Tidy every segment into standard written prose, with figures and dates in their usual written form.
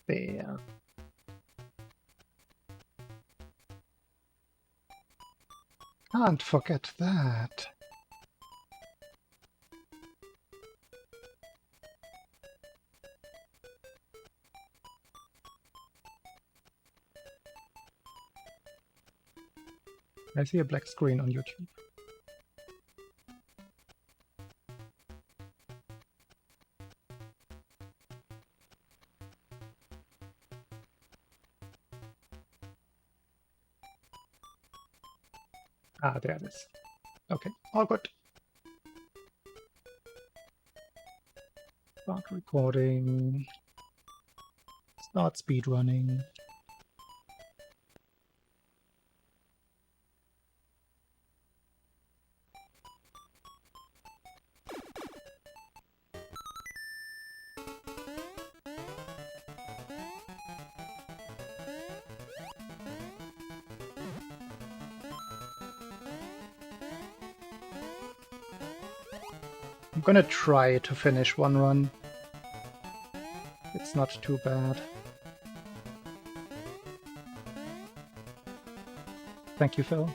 There. Can't forget that. I see a black screen on YouTube. Ah, there it is. Okay, all good. Start recording. Start speedrunning. I'm gonna try to finish one run. It's not too bad. Thank you, Phil.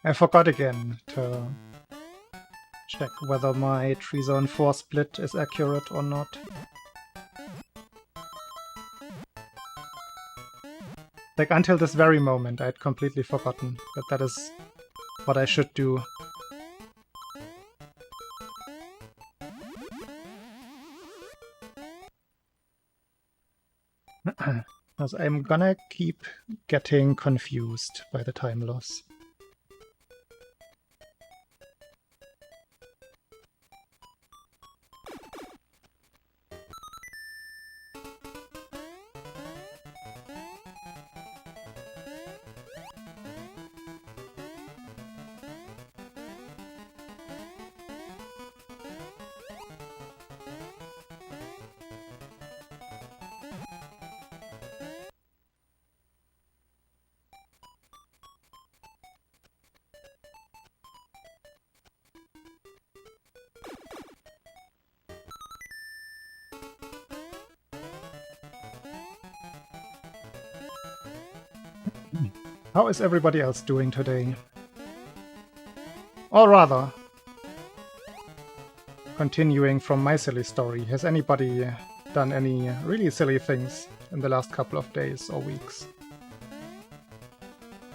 I forgot again to check whether my Tree Zone 4 split is accurate or not. Like, until this very moment, I'd completely forgotten that that is what I should do. Because I'm gonna keep getting confused by the time loss. How is everybody else doing today? Or rather, continuing from my silly story, has anybody done any really silly things in the last couple of days or weeks?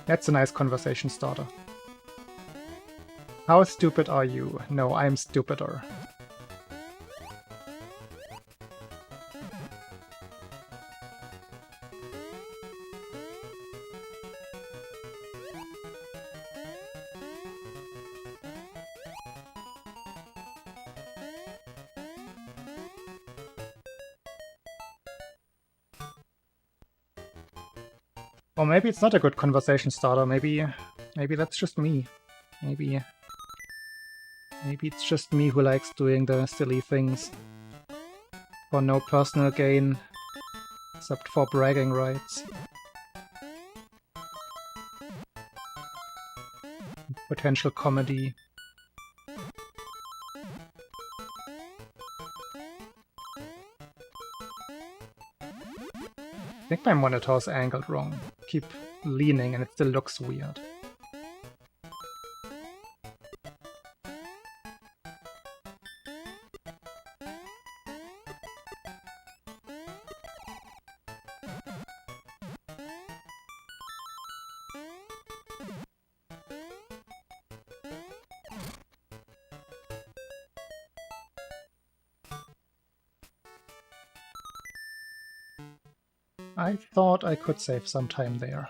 That's a nice conversation starter. How stupid are you? No, I'm stupider. Or maybe it's not a good conversation starter. Maybe that's just me. Maybe it's just me who likes doing the silly things for no personal gain, except for bragging rights. Potential comedy. I think my monitor's angled wrong. Keep leaning and it still looks weird. I thought I could save some time there.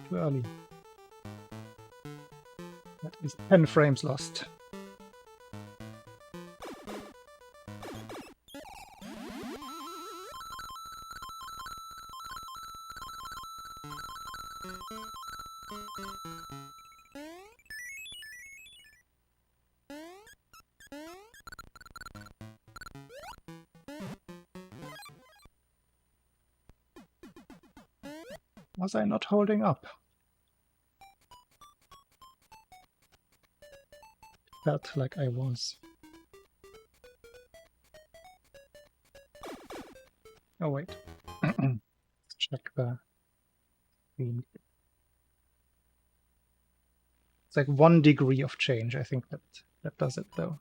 Too early. That is 10 frames lost. Was I not holding up? Felt like I was. Oh wait. Let's check the screen. It's like 1 degree of change. I think that does it though.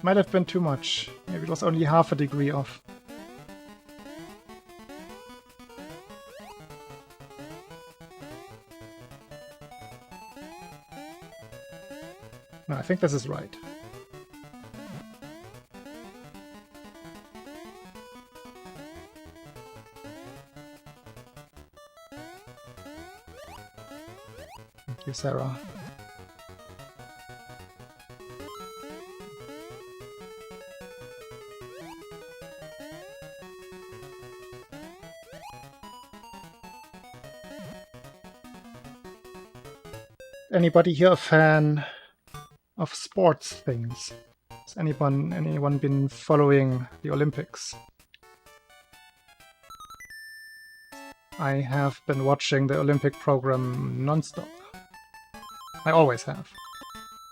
Might have been too much. Maybe it was only half a degree off. No, I think this is right. Thank you, Sarah. Anybody here a fan of sports things? Has anyone been following the Olympics? I have been watching the Olympic program non-stop. I always have.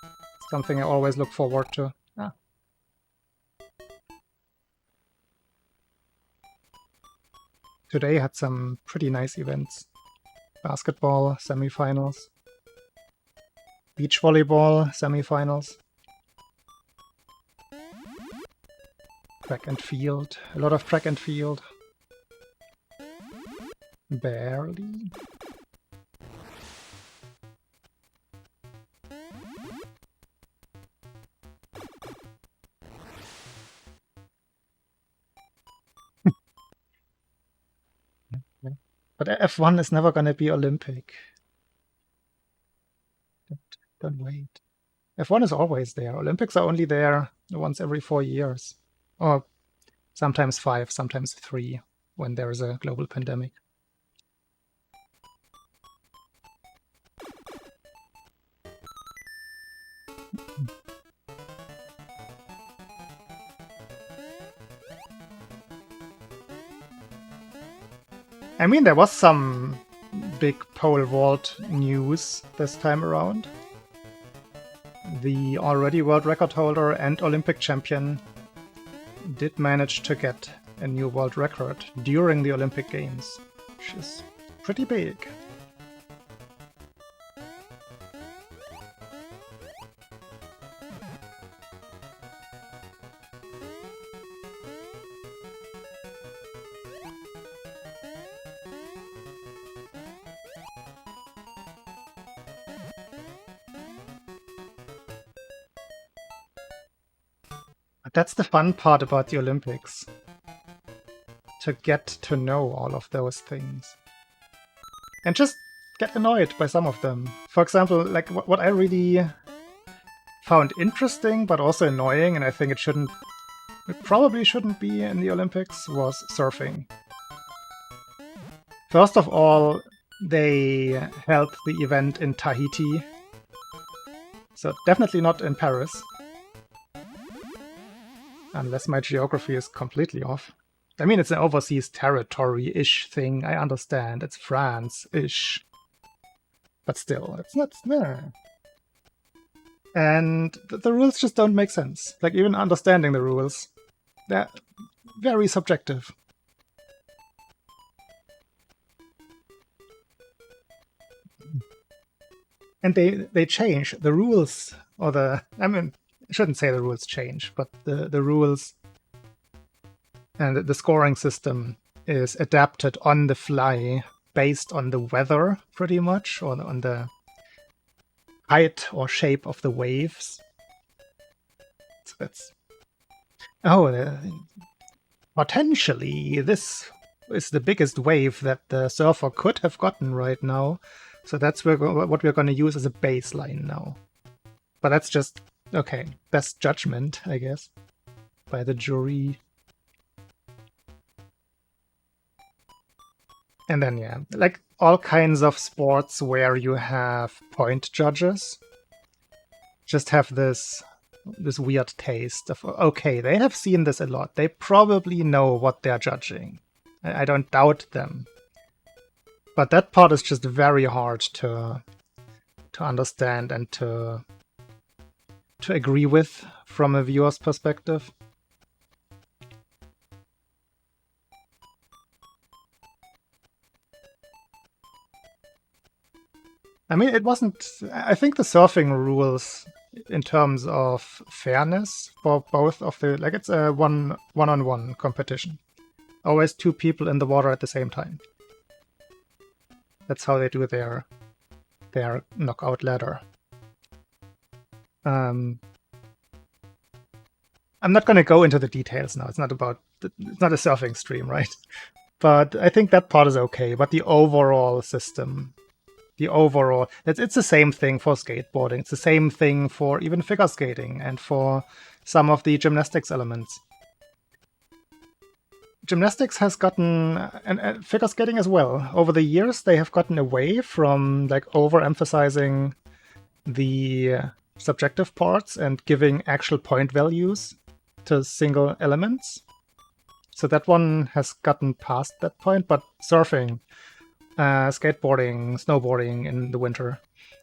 It's something I always look forward to. Ah. Today had some pretty nice events. Basketball, semifinals. Beach volleyball, semifinals. Track and field. A lot of track and field. Barely. But F1 is never gonna be Olympic. Don't wait. F1 is always there. Olympics are only there once every 4 years. Or sometimes 5, sometimes 3, when there is a global pandemic. I mean, there was some big pole vault news this time around. The already world record holder and Olympic champion did manage to get a new world record during the Olympic Games, which is pretty big. That's the fun part about the Olympics. To get to know all of those things. And just get annoyed by some of them. For example, like what I really found interesting but also annoying, and I think it probably shouldn't be in the Olympics, was surfing. First of all, they held the event in Tahiti. So definitely not in Paris. Unless my geography is completely off. I mean, it's an overseas territory-ish thing, I understand. It's France-ish. But still, it's not there. And the rules just don't make sense. Like, even understanding the rules, they're very subjective. And they change the rules, or I mean, I shouldn't say the rules change, but the rules and the scoring system is adapted on the fly based on the weather, pretty much, or on the height or shape of the waves. So that's... Oh, potentially this is the biggest wave that the surfer could have gotten right now. So that's what we're going to use as a baseline now. But that's just, okay, best judgment, I guess, by the jury. And then, yeah, like all kinds of sports where you have point judges just have this weird taste of, okay, they have seen this a lot. They probably know what they're judging. I don't doubt them. But that part is just very hard to understand and to agree with from a viewer's perspective. I mean, it wasn't... I think the surfing rules in terms of fairness for both of the... Like, it's a one-on-one competition. Always two people in the water at the same time. That's how they do their knockout ladder. I'm not going to go into the details now. It's not about... It's not a surfing stream, right? But I think that part is okay. But the overall system... It's the same thing for skateboarding. It's the same thing for even figure skating and for some of the gymnastics elements. Gymnastics has gotten, and figure skating as well, over the years they have gotten away from like overemphasizing the subjective parts and giving actual point values to single elements. So that one has gotten past that point, but surfing, skateboarding, snowboarding in the winter,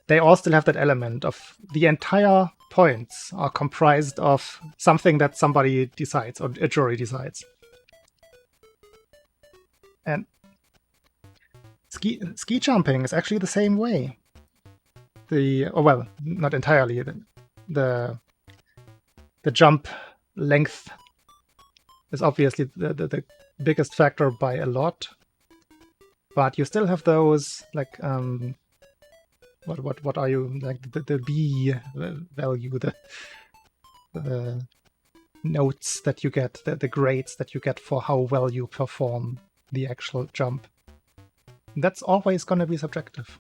they all still have that element of the entire points are comprised of something that somebody decides or a jury decides. And ski jumping is actually the same way. Well, not entirely. The jump length is obviously the biggest factor by a lot. But you still have those, like, what are you, like, the B value, the notes that you get, the grades that you get for how well you perform the actual jump. That's always going to be subjective.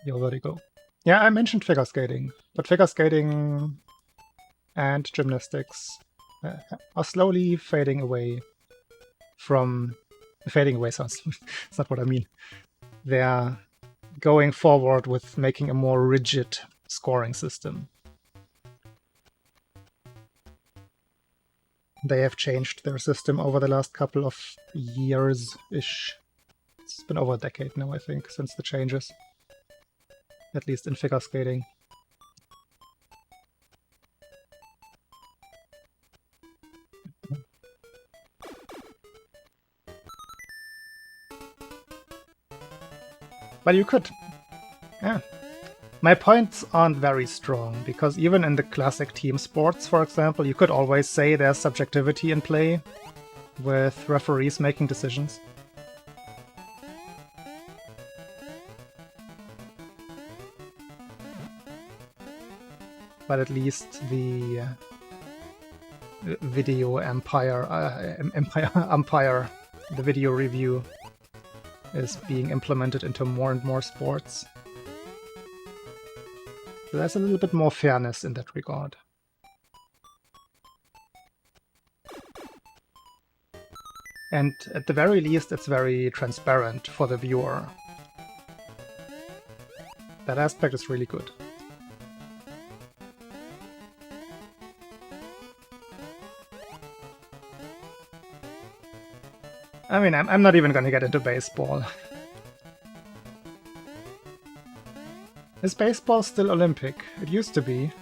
Yo, where'd it go? Yeah, I mentioned figure skating, but figure skating and gymnastics are slowly fading away from... Fading away sounds... It's not what I mean. They're going forward with making a more rigid scoring system. They have changed their system over the last couple of years-ish. It's been over a decade now, I think, since the changes. At least in figure skating. But you could... Yeah. My points aren't very strong, because even in the classic team sports, for example, you could always say there's subjectivity in play, with referees making decisions. But at least the video umpire, the video review, is being implemented into more and more sports. So there's a little bit more fairness in that regard. And at the very least, it's very transparent for the viewer. That aspect is really good. I mean, I'm not even gonna get into baseball. Is baseball still Olympic? It used to be.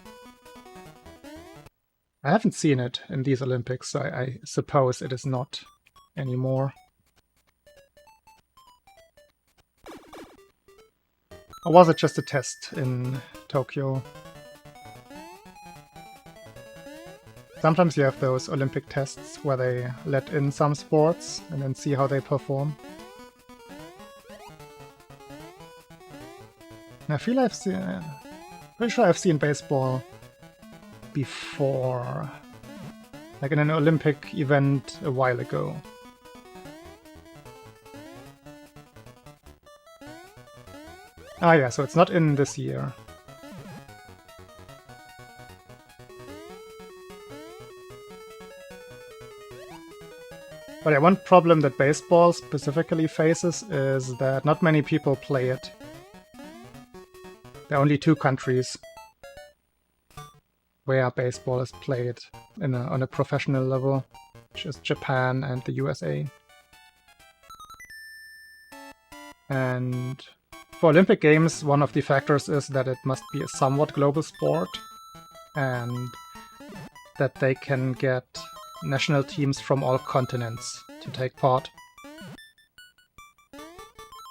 I haven't seen it in these Olympics, so I suppose it is not anymore. Or was it just a test in Tokyo? Sometimes you have those Olympic tests where they let in some sports and then see how they perform. And I feel I've seen... pretty sure I've seen baseball before. Like in an Olympic event a while ago. Ah yeah, so it's not in this year. But yeah, one problem that baseball specifically faces is that not many people play it. There are only 2 countries where baseball is played on a professional level, which is Japan and the USA. And for Olympic Games, one of the factors is that it must be a somewhat global sport, and that they can get national teams from all continents to take part.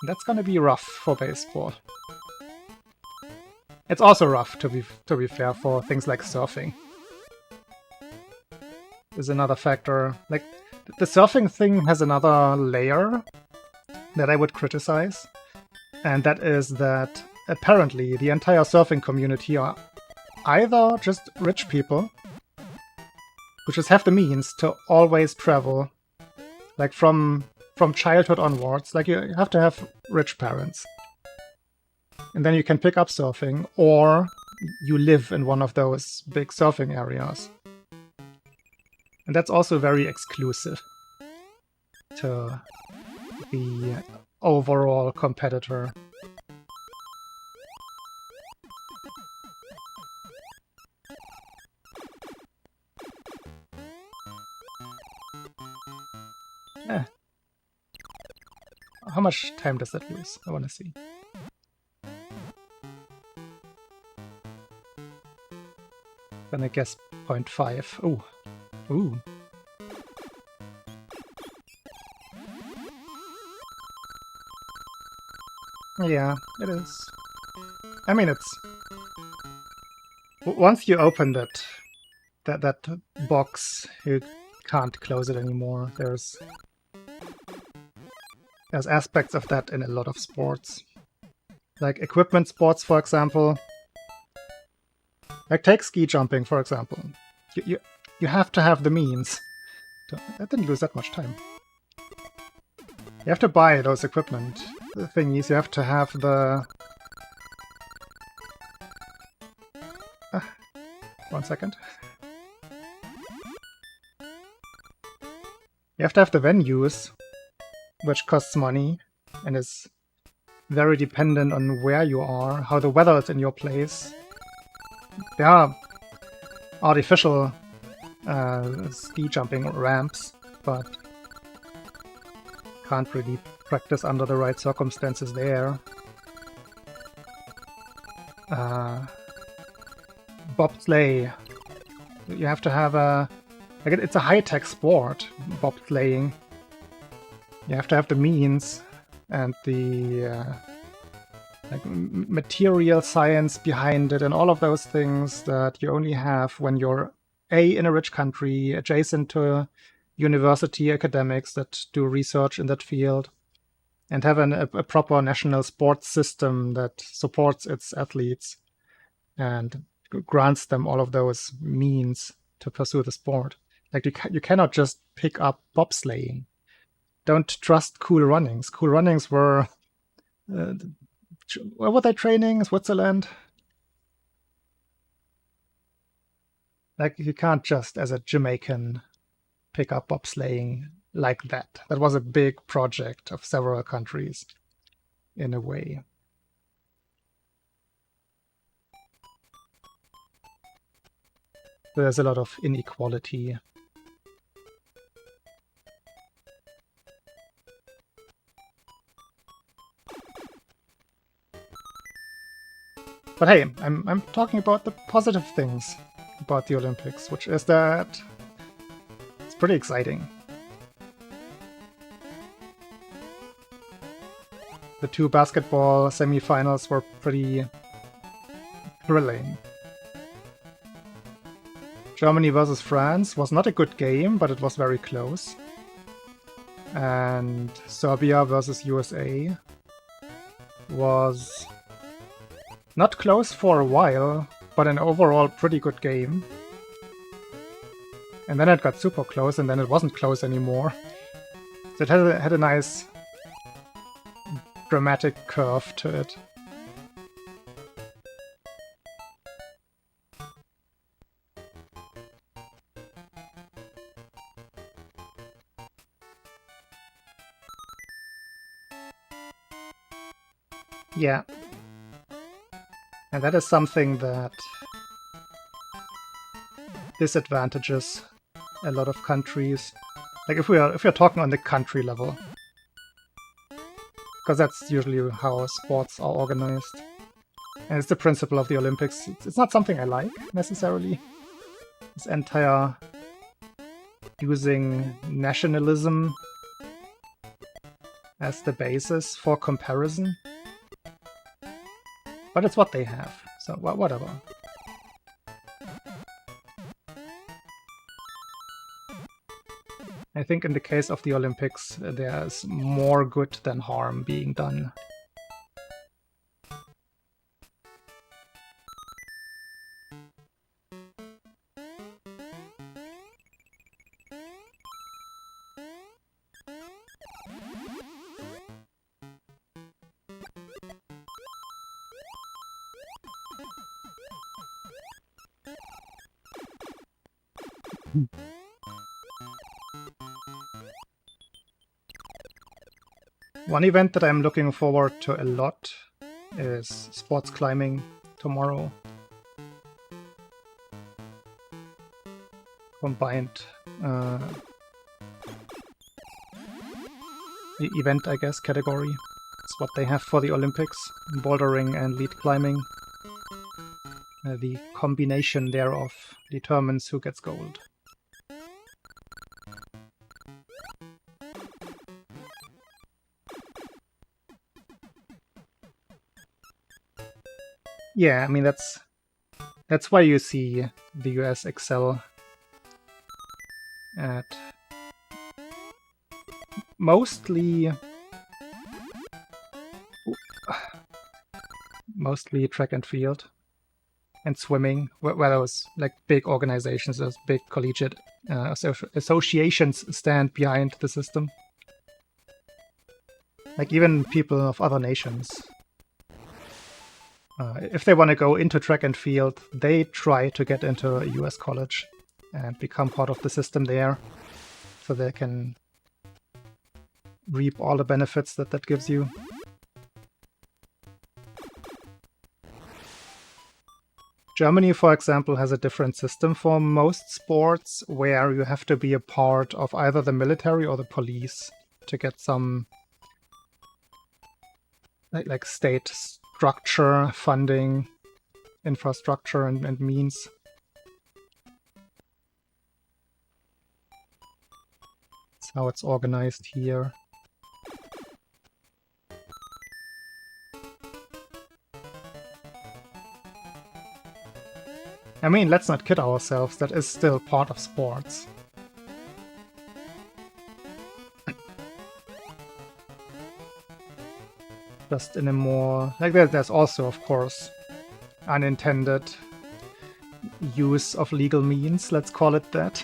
That's gonna be rough for baseball. It's also rough, to be fair, for things like surfing. Is another factor. Like, the surfing thing has another layer that I would criticize, and that is that apparently the entire surfing community are either just rich people who just have the means to always travel, like from childhood onwards. Like, you have to have rich parents. And then you can pick up surfing, or you live in one of those big surfing areas. And that's also very exclusive to the overall competitor. Yeah. How much time does that lose? I want to see. Gonna guess 0.5. Ooh. Ooh. Yeah, it is. I mean, it's... once you open that box, you can't close it anymore. There's aspects of that in a lot of sports. Like equipment sports, for example. Like, take ski jumping, for example. You have to have the means. That didn't lose that much time. You have to buy those equipment thingies. You have to have the... 1 second. You have to have the venues, which costs money, and is very dependent on where you are, how the weather is in your place. There are artificial ski jumping ramps, but can't really practice under the right circumstances there. Bobsleigh. You have to have a... like, it's a high-tech sport, bobsleighing. You have to have the means and the like material science behind it and all of those things that you only have when you're in a rich country, adjacent to university academics that do research in that field, and have a proper national sports system that supports its athletes and grants them all of those means to pursue the sport. Like, you cannot just pick up bobsleighing. Don't trust Cool Runnings. Cool Runnings were... where were they training? Switzerland? Like, you can't just, as a Jamaican, pick up bobsleighing like that. That was a big project of several countries, in a way. There's a lot of inequality. But hey, I'm talking about the positive things about the Olympics, which is that it's pretty exciting. The 2 basketball semifinals were pretty thrilling. Germany versus France was not a good game, but it was very close. And Serbia versus USA was not close for a while, but an overall pretty good game. And then it got super close, and then it wasn't close anymore. So it had a nice dramatic curve to it. Yeah. And that is something that disadvantages a lot of countries. Like if we're talking on the country level. Because that's usually how sports are organized. And it's the principle of the Olympics. It's not something I like, necessarily. This entire using nationalism as the basis for comparison. But it's what they have, so whatever. I think in the case of the Olympics, there's more good than harm being done. One event that I'm looking forward to a lot is sports climbing tomorrow. Combined the event, I guess, category. It's what they have for the Olympics, bouldering and lead climbing. The combination thereof determines who gets gold. Yeah, I mean that's why you see the US excel at mostly track and field and swimming, where those like big organizations, those big collegiate associations stand behind the system. Like even people of other nations. If they want to go into track and field, they try to get into a US college and become part of the system there, so they can reap all the benefits that gives you. Germany, for example, has a different system for most sports, where you have to be a part of either the military or the police to get some like state structure, funding, infrastructure, and means. That's how it's organized here. I mean, let's not kid ourselves, that is still part of sports. Just in a more... like there's also, of course, unintended use of legal means, let's call it that.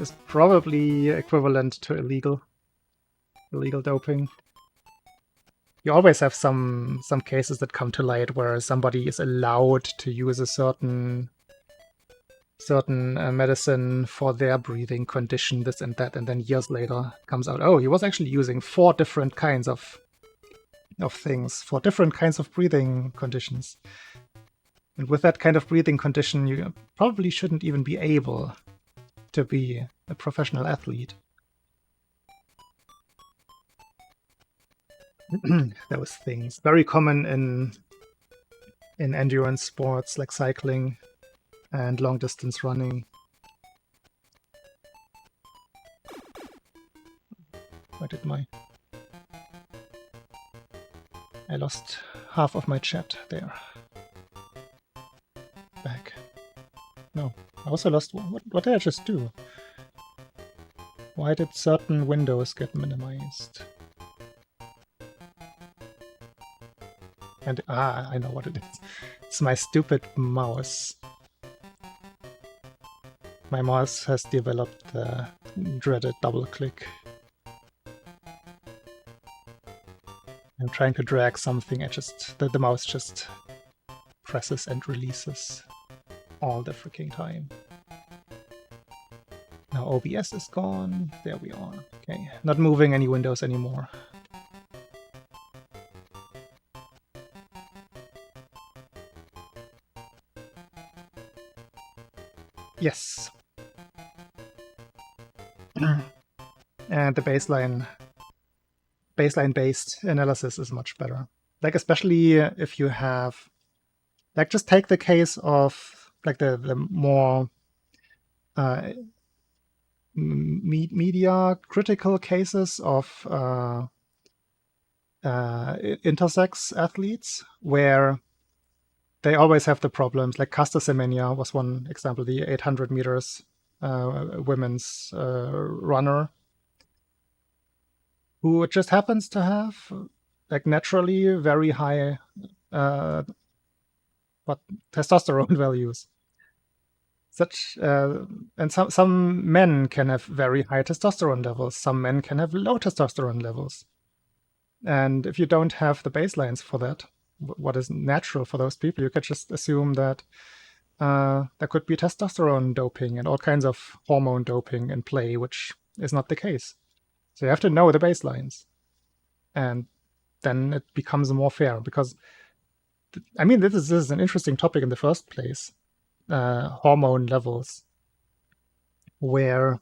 Is probably equivalent to illegal doping. You always have some cases that come to light where somebody is allowed to use a certain medicine for their breathing condition, this and that, and then years later comes out, oh, he was actually using 4 different kinds of things for different kinds of breathing conditions. And with that kind of breathing condition, you probably shouldn't even be able to be a professional athlete. Those things. Very common in endurance sports like cycling and long distance running. Where did I lost half of my chat there. Back. No, I also lost one. What did I just do? Why did certain windows get minimized? And I know what it is. It's my stupid mouse. My mouse has developed the dreaded double click. I'm trying to drag something, the mouse just presses and releases all the freaking time. Now OBS is gone. There we are. Okay, not moving any windows anymore. Yes. And the baseline-based analysis is much better. Like, especially if you have, like, just take the case of, like, the more media critical cases of intersex athletes, where they always have the problems. Like Caster Semenya was one example, the 800 meters women's runner, who just happens to have, like, naturally very high testosterone values. And some men can have very high testosterone levels. Some men can have low testosterone levels. And if you don't have the baselines for that, what is natural for those people, you could just assume that there could be testosterone doping and all kinds of hormone doping in play, which is not the case. So you have to know the baselines. And then it becomes more fair, because, I mean, this is an interesting topic in the first place. Hormone levels, where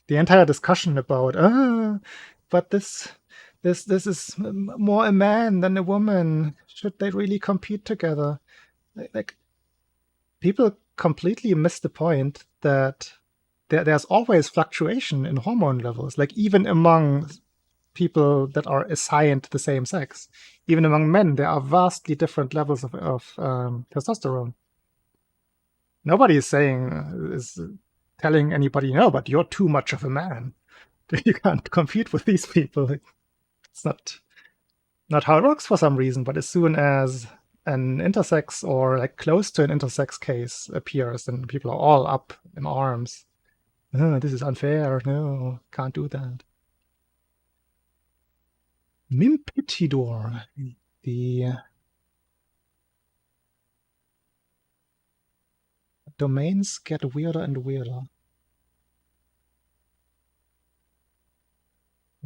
the entire discussion about but this is more a man than a woman, should they really compete together? Like, people completely miss the point that there's always fluctuation in hormone levels, like even among people that are assigned the same sex. Even among men, there are vastly different levels of testosterone. Nobody is telling anybody, no, but you're too much of a man. You can't compete with these people. It's not how it works for some reason. But as soon as an intersex, or like close to an intersex case, appears, then people are all up in arms. Oh, this is unfair. No, can't do that. Mimpitidor, the domains get weirder and weirder.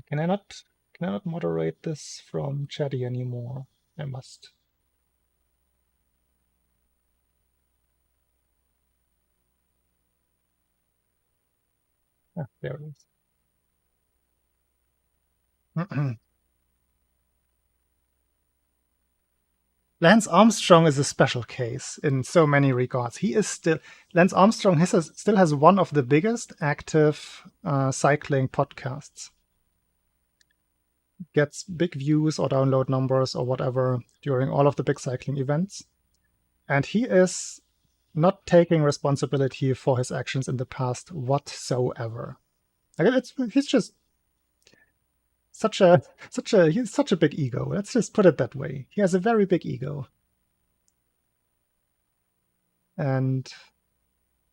Can I not moderate this from Chatty anymore? I must. Ah, there it is. Lance Armstrong is a special case in so many regards. Lance Armstrong still has one of the biggest active cycling podcasts. Gets big views or download numbers or whatever during all of the big cycling events. And he is not taking responsibility for his actions in the past whatsoever. He's just he's such a big ego. Let's just put it that way. He has a very big ego. And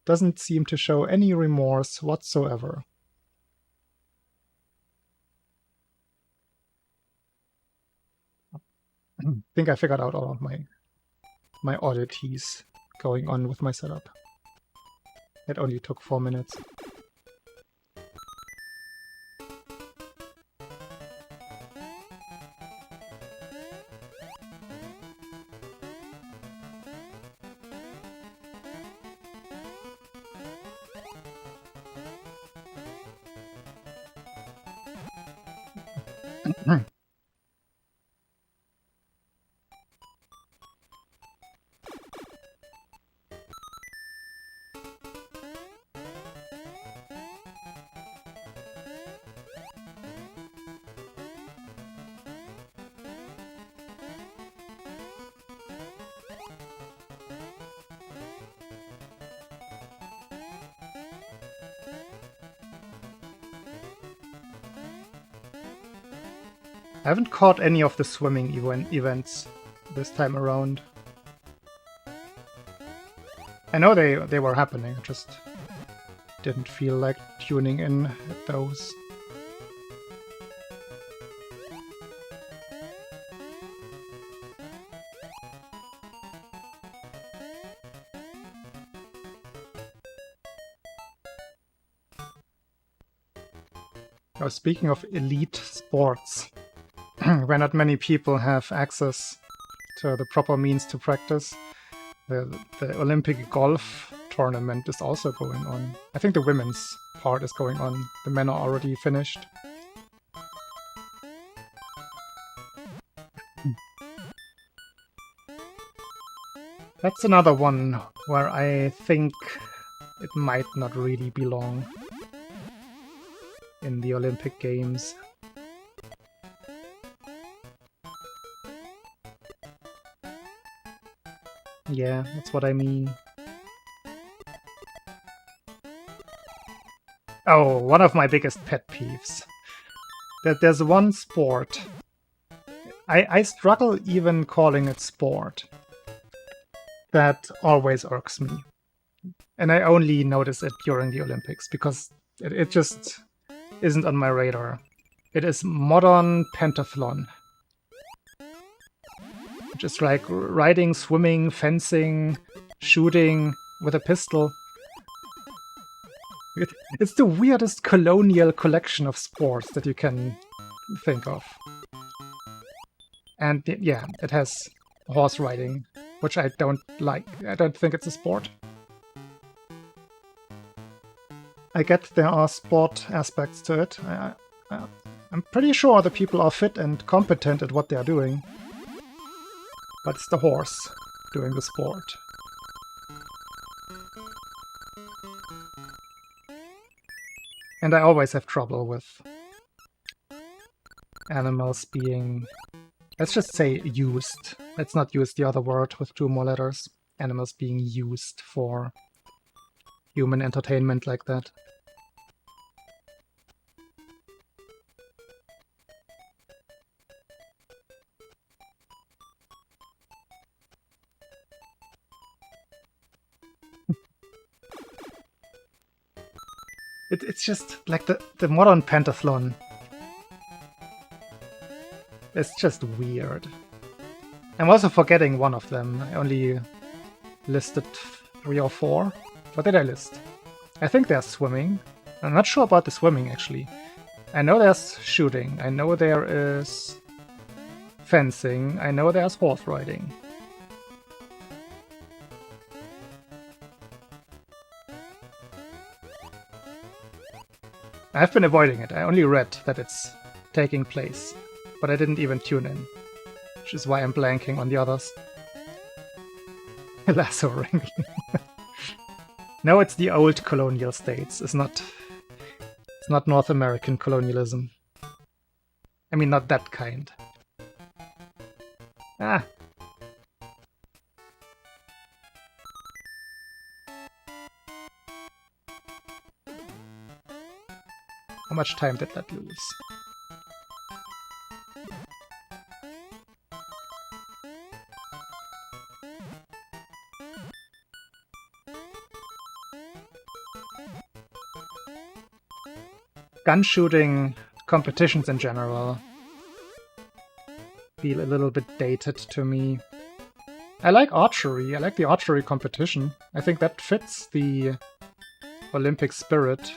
doesn't seem to show any remorse whatsoever. I think I figured out all of my oddities going on with my setup. It only took 4 minutes. I haven't caught any of the swimming events this time around. I know they were happening, I just didn't feel like tuning in at those. Oh, speaking of elite sports, where not many people have access to the proper means to practice, the Olympic golf tournament is also going on. I think the women's part is going on. The men are already finished. That's another one where I think it might not really belong in the Olympic Games. Yeah, that's what I mean. Oh, one of my biggest pet peeves. That there's one sport. I struggle even calling it sport. That always irks me. And I only notice it during the Olympics, because it just isn't on my radar. It is modern pentathlon. Just like riding, swimming, fencing, shooting with a pistol. It's the weirdest colonial collection of sports that you can think of. And yeah, it has horse riding, which I don't like. I don't think it's a sport. I get there are sport aspects to it. I'm pretty sure the people are fit and competent at what they are doing. But it's the horse doing the sport. And I always have trouble with animals being, let's just say, used. Let's not use the other word with 2 more letters. Animals being used for human entertainment like that. It's just like the modern pentathlon. It's just weird. I'm also forgetting one of them. I only listed 3 or 4. What did I list? I think there's swimming. I'm not sure about the swimming, actually. I know there's shooting. I know there is fencing. I know there's horse riding. I've been avoiding it. I only read that it's taking place, but I didn't even tune in, which is why I'm blanking on the others. Lasso wrangling. No, it's the old colonial states. It's not North American colonialism. I mean, not that kind. Ah. How much time did that lose? Gun shooting competitions in general feel a little bit dated to me. I like archery. I like the archery competition. I think that fits the Olympic spirit.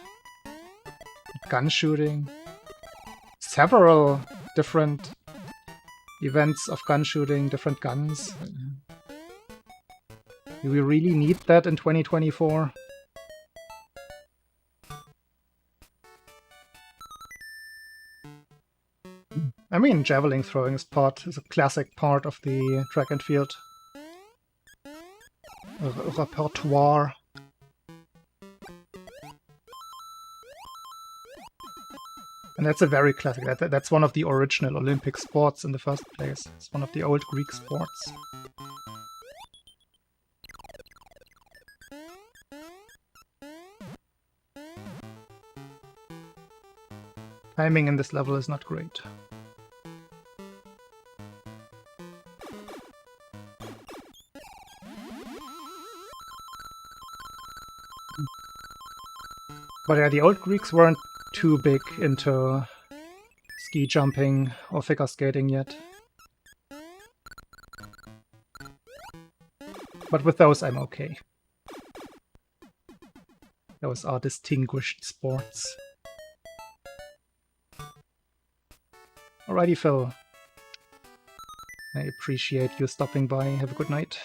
Gun shooting. Several different events of gun shooting, different guns. Do we really need that in 2024? I mean, javelin throwing is a classic part of the track and field repertoire. And that's a very classic. That's one of the original Olympic sports in the first place. It's one of the old Greek sports. Timing in this level is not great. But yeah, the old Greeks weren't too big into ski jumping or figure skating yet. But with those, I'm okay. Those are distinguished sports. Alrighty, Phil. I appreciate you stopping by. Have a good night.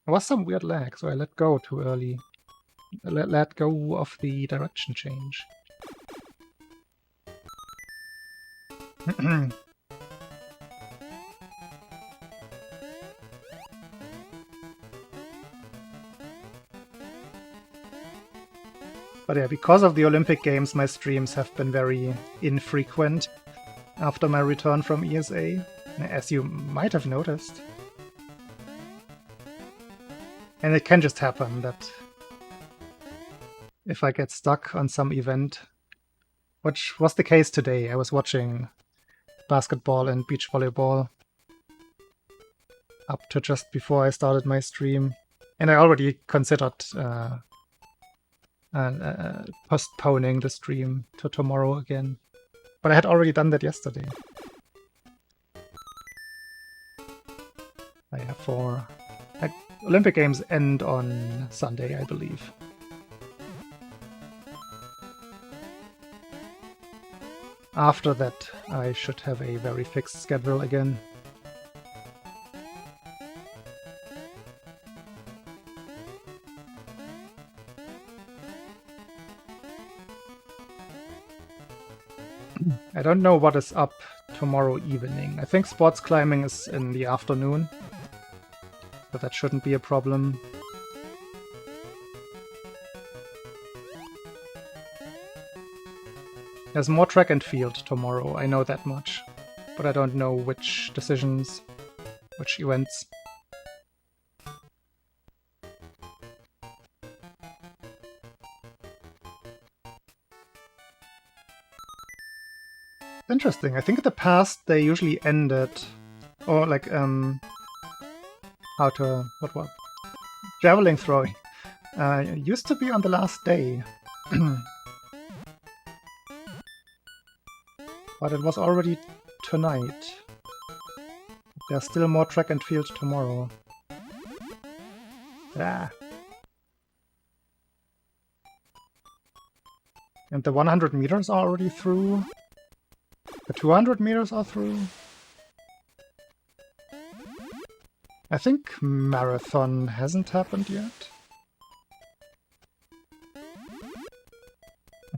There was some weird lag, so I let go too early. Let go of the direction change. But yeah, because of the Olympic Games, my streams have been very infrequent after my return from ESA, as you might have noticed. And it can just happen that if I get stuck on some event, which was the case today. I was watching basketball and beach volleyball up to just before I started my stream, and I already considered postponing the stream to tomorrow again. But I had already done that yesterday. Olympic Games end on Sunday, I believe. After that, I should have a very fixed schedule again. I don't know what is up tomorrow evening. I think sports climbing is in the afternoon, but that shouldn't be a problem. There's more track and field tomorrow, I know that much, but I don't know which decisions, which events. Interesting. I think in the past they usually ended, or like what javelin throwing used to be on the last day, but it was already tonight. There's still more track and field tomorrow. Ah. And the 100 meters are already through. The 200 meters are through. I think marathon hasn't happened yet.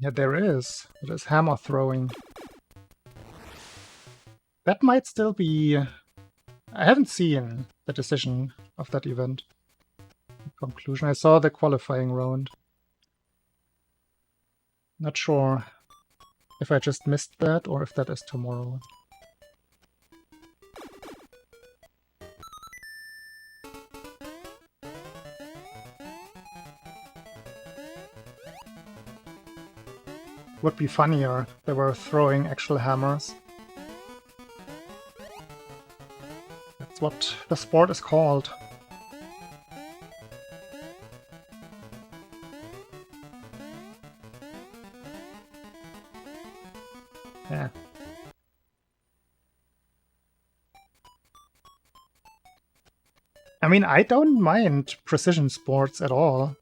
Yeah, there is. It is hammer throwing. That might still be... I haven't seen the decision of that event. Conclusion. I saw the qualifying round. Not sure if I just missed that or if that is tomorrow. Would be funnier if they were throwing actual hammers. That's what the sport is called. Yeah. I mean, I don't mind precision sports at all.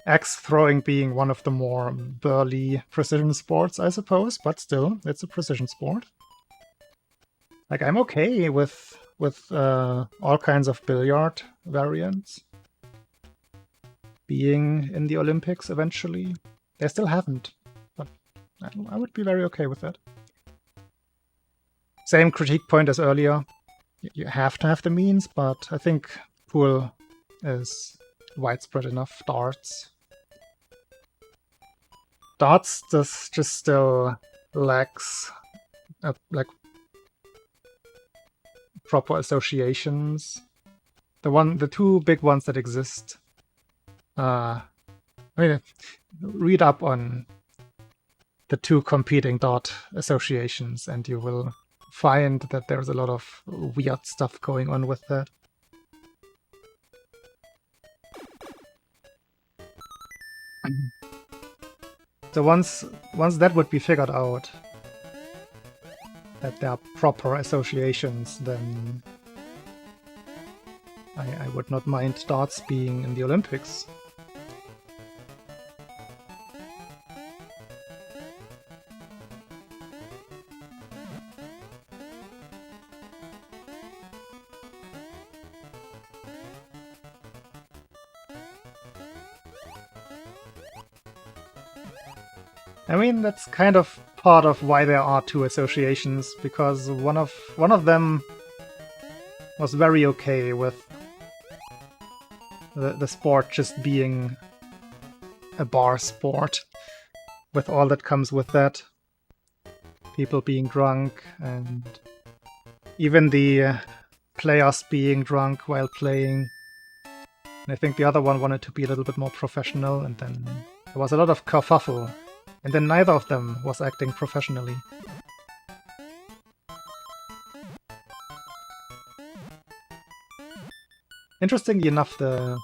Axe throwing being one of the more burly precision sports, I suppose, but still, it's a precision sport. Like, I'm okay with all kinds of billiard variants being in the Olympics eventually. They still haven't, but I would be very okay with that. Same critique point as earlier. You have to have the means, but I think pool is widespread enough. Darts just still lacks like proper associations. The two big ones that exist. I mean, read up on the two competing dart associations, and you will find that there's a lot of weird stuff going on with that. So once that would be figured out, that there are proper associations, then I would not mind darts being in the Olympics. I mean, that's kind of part of why there are two associations, because one of them was very okay with the sport just being a bar sport, with all that comes with that. People being drunk, and even the players being drunk while playing. And I think the other one wanted to be a little bit more professional, and then there was a lot of kerfuffle. And then neither of them was acting professionally. Interestingly enough, the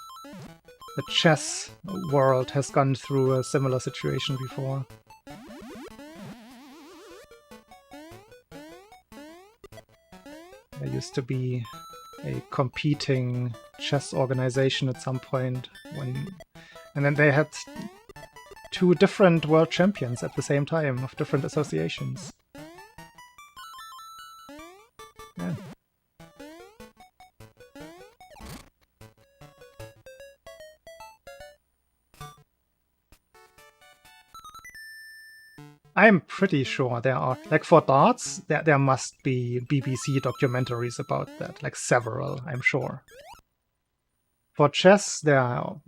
chess world has gone through a similar situation before. There used to be a competing chess organization at some point, and then they had two different world champions at the same time of different associations. Yeah. I'm pretty sure there are, like for darts, there must be BBC documentaries about that, like several, I'm sure. For chess, there are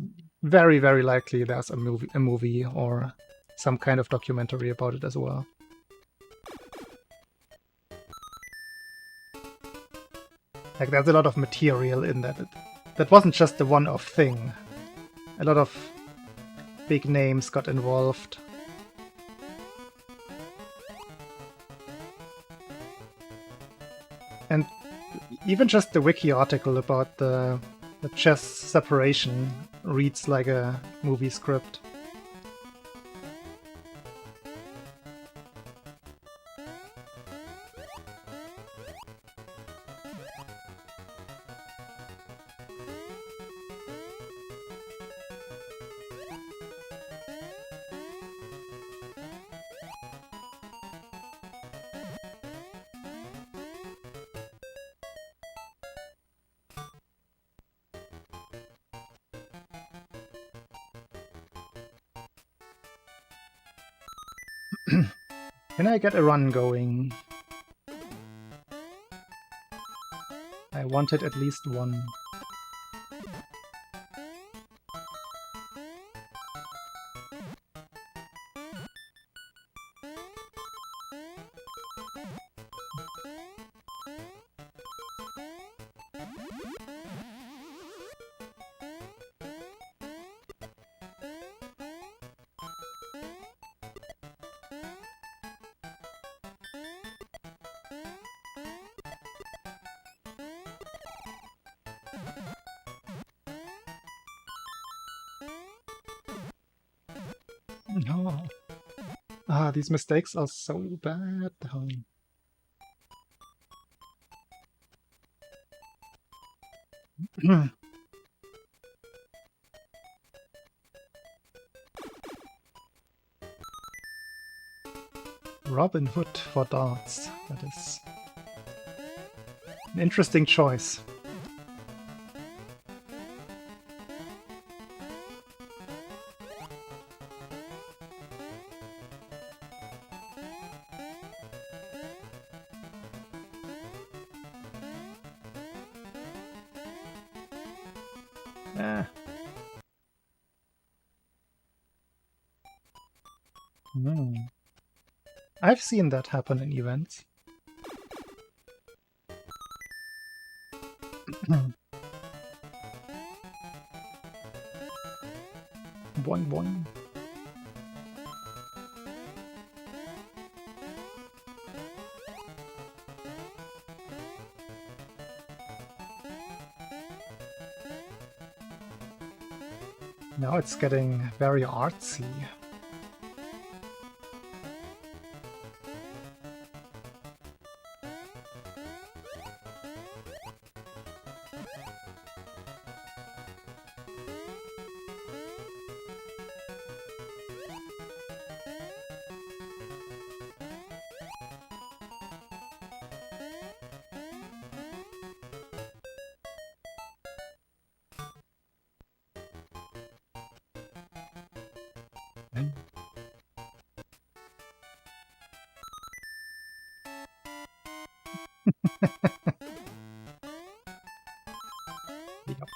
very, very likely there's a movie or some kind of documentary about it as well. Like, there's a lot of material in that. That wasn't just a one-off thing. A lot of big names got involved. And even just the wiki article about the chess separation reads like a movie script. Can I get a run going? I wanted at least one. No. Ah, these mistakes are so bad. Robin Hood for darts. That is an interesting choice. I've seen that happen in events. Boing boing. Now it's getting very artsy. Yep.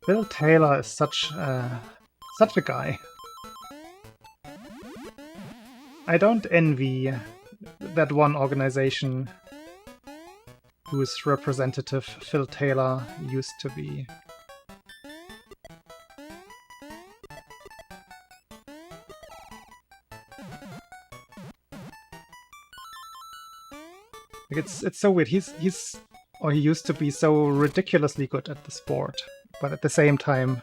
Phil Taylor is such a guy. I don't envy that one organization whose representative Phil Taylor used to be. Like it's so weird. He used to be so ridiculously good at the sport, but at the same time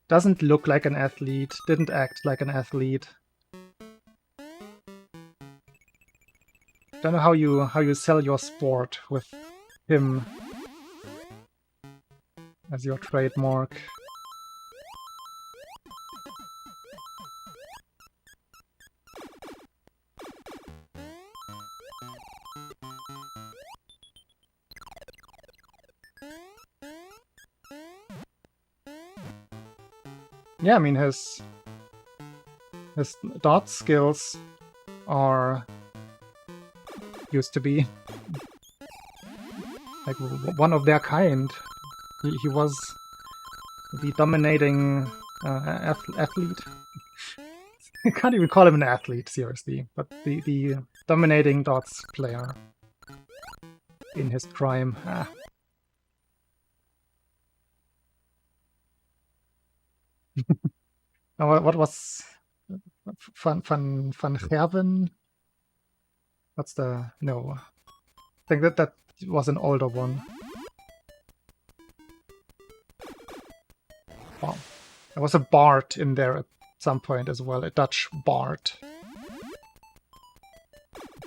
doesn't look like an athlete, didn't act like an athlete. Don't know how you sell your sport with him as your trademark. Yeah, I mean his dart skills are used to be like one of their kind. He was the dominating athlete. I can't even call him an athlete, seriously, but the dominating darts player in his prime. What was Van Gerven? What's the... no. I think that was an older one. Wow. There was a Bart in there at some point as well, a Dutch Bart.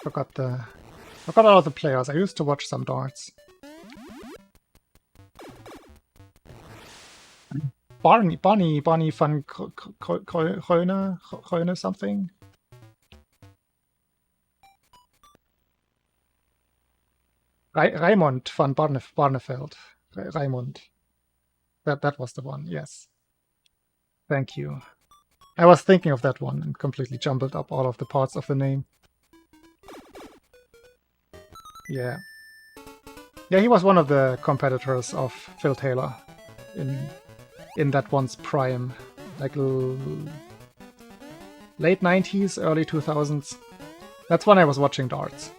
Forgot all of the players. I used to watch some darts. Barney van Krone something. Raimond van Barneveld. Raimond. That was the one, yes. Thank you. I was thinking of that one and completely jumbled up all of the parts of the name. Yeah. Yeah, he was one of the competitors of Phil Taylor in that one's prime. Like late 90s, early 2000s. That's when I was watching darts.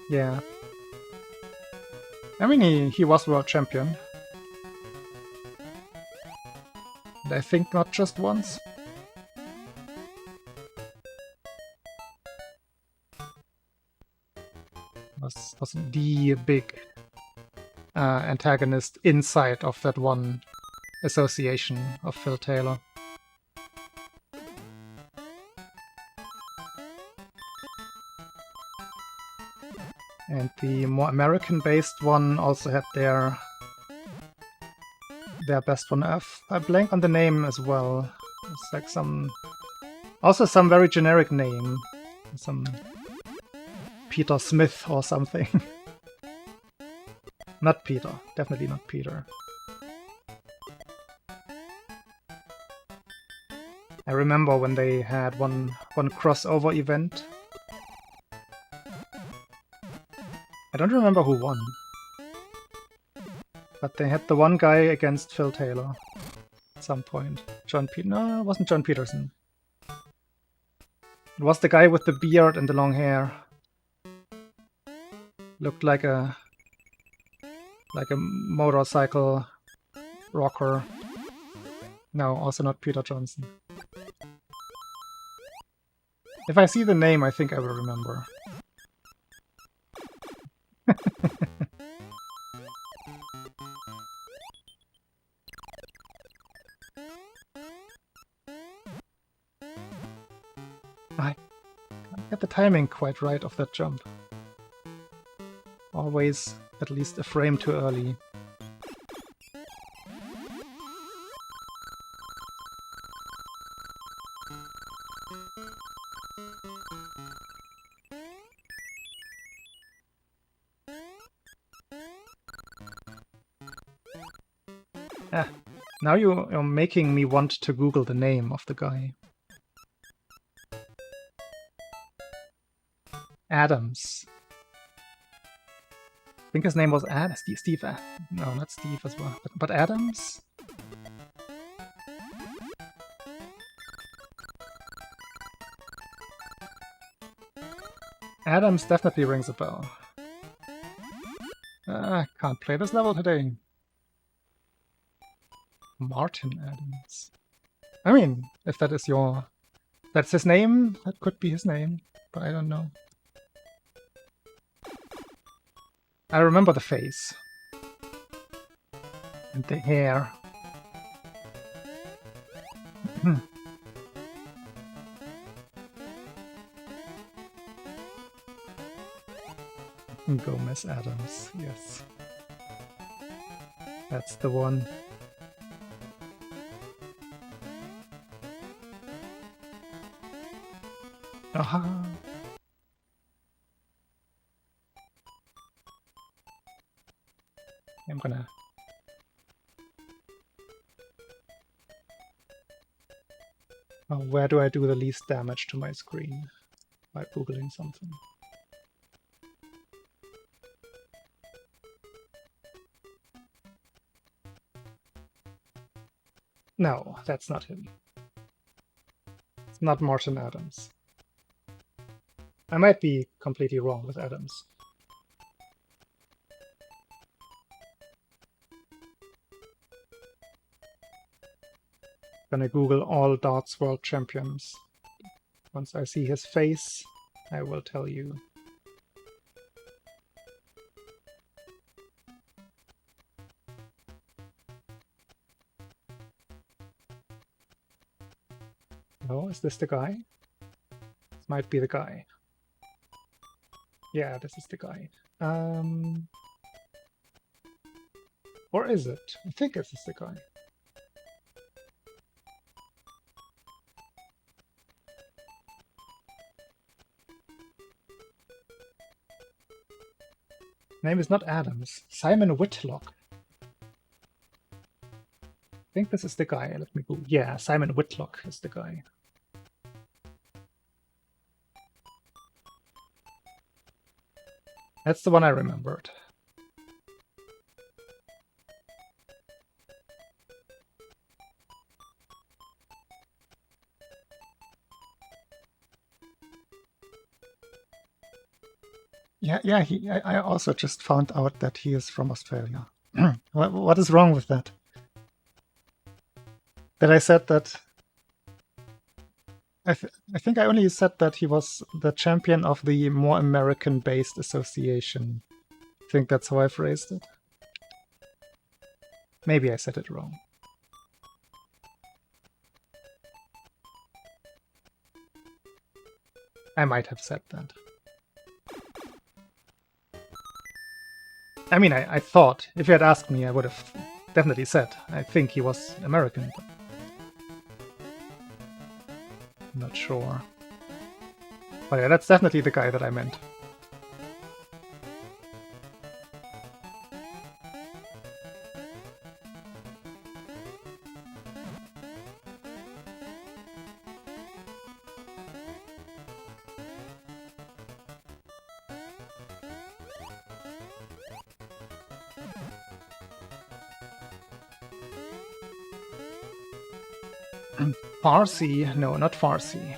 Yeah. I mean, he was world champion. And I think not just once. Was the big antagonist inside of that one association of Phil Taylor. And the more American-based one also had their best on Earth. I blank on the name as well. It's like some very generic name, some Peter Smith or something. Not Peter, definitely not Peter. I remember when they had one crossover event. I don't remember who won. But they had the one guy against Phil Taylor. some point. No, it wasn't John Peterson. It was the guy with the beard and the long hair. Looked like a motorcycle rocker. No, also not Peter Johnson. If I see the name, I think I will remember. I got the timing quite right of that jump. Always at least a frame too early. Now you're making me want to Google the name of the guy. Adams. I think his name was Steve. No, not Steve as well, but Adams? Adams definitely rings a bell. I can't play this level today. Martin Adams. I mean, if that is that's his name, that could be his name, but I don't know. I remember the face. And the hair. Gomez Adams, yes. That's the one. Aha! I'm gonna... Oh, where do I do the least damage to my screen? By googling something. No, that's not him. It's not Martin Adams. I might be completely wrong with Adams. Gonna Google all darts world champions. Once I see his face, I will tell you. Oh, is this the guy? This might be the guy. Yeah, this is the guy. Or is it? I think this is the guy. Name is not Adams. Simon Whitlock. I think this is the guy. Let me go. Yeah, Simon Whitlock is the guy. That's the one I remembered. Yeah. I also just found out that he is from Australia. What is wrong with that? That I said that. I think I only said that he was the champion of the more American-based association. I think that's how I phrased it. Maybe I said it wrong. I might have said that. I mean, I thought, if you had asked me, I would have definitely said, I think he was American, but I'm not sure. But yeah, that's definitely the guy that I meant. Farsi? No, not Farsi.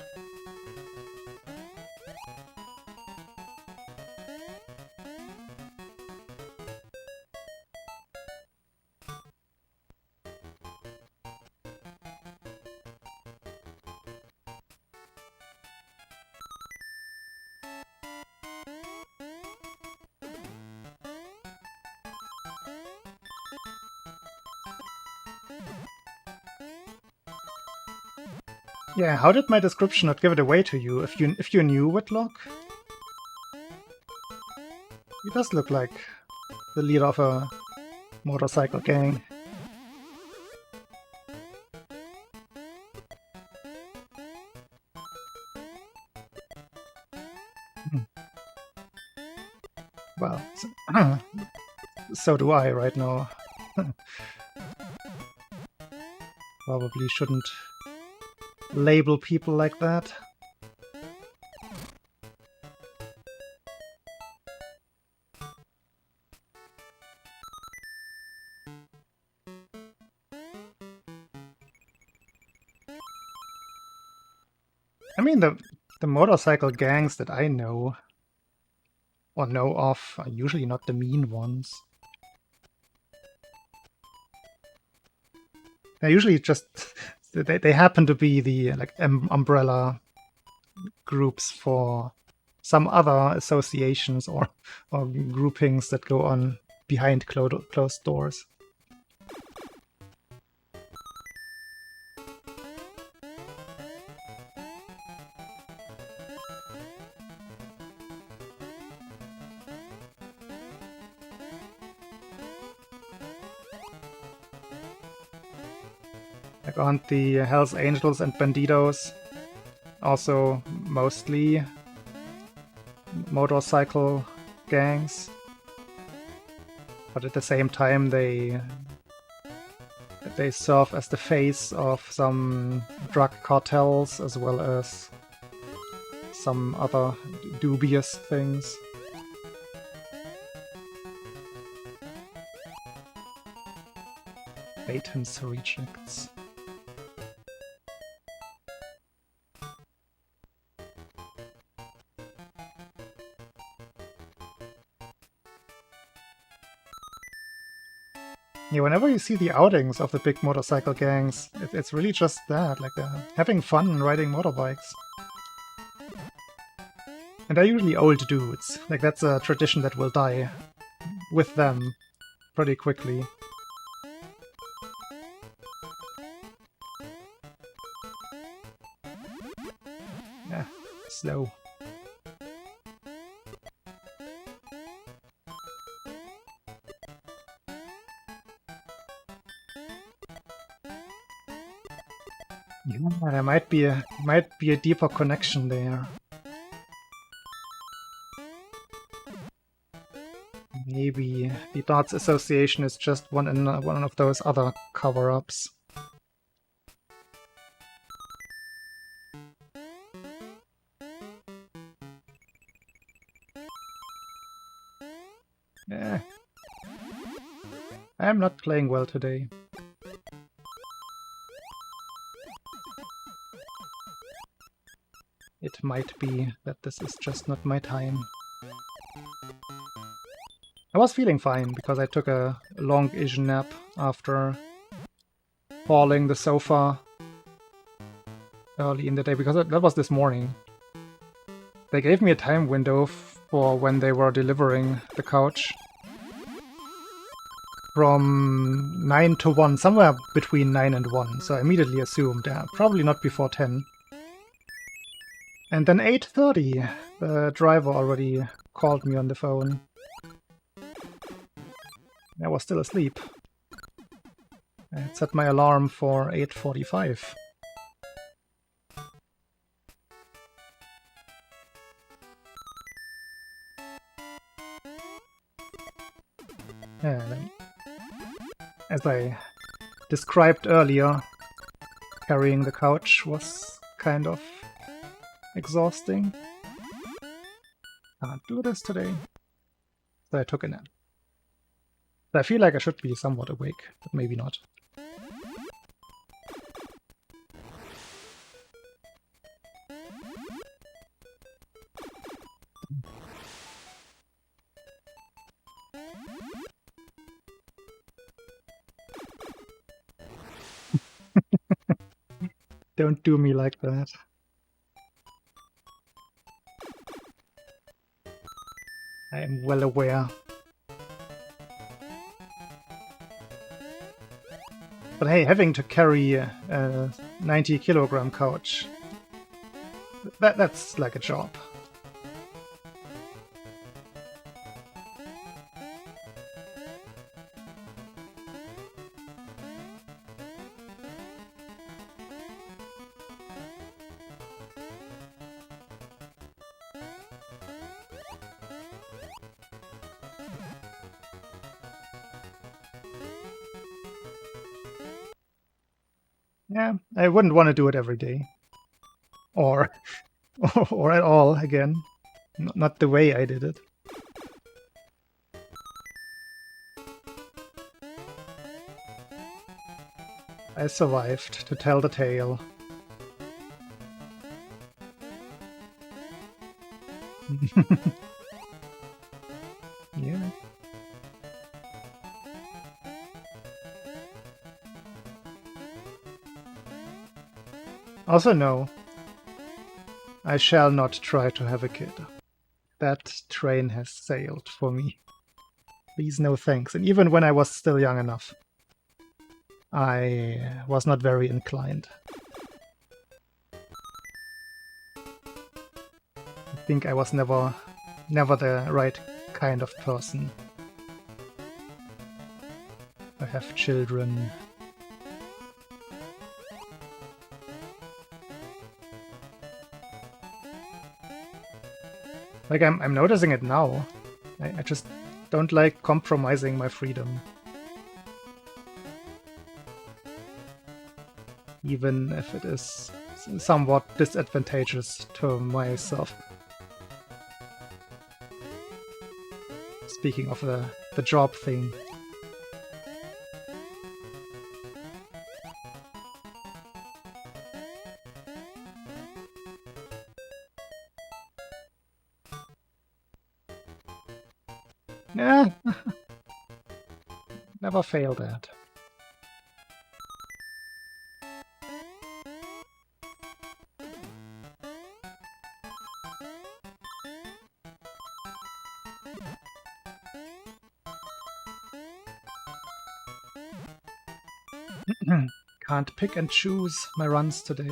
Yeah, how did my description not give it away to you? If you knew Whitlock? He does look like the leader of a motorcycle gang. Well, so do I right now. Probably shouldn't label people like that. I mean, the motorcycle gangs that I know or know of are usually not the mean ones. They're usually just they happen to be the like umbrella groups for some other associations or groupings that go on behind closed doors. Like, aren't the Hells Angels and Bandidos also mostly motorcycle gangs? But at the same time they serve as the face of some drug cartels as well as some other dubious things. Latents rejects. Yeah, whenever you see the outings of the big motorcycle gangs, it's really just that, like having fun riding motorbikes. And they're usually old dudes, like that's a tradition that will die with them pretty quickly. Yeah, slow. Yeah, there might be a deeper connection there. Maybe the Darts Association is just one of those other cover-ups. Yeah. I am not playing well today. It might be that this is just not my time. I was feeling fine because I took a long-ish nap after falling the sofa early in the day, because that was this morning. They gave me a time window for when they were delivering the couch. From 9 to 1, somewhere between 9 and 1, so I immediately assumed, yeah, probably not before 10. And then 8:30, the driver already called me on the phone. I was still asleep. I had set my alarm for 8:45. And as I described earlier, carrying the couch was kind of exhausting. Can't do this today. So I took a nap. So I feel like I should be somewhat awake, but maybe not. Don't do me like that. I am well aware. But hey, having to carry a 90-kilogram couch, that's like a job. Yeah, I wouldn't want to do it every day. Or or at all, again. Not the way I did it. I survived to tell the tale. Yeah. Also, no. I shall not try to have a kid. That train has sailed for me. Please, no thanks. And even when I was still young enough, I was not very inclined. I think I was never the right kind of person to have children. Like, I'm noticing it now. I just don't like compromising my freedom. Even if it is somewhat disadvantageous to myself. Speaking of the job thing. Yeah. Never failed at. Can't pick and choose my runs today.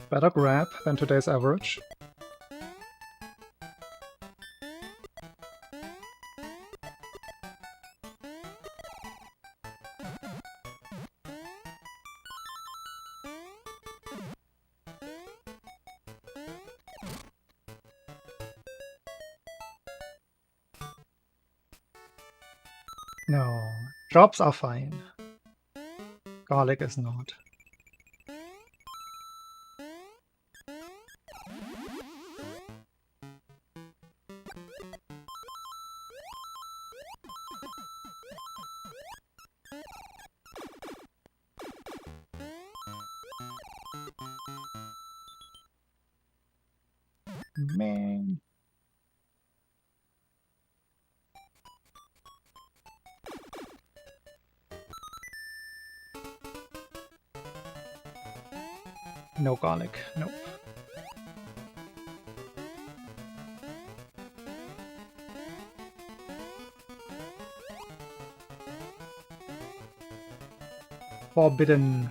Better grab than today's average. No, drops are fine. Garlic is not. Man. No garlic, nope. Forbidden.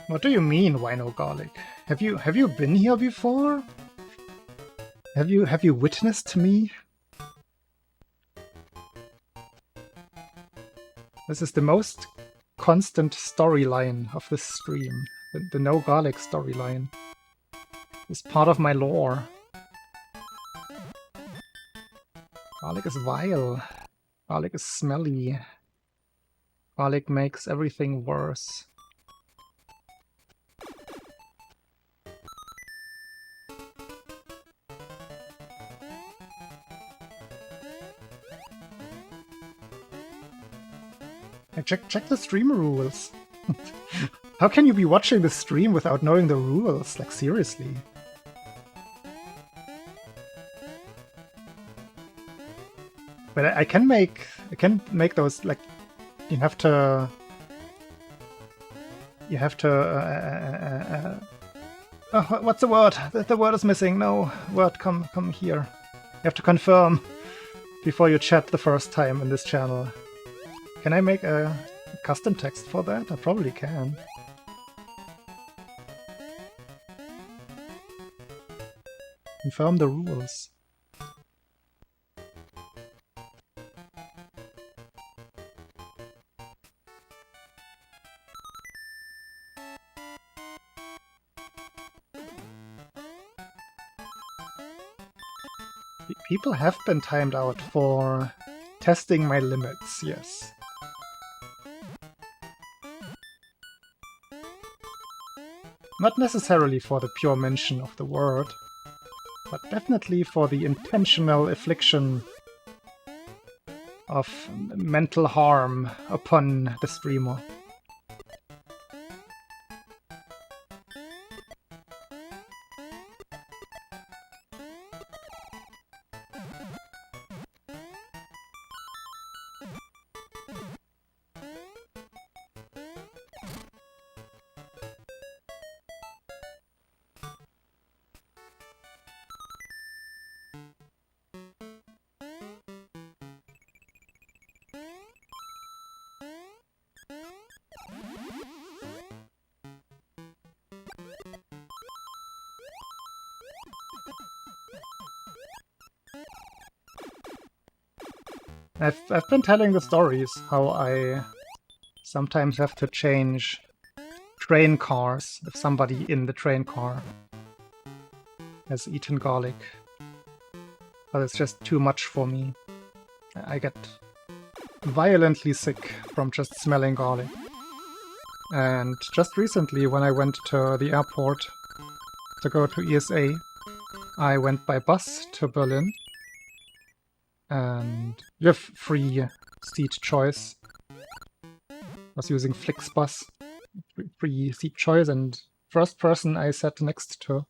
What do you mean, why no garlic? Have you been here before? Have you witnessed me? This is the most constant storyline of this stream. The no garlic storyline. It's part of my lore. Garlic is vile. Garlic is smelly. Garlic makes everything worse. Check the stream rules. How can you be watching the stream without knowing the rules? Like, seriously. But I can make those, like, you have to oh, what's the word? The word is missing. No word, come here. You have to confirm before you chat the first time in this channel. Can I make a custom text for that? I probably can. Confirm the rules. People have been timed out for testing my limits, yes. Not necessarily for the pure mention of the word, but definitely for the intentional infliction of mental harm upon the streamer. I've been telling the stories how I sometimes have to change train cars if somebody in the train car has eaten garlic. But it's just too much for me. I get violently sick from just smelling garlic. And just recently, when I went to the airport to go to ESA, I went by bus to Berlin. And you have free seat choice. I was using Flixbus, free seat choice, and first person I sat next to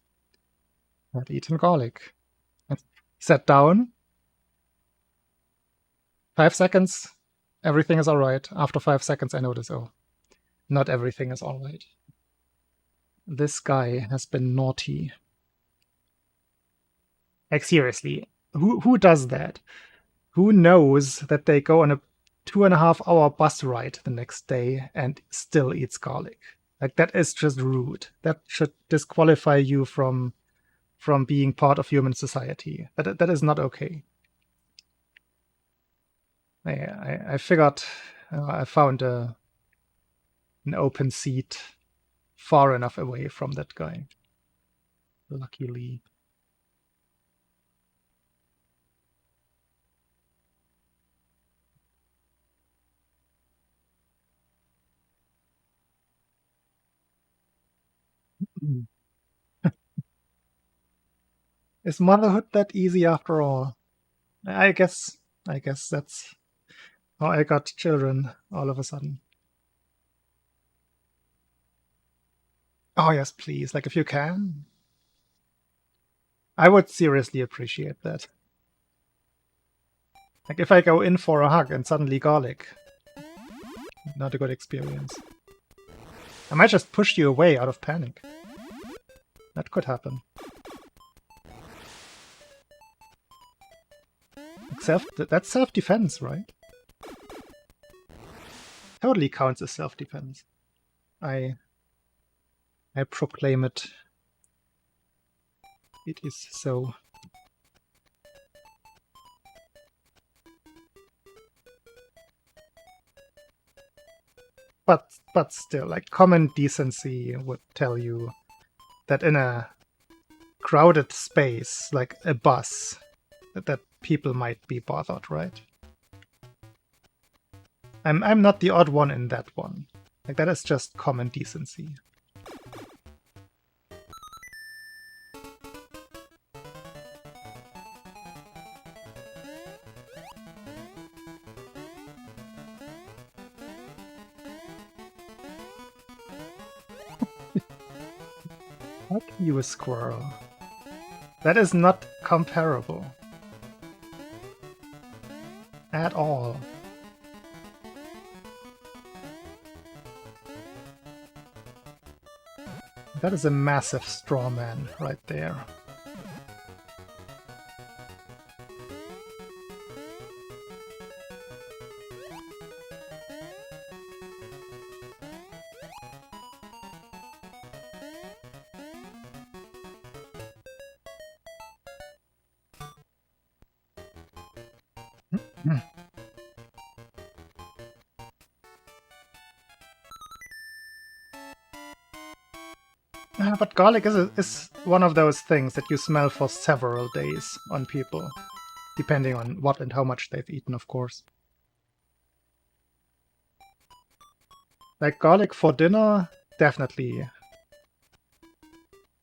had eaten garlic. I sat down. 5 seconds, everything is alright. After 5 seconds I notice, oh, not everything is alright. This guy has been naughty. Like, seriously, who does that? Who knows that they go on a 2.5-hour bus ride the next day and still eats garlic? Like, that is just rude. That should disqualify you from being part of human society. That is not okay. I figured I found an open seat far enough away from that guy. Luckily. Is motherhood that easy after all? I guess that's how I got children all of a sudden. Oh yes, please. Like, if you can. I would seriously appreciate that. Like, if I go in for a hug and suddenly garlic. Not a good experience. I might just push you away out of panic. That could happen. That's self-defense, right? Totally counts as self-defense. I proclaim it. It is so. But still, like, common decency would tell you that in a crowded space, like a bus, that people might be bothered, right? I'm not the odd one in that one. Like, that is just common decency. Fuck you, squirrel. That is not comparable. At all. That is a massive straw man right there. But garlic is one of those things that you smell for several days on people, depending on what and how much they've eaten, of course. Like, garlic for dinner definitely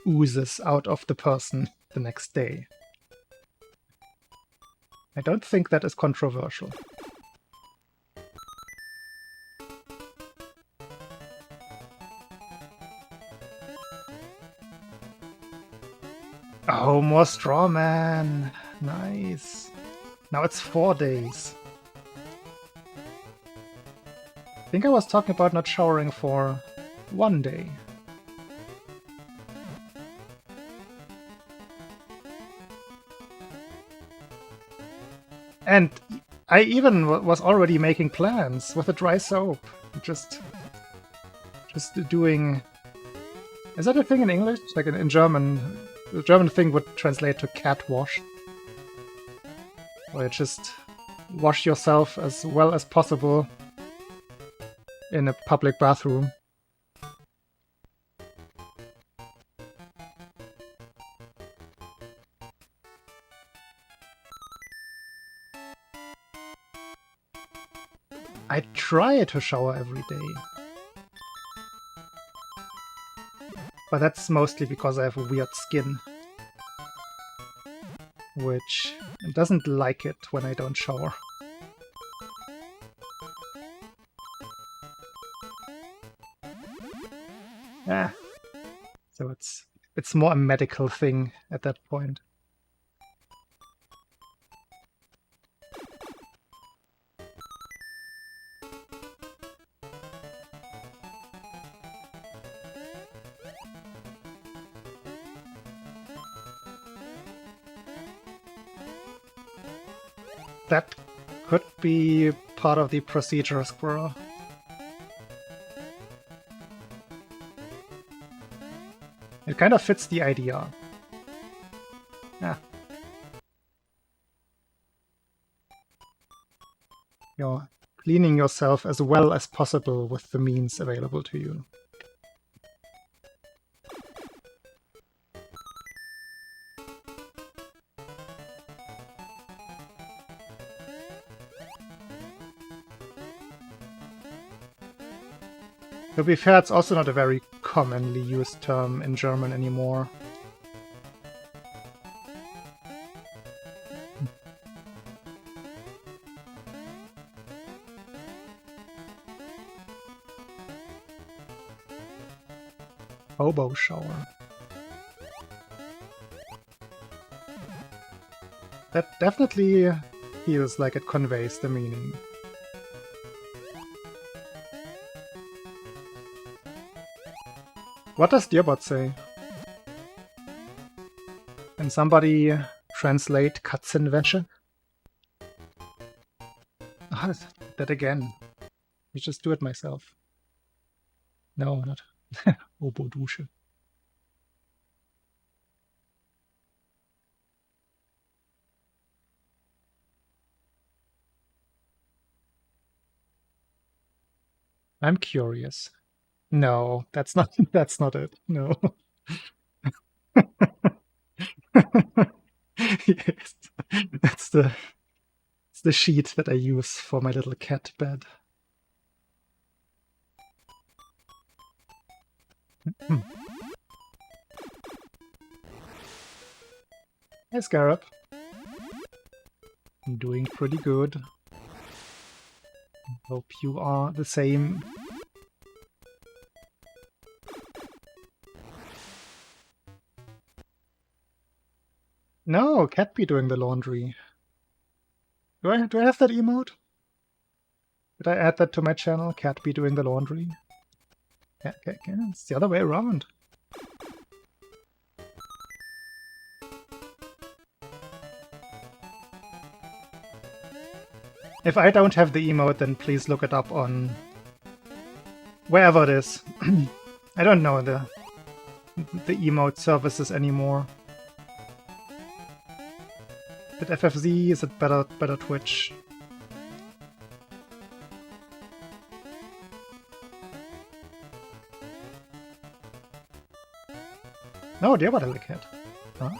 oozes out of the person the next day. I don't think that is controversial. Oh, more straw man. Nice. Now it's 4 days. I think I was talking about not showering for 1 day. And I even was already making plans with a dry soap. Just doing... Is that a thing in English? Like in German, the German thing would translate to cat wash. Where you just wash yourself as well as possible in a public bathroom. I try to shower every day. But that's mostly because I have a weird skin. Which doesn't like it when I don't shower. So it's more a medical thing at that point. That could be part of the procedure, Squirrel. It kind of fits the idea. Yeah. You're cleaning yourself as well as possible with the means available to you. To be fair, it's also not a very commonly used term in German anymore. Hobo shower. That definitely feels like it conveys the meaning. What does Dearbot say? Can somebody translate Katzenwäsche? Ah, that again. You just do it myself. No, not Obo-Dusche. I'm curious. No, that's not it. No. Yes. It's the sheet that I use for my little cat bed. Hey, Scarab. I'm doing pretty good. Hope you are the same. No, cat be doing the laundry. Do I have that emote? Did I add that to my channel? Cat be doing the laundry? Yeah, okay, it's the other way around. If I don't have the emote, then please look it up on wherever it is. I don't know the emote services anymore. Is it FFZ? Is it better Twitch? No, dear, what a cat. Oh.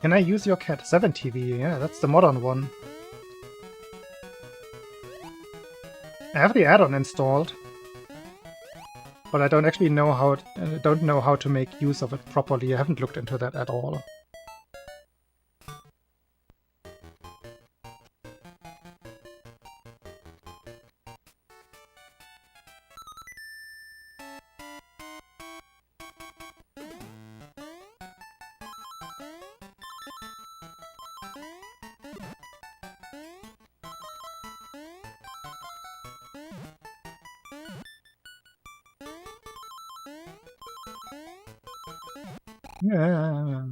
Can I use your cat? 7TV, yeah, that's the modern one. I have the add-on installed, but I don't actually know how to make use of it properly. I haven't looked into that at all. Yeah.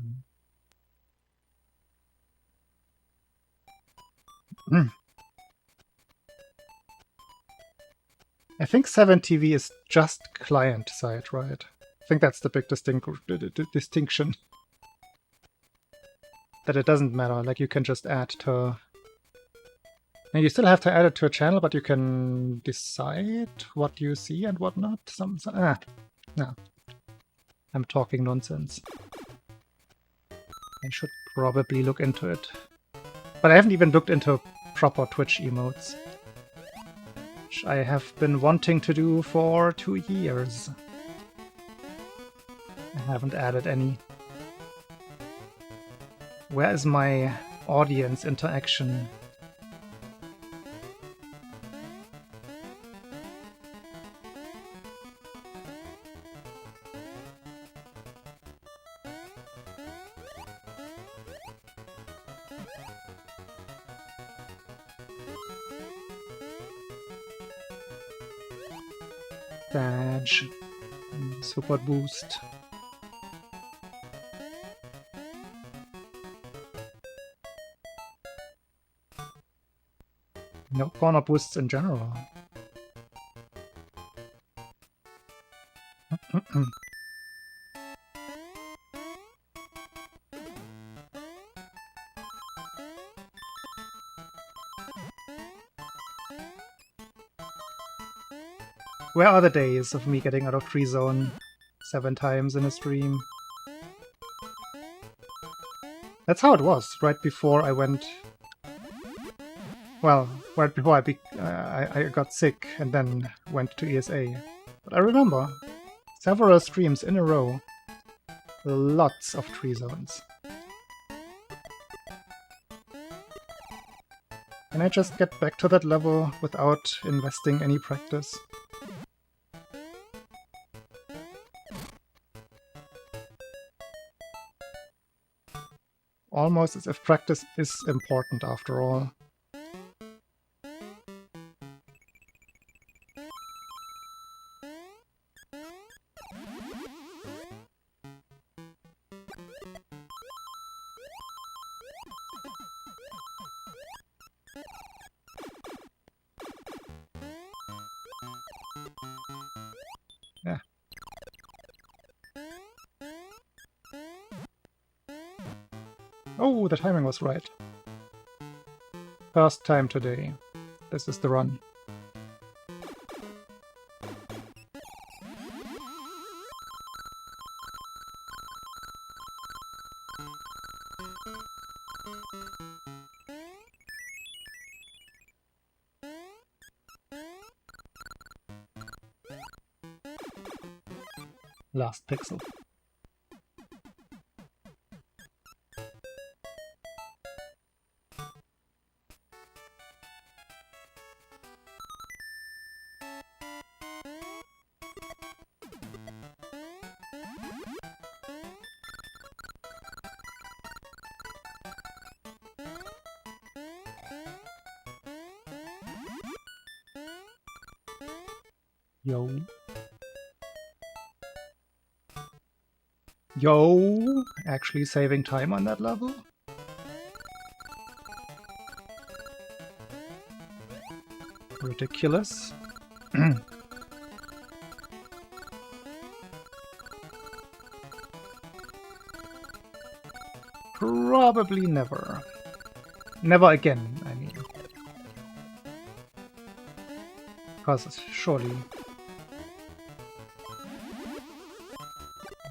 I think 7TV is just client-side, right? I think that's the big distinction. That it doesn't matter, like you can just add to... And you still have to add it to a channel, but you can decide what you see and what not. No. I'm talking nonsense. I should probably look into it. But I haven't even looked into proper Twitch emotes, which I have been wanting to do for 2 years. I haven't added any. Where is my audience interaction? Badge. Super boost. No corner boosts in general. Where are the days of me getting out of Tree Zone 7 times in a stream? That's how it was, right before I went... Well, right before I got sick and then went to ESA. But I remember several streams in a row, lots of Tree Zones. Can I just get back to that level without investing any practice? Almost as if practice is important after all. Yeah. Oh, the timing was right. First time today. This is the run. Last pixel. Yo. Yo! Actually saving time on that level? Ridiculous. Probably never. Never again, I mean. Because surely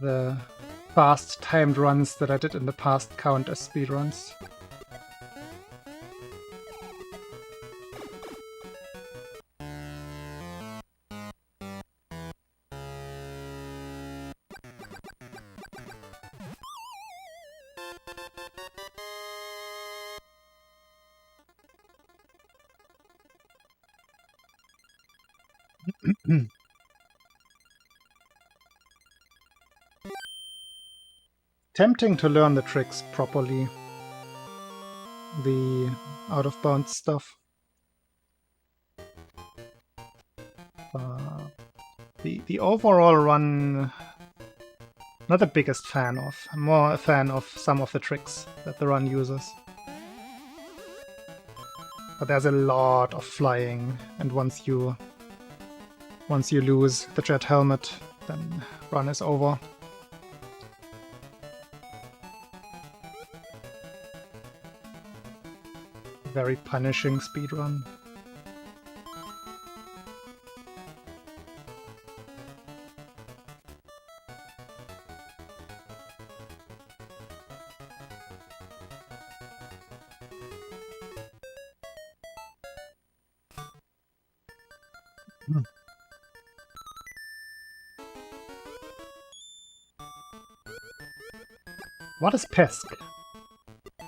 the fast timed runs that I did in the past count as speedruns. Tempting to learn the tricks properly. The out-of-bounds stuff. The overall run, not the biggest fan of. I'm more a fan of some of the tricks that the run uses. But there's a lot of flying, and once you lose the jet helmet, then run is over. Very punishing speedrun. What is pesk?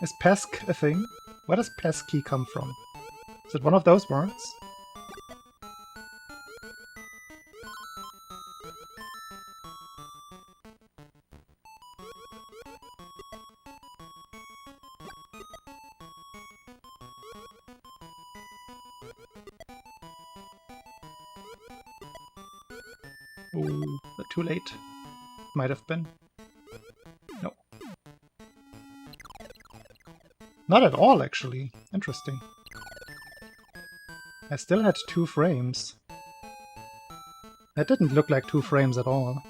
Is pesk a thing? Where does pesky come from? Is it one of those words? Oh, but too late. Might have been. No. Not at all, actually. Interesting. I still had 2 frames. That didn't look like 2 frames at all.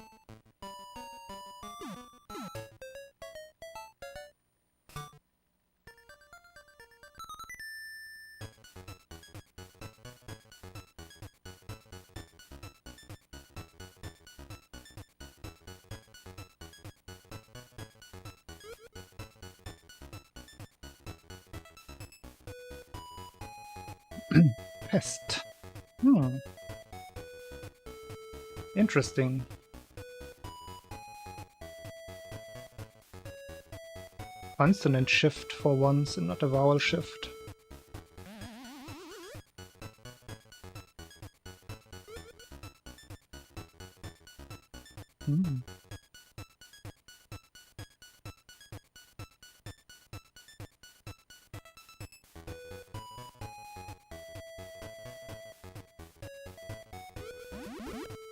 Pest. Interesting. Consonant shift for once and not a vowel shift.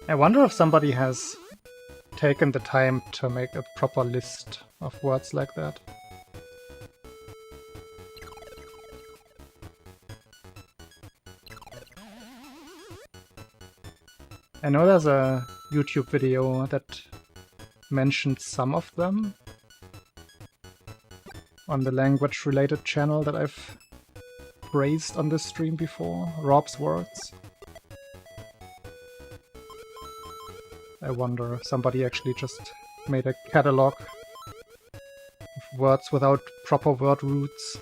I wonder if somebody has taken the time to make a proper list of words like that. I know there's a YouTube video that mentioned some of them on the language-related channel that I've praised on this stream before, Rob's Words. I wonder if somebody actually just made a catalog of words without proper word roots.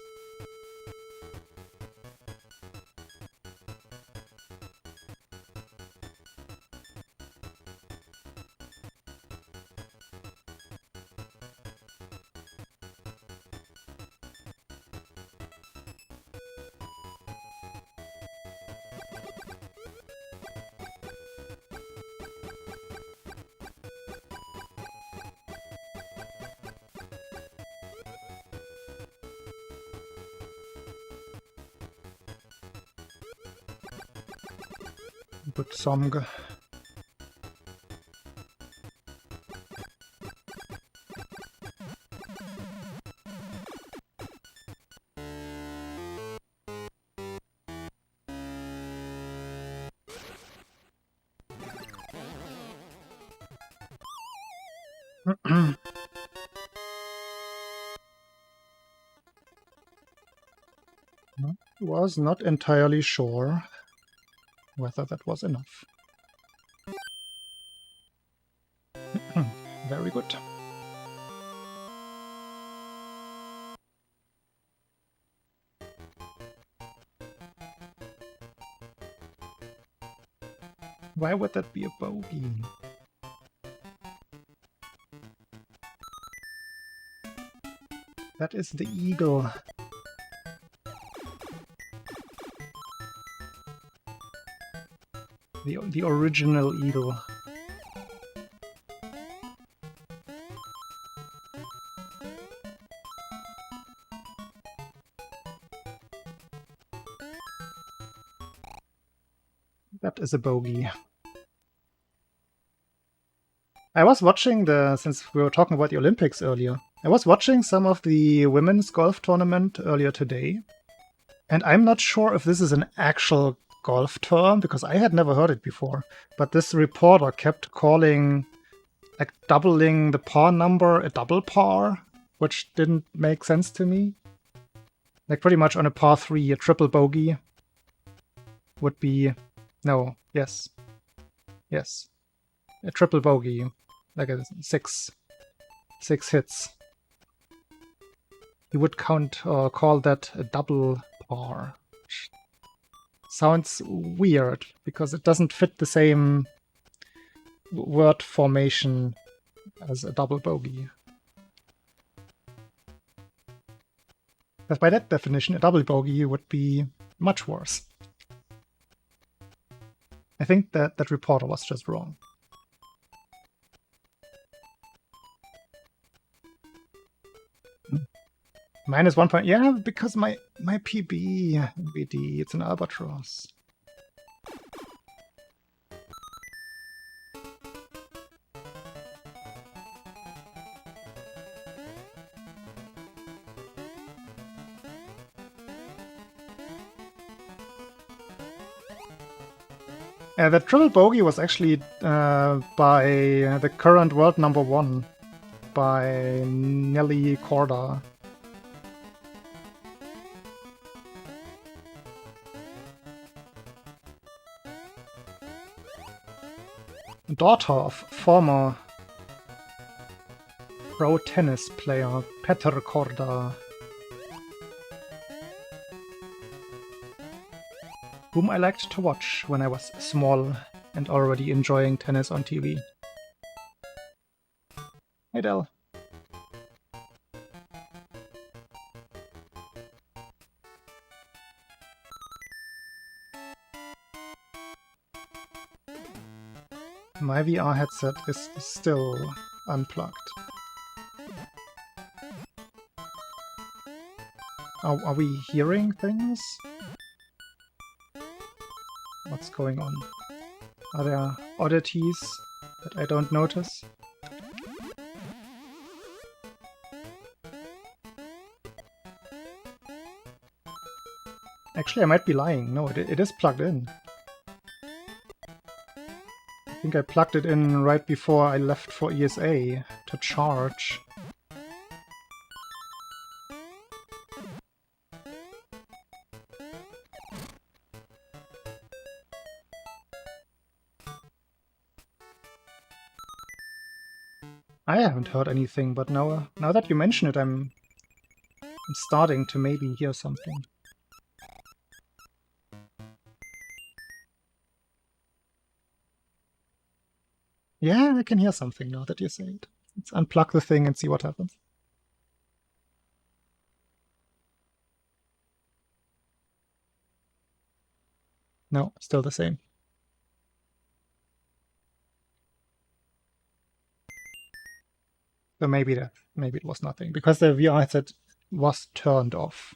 Good song. Was not entirely sure whether that was enough. Very good. Why would that be a bogey? That is the eagle. The original eagle. That is a bogey. I was watching since we were talking about the Olympics earlier, I was watching some of the women's golf tournament earlier today, and I'm not sure if this is an actual golf term, because I had never heard it before, but this reporter kept calling, like, doubling the par number a double par, which didn't make sense to me. Like, pretty much on a par 3, a triple bogey would be... No, yes. Yes. A triple bogey, like a six hits. You would count or call that a double par. Which sounds weird, because it doesn't fit the same word formation as a double bogey. Because by that definition, a double bogey would be much worse. I think that reporter was just wrong. Minus 1 point. Yeah, because my PB, BD, it's an albatross. The triple bogey was actually by the current world #1, by Nelly Korda. Daughter of former pro tennis player Petr Korda, whom I liked to watch when I was small and already enjoying tennis on TV. Hey Del. My VR headset is still unplugged. Are we hearing things? What's going on? Are there oddities that I don't notice? Actually, I might be lying. No, it is plugged in. I think I plugged it in right before I left for ESA to charge. I haven't heard anything, but now that you mention it, I'm starting to maybe hear something. Yeah, I can hear something now that you say it. Let's unplug the thing and see what happens. No, still the same. So maybe it was nothing, because the VR headset was turned off.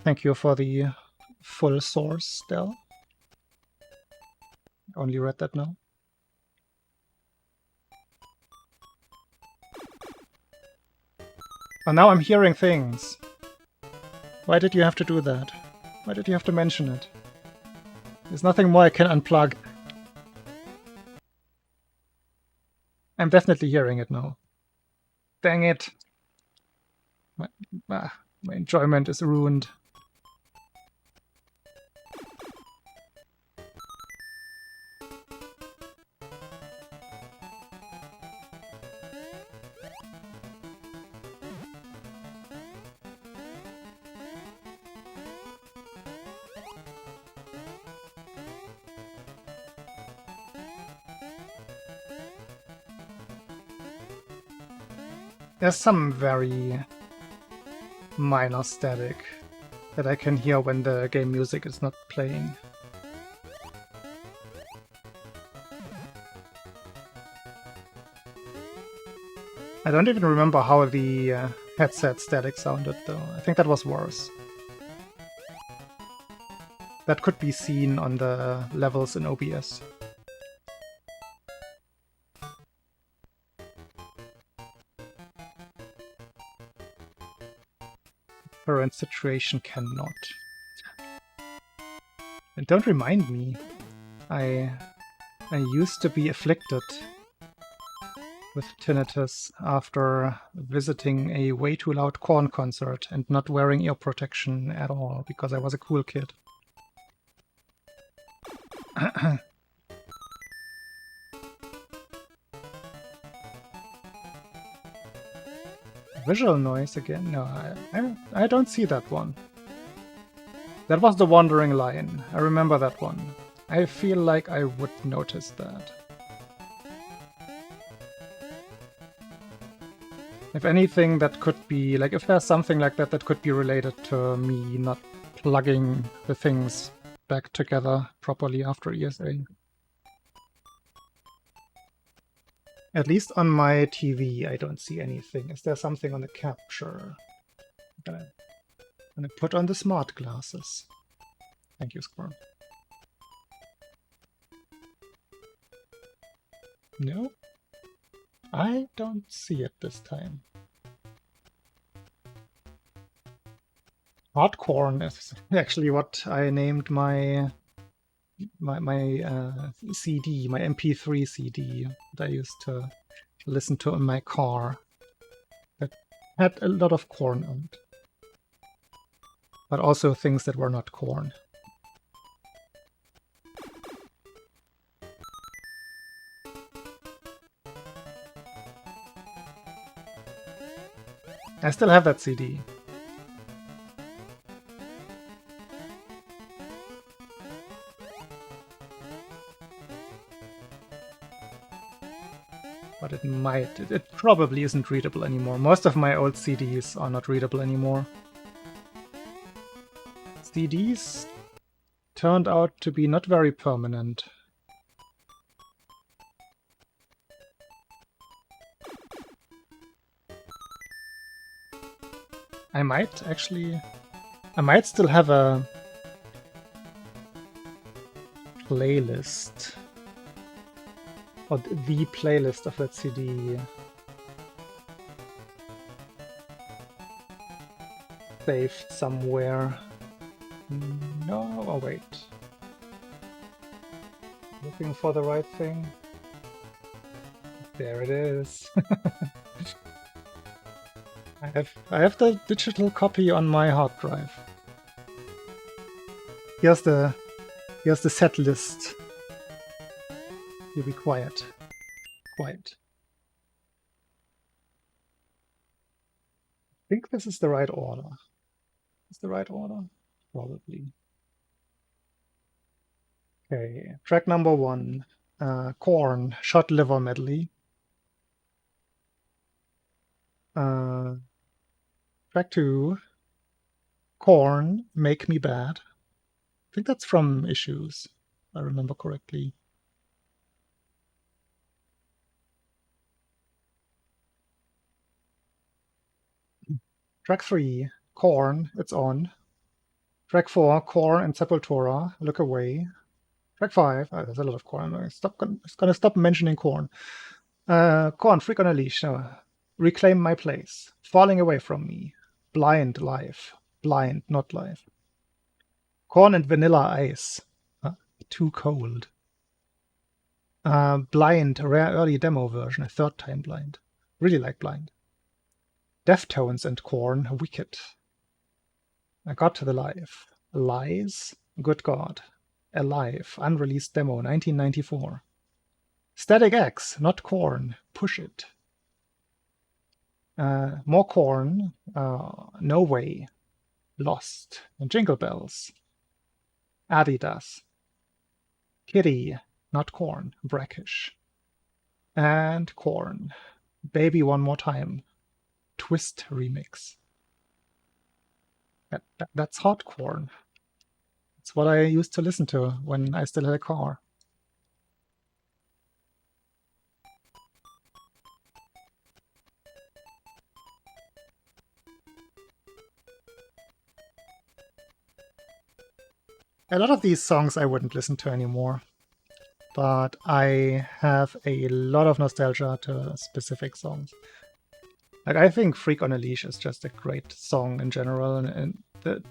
Thank you for the full source, Del. Only read that now. Oh, now I'm hearing things. Why did you have to do that? Why did you have to mention it? There's nothing more I can unplug. I'm definitely hearing it now. Dang it. My enjoyment is ruined. There's some very minor static that I can hear when the game music is not playing. I don't even remember how the headset static sounded though. I think that was worse. That could be seen on the levels in OBS. Current situation cannot. And don't remind me. I used to be afflicted with tinnitus after visiting a way too loud Korn concert and not wearing ear protection at all because I was a cool kid. Visual noise again? No, I don't see that one. That was the Wandering Lion. I remember that one. I feel like I would notice that. If anything, that could be, like, if there's something like that that could be related to me not plugging the things back together properly after ESA. At least on my TV, I don't see anything. Is there something on the capture? I'm gonna put on the smart glasses. Thank you, Squirm. No, I don't see it this time. Hardcorn is actually what I named my CD, my MP3 CD that I used to listen to in my car. That had a lot of Korn on it, but also things that were not Korn. I still have that CD. But it probably isn't readable anymore. Most of my old CDs are not readable anymore. CDs turned out to be not very permanent. I might still have a playlist, or the playlist of that CD saved somewhere. No, oh wait. Looking for the right thing. There it is. I have the digital copy on my hard drive. Here's the set list. You'll be quiet. Quiet. I think this is the right order. Is the right order? Probably. Okay, track number 1. Korn, Shot Liver Medley. Track 2, Korn, Make Me Bad. I think that's from Issues, if I remember correctly. Track 3, Korn, It's On. Track 4, Korn and Sepultura, Look Away. Track 5, there's a lot of Korn. I'm gonna stop mentioning Korn. Korn, Freak on a Leash, Reclaim My Place, Falling Away From Me, Blind Live, Blind, not live. Korn and Vanilla Ice, Too Cold. Blind, rare early demo version, a third time Blind. Really like Blind. Deftones and Korn, Wicked. I got to the live. Lies, Good God. Alive, unreleased demo, 1994. Static X, not Korn, Push It. More Korn, No Way, Lost, and Jingle Bells. Adidas. Kitty, not Korn, Brackish. And Korn, Baby One More Time, Twist remix. That's hot Korn. It's what I used to listen to when I still had a car. A lot of these songs I wouldn't listen to anymore, but I have a lot of nostalgia to specific songs. Like, I think Freak on a Leash is just a great song in general, and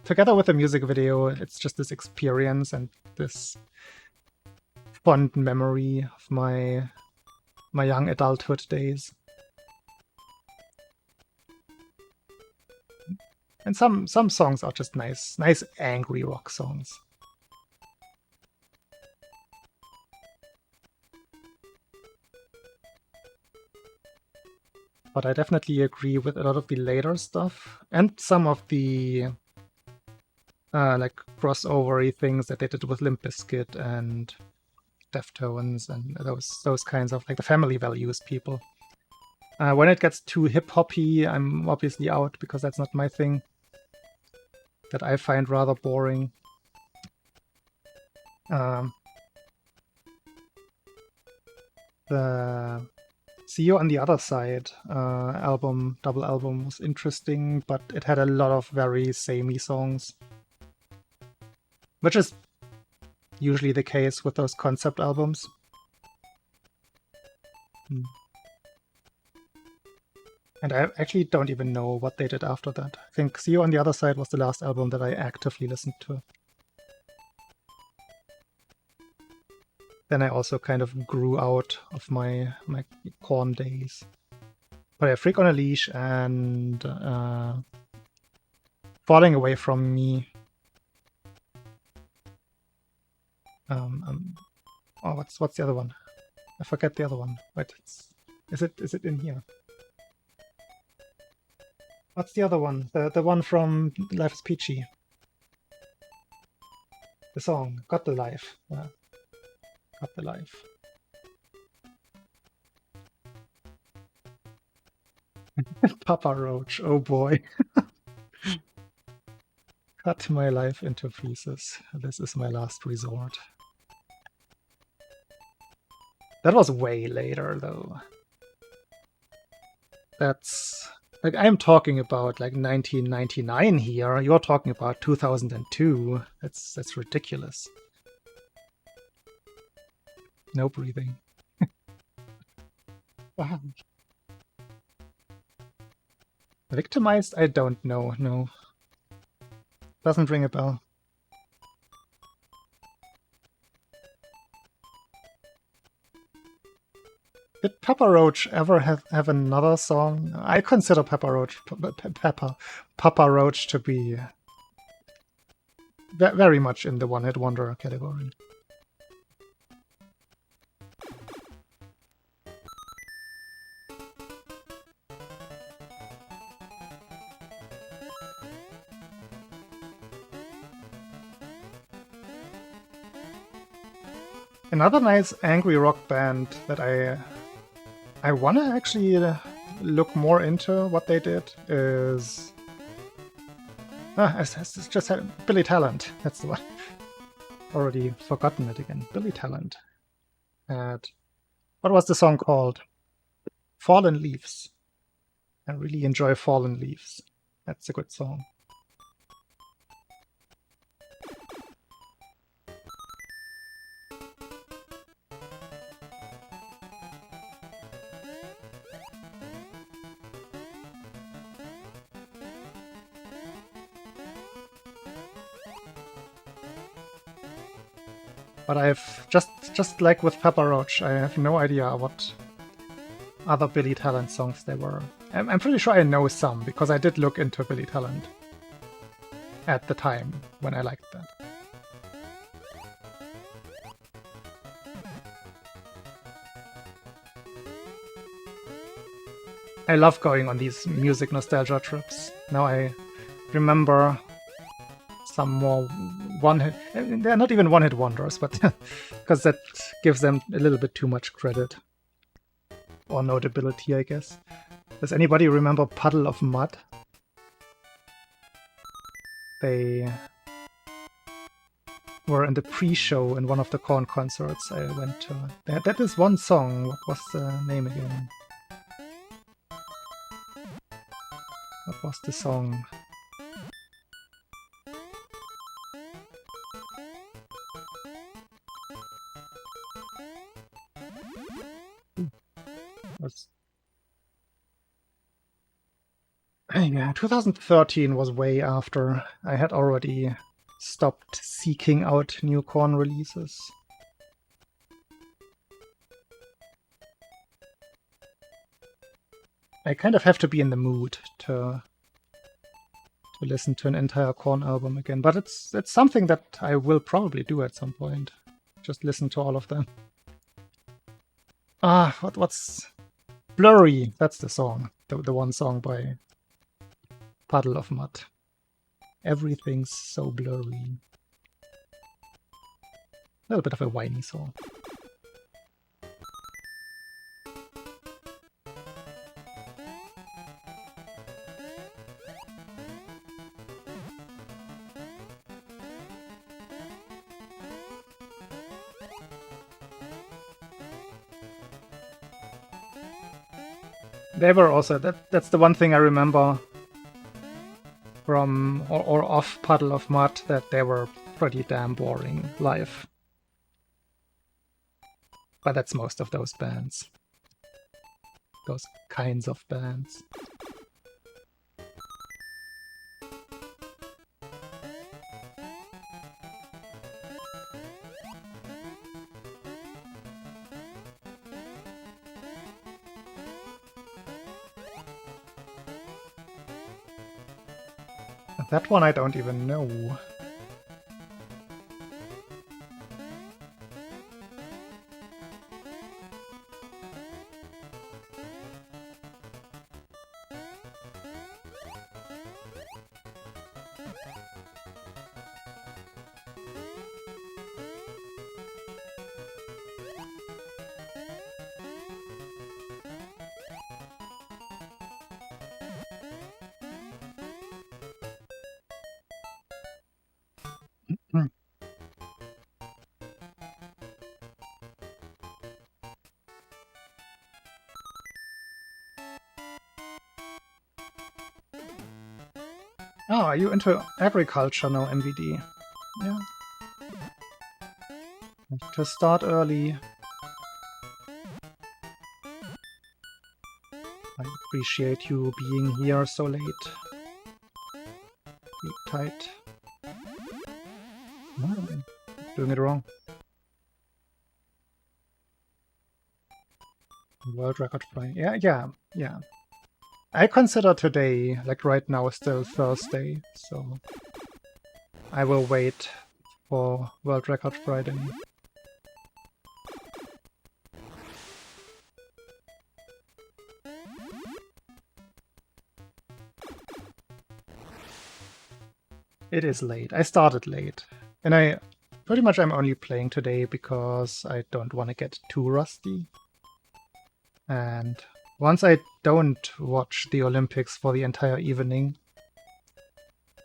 together with the music video, it's just this experience and this fond memory of my young adulthood days. And some songs are just nice angry rock songs. But I definitely agree with a lot of the later stuff and some of the like crossover-y things that they did with Limp Bizkit and Deftones and those kinds of like the Family Values people. When it gets too hip-hoppy, I'm obviously out because that's not my thing. That I find rather boring. The See You on the Other Side double album was interesting, but it had a lot of very samey songs. Which is usually the case with those concept albums. And I actually don't even know what they did after that. I think See You on the Other Side was the last album that I actively listened to. Then I also kind of grew out of my Korn days. But yeah, Freak on a Leash and Falling Away From Me. Oh, what's the other one? I forget the other one. Wait, is it in here? What's the other one? The one from Life is Peachy. The song, Got the Life. Yeah. Got the Life. Papa Roach, oh boy. Cut my life into pieces. This is my last resort. That was way later, though. That's... like, I'm talking about, like, 1999 here. You're talking about 2002. That's ridiculous. No breathing. Wow. Victimized? I don't know, no. Doesn't ring a bell. Did Papa Roach ever have another song? I consider Papa Roach to be very much in the one-hit wonder category. Another nice angry rock band that I want to actually look more into what they did is... it's just Billy Talent. That's the one. Already forgotten it again. Billy Talent. And what was the song called? Fallen Leaves. I really enjoy Fallen Leaves. That's a good song. But I've just like with Papa Roach, I have no idea what other Billy Talent songs there were. I'm pretty sure I know some, because I did look into Billy Talent at the time when I liked that. I love going on these music nostalgia trips. Now I remember some more one-hit... They're not even one-hit wonders, but because that gives them a little bit too much credit. Or notability, I guess. Does anybody remember Puddle of Mud? They were in the pre-show in one of the Korn concerts I went to. That is one song. What was the name again? What was the song? Yeah, 2013 was way after I had already stopped seeking out new Korn releases. I kind of have to be in the mood to listen to an entire Korn album again, but it's something that I will probably do at some point. Just listen to all of them. Ah, what's Blurry? That's the song, the one song by Puddle of Mud. Everything's so blurry. A little bit of a whiny song. They were also, that's the one thing I remember from or off Puddle of Mud, that they were pretty damn boring live. But that's most of those bands. Those kinds of bands. That one I don't even know. Oh, are you into agriculture now, MVD? Yeah. To start early. I appreciate you being here so late. Be tight. No, I'm doing it wrong. World record flying. Yeah. I consider today, like right now, still Thursday, so I will wait for World Record Friday. It is late. I started late. And I'm only playing today because I don't want to get too rusty. And once I don't watch the Olympics for the entire evening,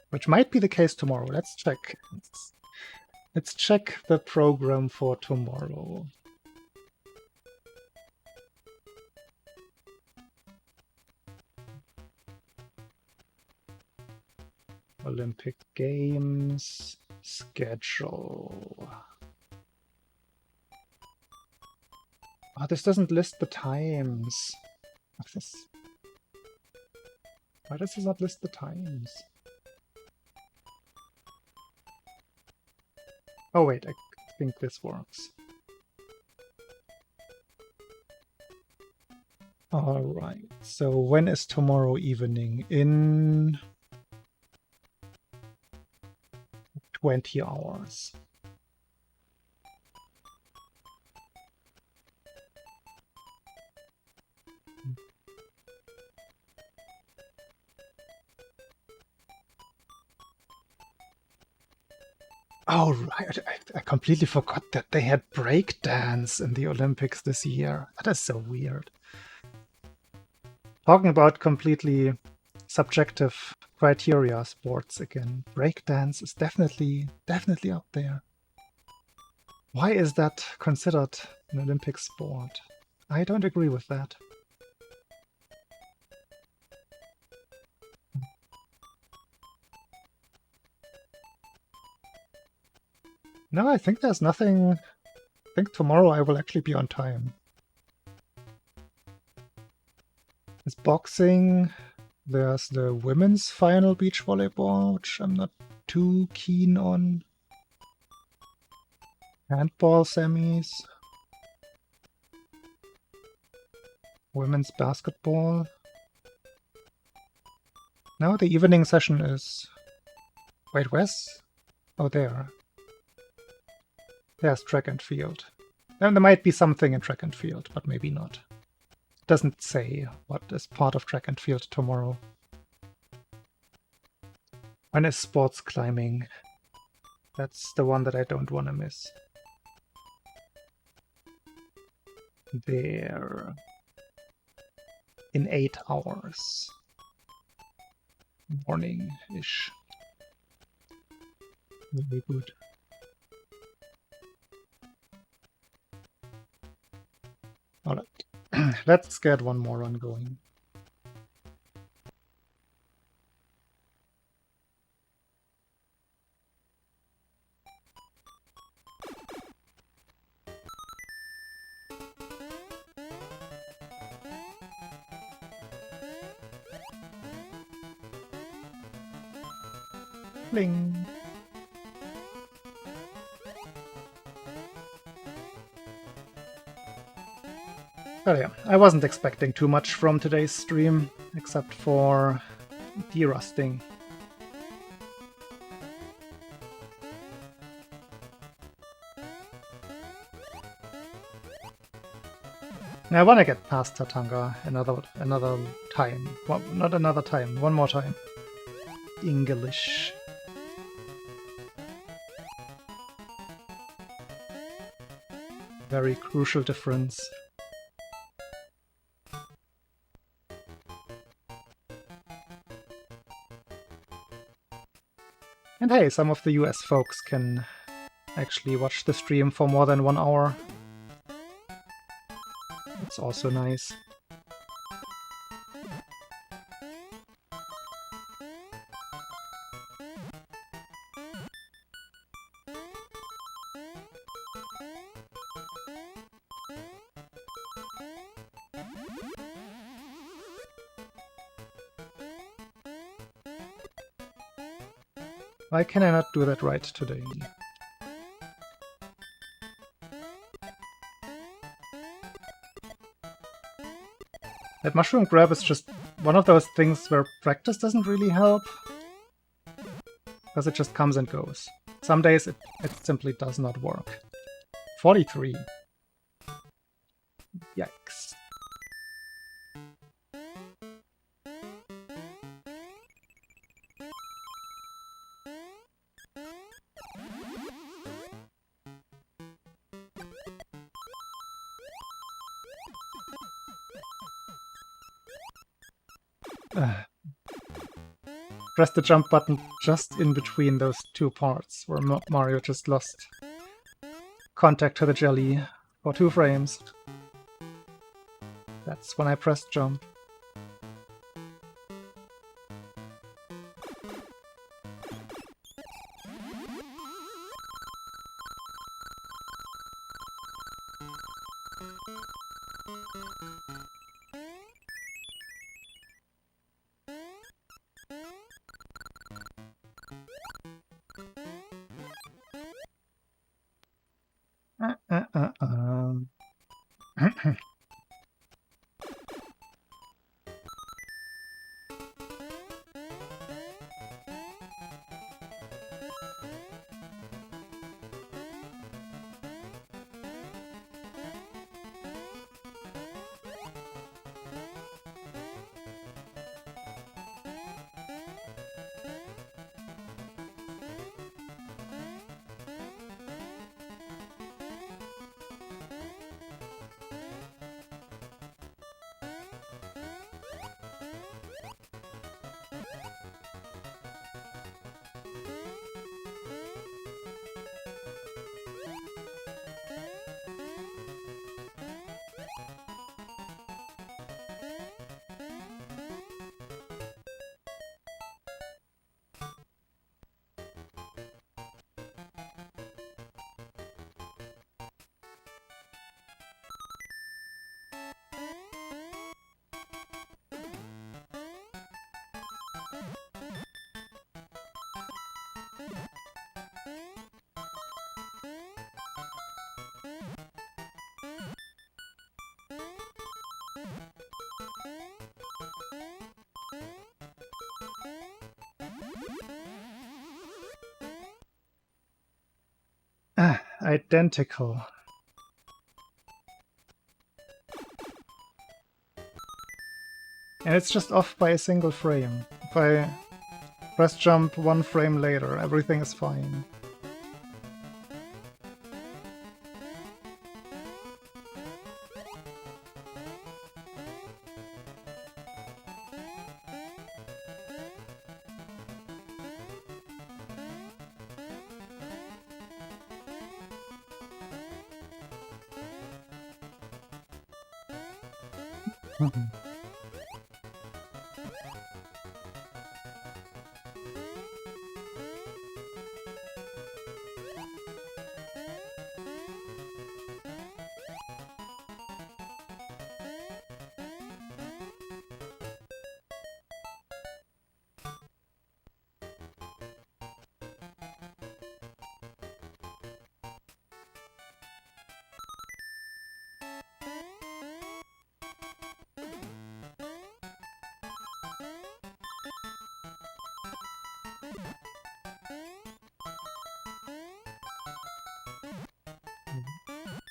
which might be the case tomorrow. Let's check. Let's check the program for tomorrow. Olympic Games schedule. Oh, this doesn't list the times. Why does this not list the times? Oh wait, think this works. Alright, so when is tomorrow evening? In 20 hours. Oh, right. I completely forgot that they had breakdance in the Olympics this year. That is so weird. Talking about completely subjective criteria sports again. Breakdance is definitely up there. Why is that considered an Olympic sport? I don't agree with that. No, I think there's nothing. I think tomorrow I will actually be on time. There's boxing. There's the women's final beach volleyball, which I'm not too keen on. Handball semis. Women's basketball. Now the evening session is... Wait, where's... Oh, there. There's track and field. Then there might be something in track and field, but maybe not. It doesn't say what is part of track and field tomorrow. When is sports climbing? That's the one that I don't want to miss. There. In 8 hours. Morning-ish. Very good. Alright. Let's get one more run going. Bling. Oh yeah, I wasn't expecting too much from today's stream, except for derusting. I want to get past Tatanga another time. Well, not another time, one more time. English. Very crucial difference. And hey, some of the US folks can actually watch the stream for more than 1 hour. That's also nice. Why can I not do that right today? That mushroom grab is just one of those things where practice doesn't really help. Because it just comes and goes. Some days it simply does not work. 43. Yikes. Press the jump button just in between those two parts where Mario just lost contact to the jelly for 2 frames. That's when I pressed jump. Identical. And it's just off by a single frame. If I press jump 1 frame later, everything is fine.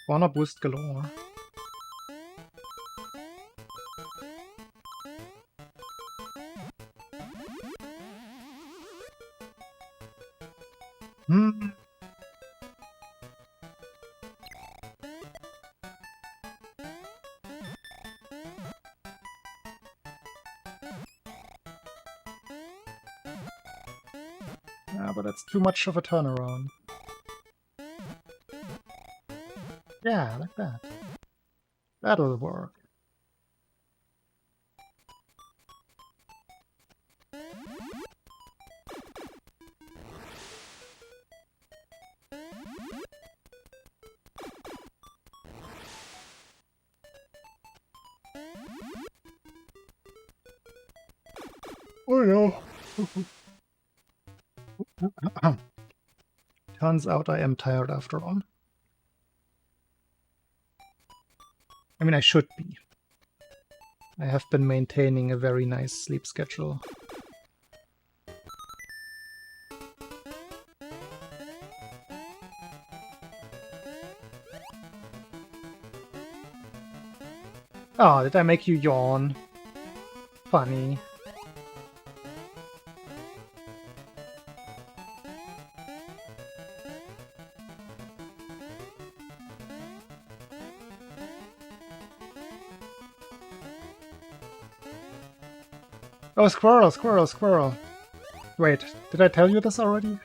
Wanna boost galore. Yeah, but that's too much of a turnaround. Yeah, like that. That'll work. Oh no. Turns out I am tired after all. I mean, I should be. I have been maintaining a very nice sleep schedule. Oh, did I make you yawn? Funny. Oh, squirrel, squirrel, squirrel. Wait, did I tell you this already?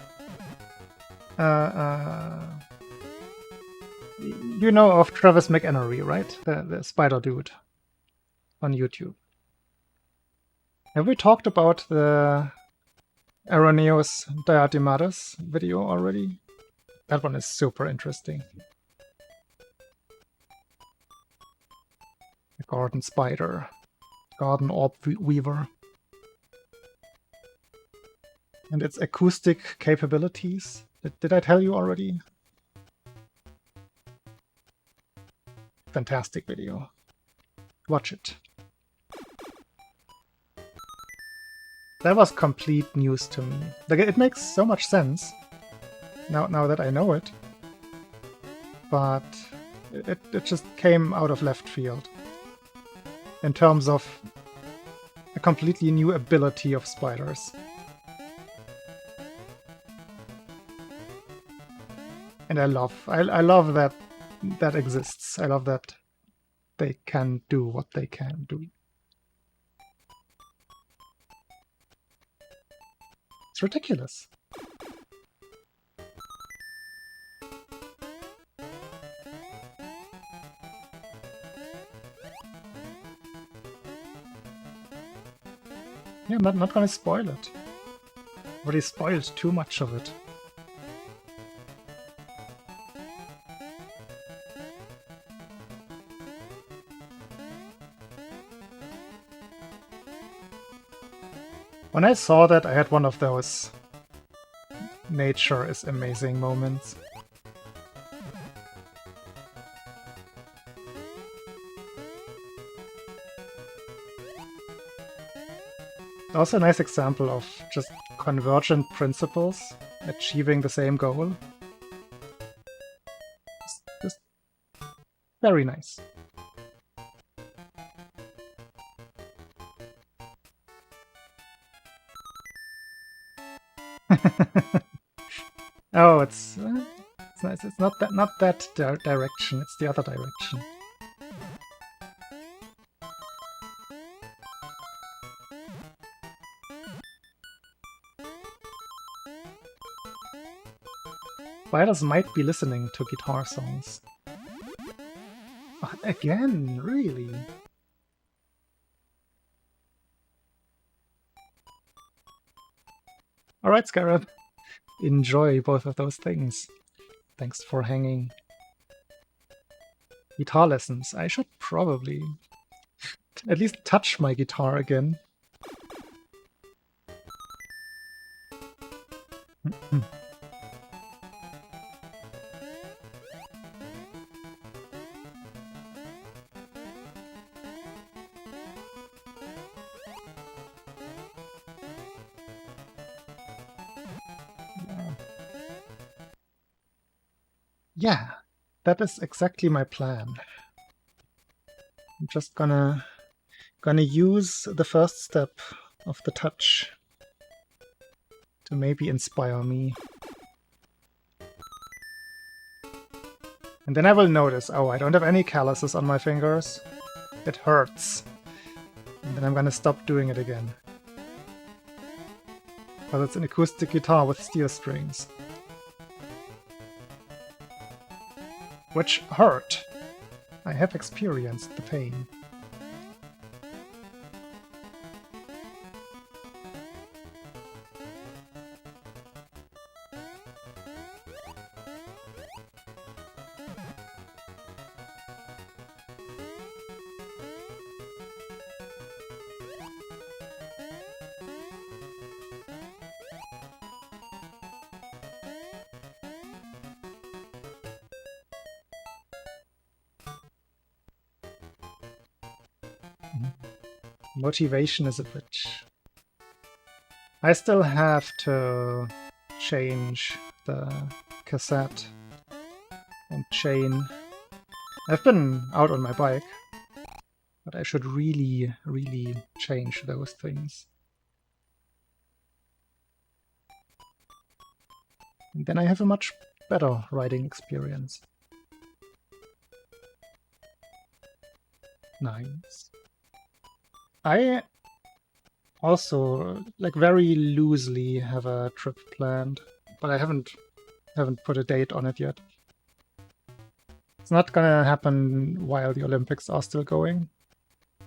You know of Travis McEnery, right? The spider dude on YouTube. Have we talked about the Araneos diadematus video already? That one is super interesting. The garden spider. Garden orb weaver. And its acoustic capabilities. Did I tell you already? Fantastic video. Watch it. That was complete news to me. Like, it makes so much sense now that I know it. But it just came out of left field. In terms of a completely new ability of spiders. And I love that that exists. I love that they can do what they can do. It's ridiculous. Yeah, I'm not gonna spoil it. Already spoiled too much of it. When I saw that, I had one of those nature is amazing moments. Also a nice example of just convergent principles achieving the same goal. Just very nice. Oh, it's nice. It's not that direction. It's the other direction. Spiders might be listening to guitar songs. Oh, again, really? Alright, Scarab. Enjoy both of those things. Thanks for hanging. Guitar lessons. I should probably at least touch my guitar again. Yeah, that is exactly my plan. I'm just gonna use the first step of the touch to maybe inspire me. And then I will notice, oh, I don't have any calluses on my fingers. It hurts. And then I'm gonna stop doing it again. Because it's an acoustic guitar with steel strings. Which hurt. I have experienced the pain. Motivation is a bitch. I still have to change the cassette and chain. I've been out on my bike, but I should really, really change those things. And then I have a much better riding experience. Nice. I also, like, very loosely have a trip planned, but I haven't put a date on it yet. It's not gonna happen while the Olympics are still going,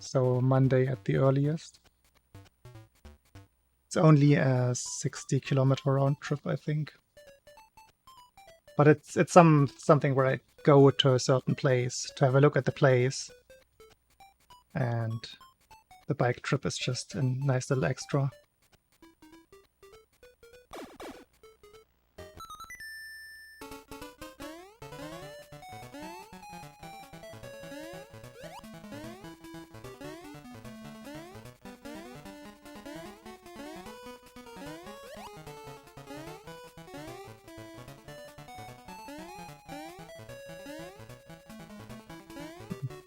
so Monday at the earliest. It's only a 60-kilometer round trip, I think. But it's something where I go to a certain place to have a look at the place, and the bike trip is just a nice little extra.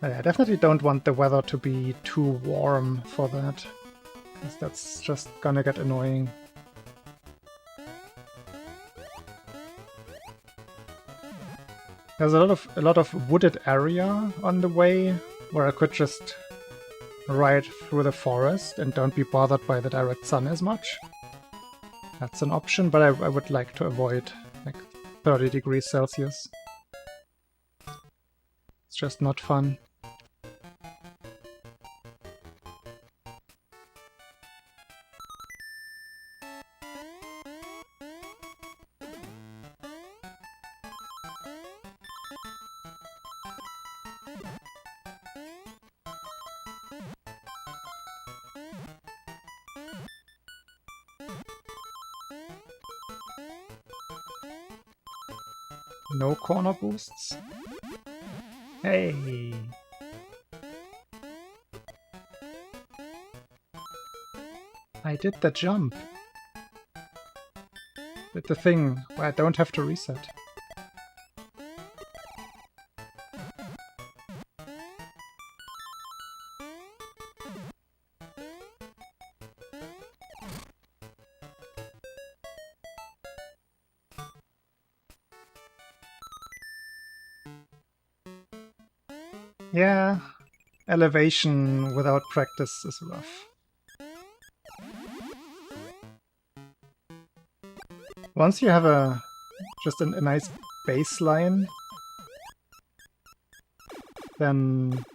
I definitely don't want the weather to be too warm for that, because that's just gonna get annoying. There's a lot of wooded area on the way where I could just ride through the forest and don't be bothered by the direct sun as much. That's an option, but I would like to avoid like 30 degrees Celsius. It's just not fun. No corner boosts? Hey! I did the jump! Did the thing where I don't have to reset. Yeah, elevation without practice is rough. Once you have just a nice baseline, then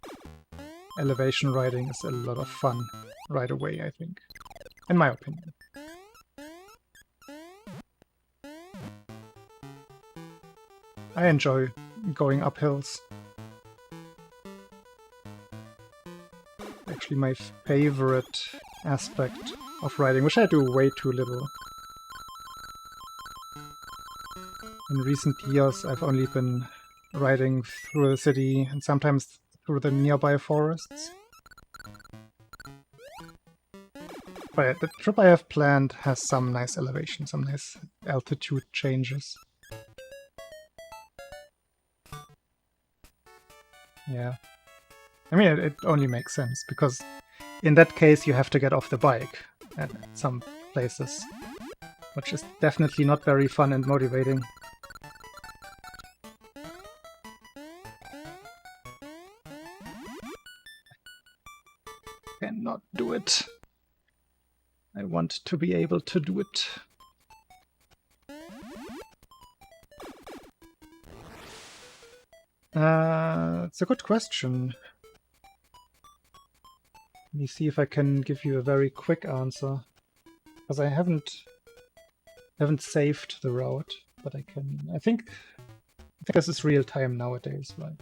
elevation riding is a lot of fun right away, I think. In my opinion. I enjoy going up hills. Actually my favorite aspect of riding, which I do way too little. In recent years I've only been riding through the city and sometimes through the nearby forests. But the trip I have planned has some nice elevation, some nice altitude changes. Yeah. I mean, it only makes sense, because in that case you have to get off the bike at some places, which is definitely not very fun and motivating. Cannot do it. I want to be able to do it. It's a good question. Let me see if I can give you a very quick answer, because I haven't saved the route, but I can. I think this is real time nowadays, right?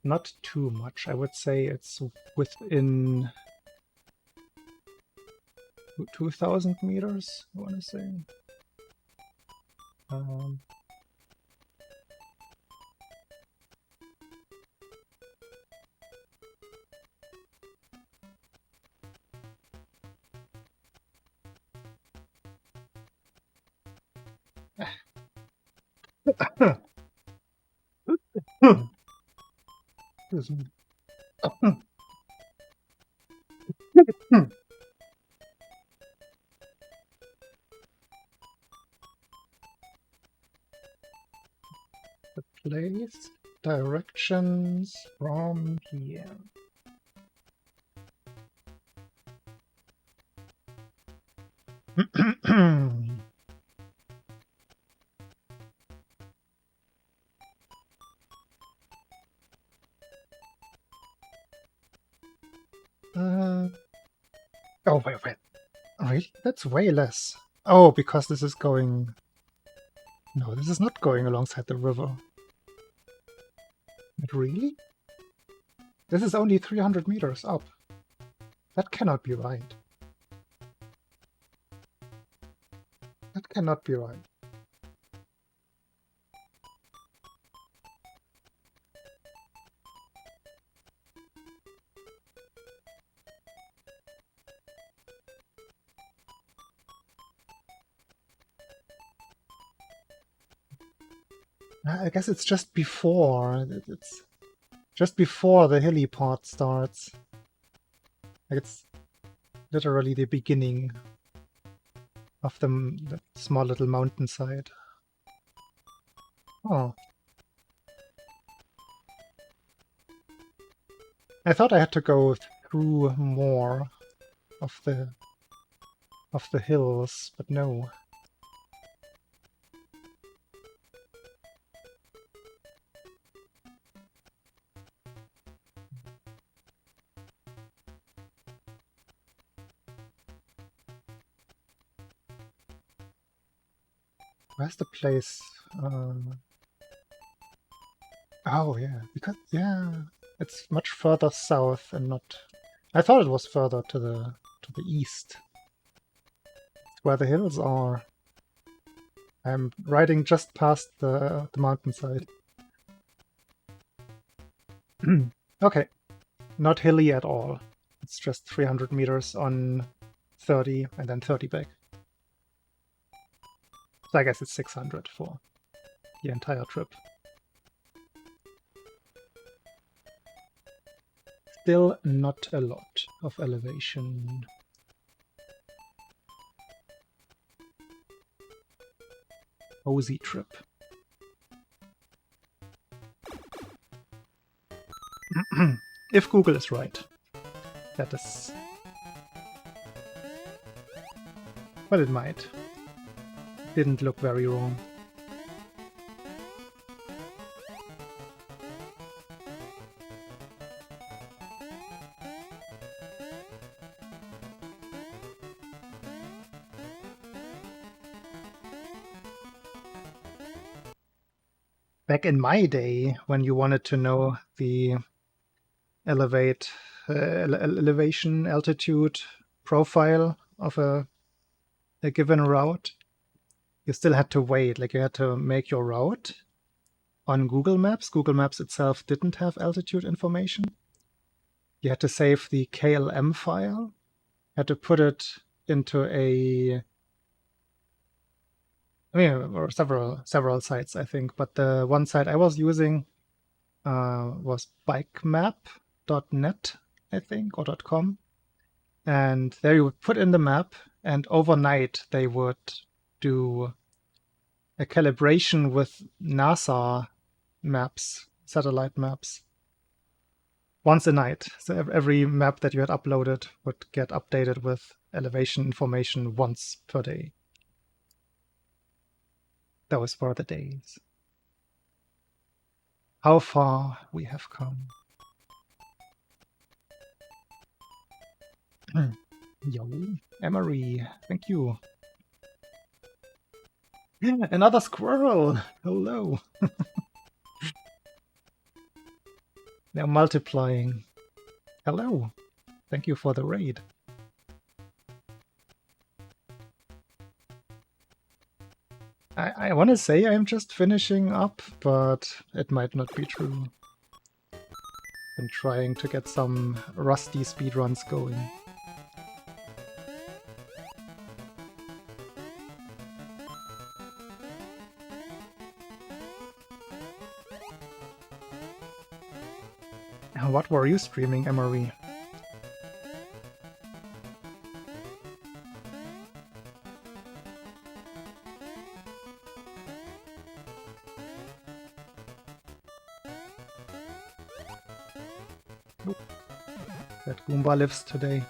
Not too much. I would say it's within 2,000 meters, I want to say. Excuse me. The place, directions from here. Oh, wait. Really? That's way less. Oh, because this is going... No, this is not going alongside the river. But really? This is only 300 meters up. That cannot be right. That cannot be right. I guess it's just before. It's just before the hilly part starts. Like it's literally the beginning of the small little mountainside. Oh. I thought I had to go through more of the hills, but no. Where's the place? Oh yeah, because it's much further south and not. I thought it was further to the east. where the hills are. I'm riding just past the mountainside. Okay, not hilly at all. It's just 300 meters on 30 and then 30 back. So I guess it's 600 for the entire trip. Still not a lot of elevation. Cozy trip. If Google is right. That is... But it might. Didn't look very wrong. Back in my day, when you wanted to know the elevation, altitude profile of a given route, you still had to wait. Like, you had to make your route on Google Maps. Google Maps itself didn't have altitude information. You had to save the KLM file, had to put it into or several sites, I think, but the one site I was using was bikemap.net, I think, or .com, and there you would put in the map, and overnight they would do a calibration with NASA maps, satellite maps, once a night. So every map that you had uploaded would get updated with elevation information once per day. Those were the days. How far we have come. Yo, Emery, thank you. Another squirrel! Hello! They're multiplying. Hello! Thank you for the raid. I want to say I'm just finishing up, but it might not be true. Been trying to get some rusty speedruns going. What were you streaming, Emery? That Goomba lives today.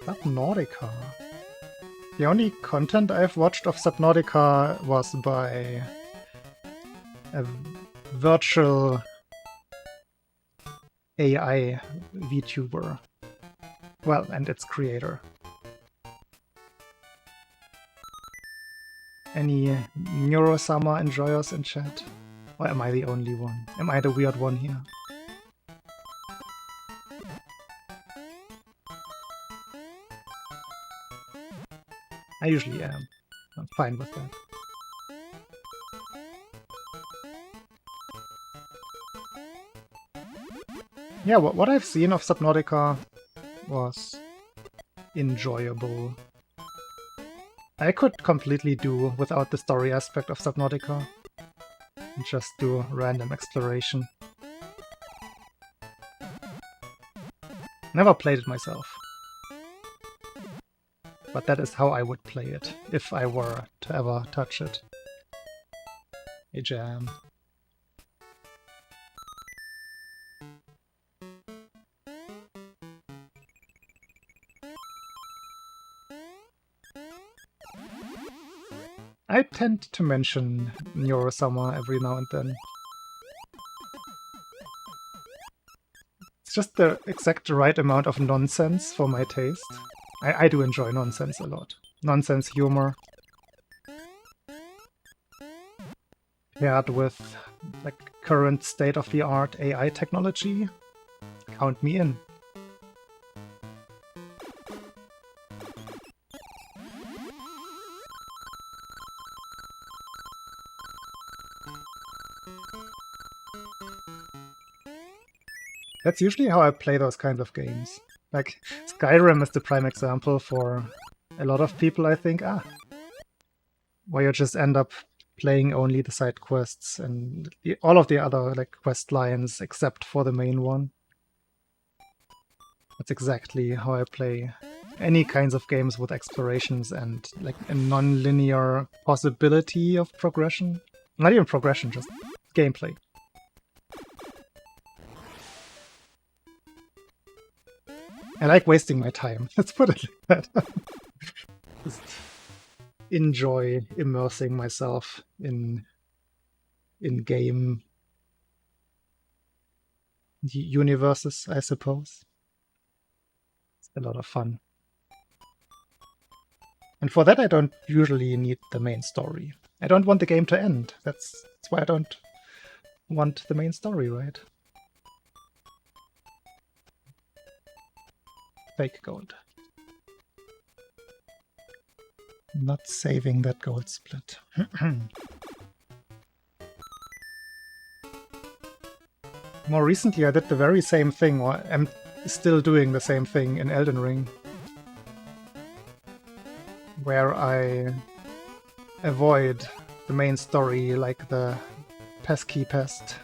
Subnautica. The only content I've watched of Subnautica was by a virtual AI VTuber. Well, and its creator. Any Neurosama enjoyers in chat? Or am I the only one? Am I the weird one here? I usually am. I'm fine with that. Yeah, what I've seen of Subnautica was enjoyable. I could completely do without the story aspect of Subnautica. And just do random exploration. Never played it myself. But that is how I would play it, if I were to ever touch it. A jam. I tend to mention Neurosama every now and then. It's just the exact right amount of nonsense for my taste. I do enjoy nonsense a lot. Nonsense humor. Paired with like current state-of-the-art AI technology. Count me in. That's usually how I play those kinds of games. Like, Skyrim is the prime example for a lot of people, I think. Where you just end up playing only the side quests and all of the other like quest lines except for the main one. That's exactly how I play any kinds of games with explorations and like a non-linear possibility of progression. Not even progression, just gameplay. I like wasting my time. Let's put it like that. Just enjoy immersing myself in game universes, I suppose. It's a lot of fun. And for that I don't usually need the main story. I don't want the game to end. That's why I don't want the main story, right? Fake gold. Not saving that gold split. More recently I did the very same thing, or I'm still doing the same thing in Elden Ring, where I avoid the main story like the pesky pest,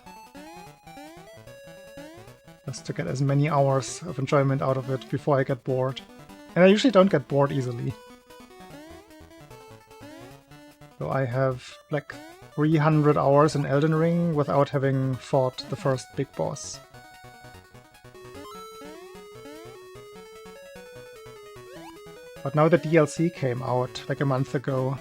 just to get as many hours of enjoyment out of it before I get bored. And I usually don't get bored easily. So I have like 300 hours in Elden Ring without having fought the first big boss. But now the DLC came out like a month ago.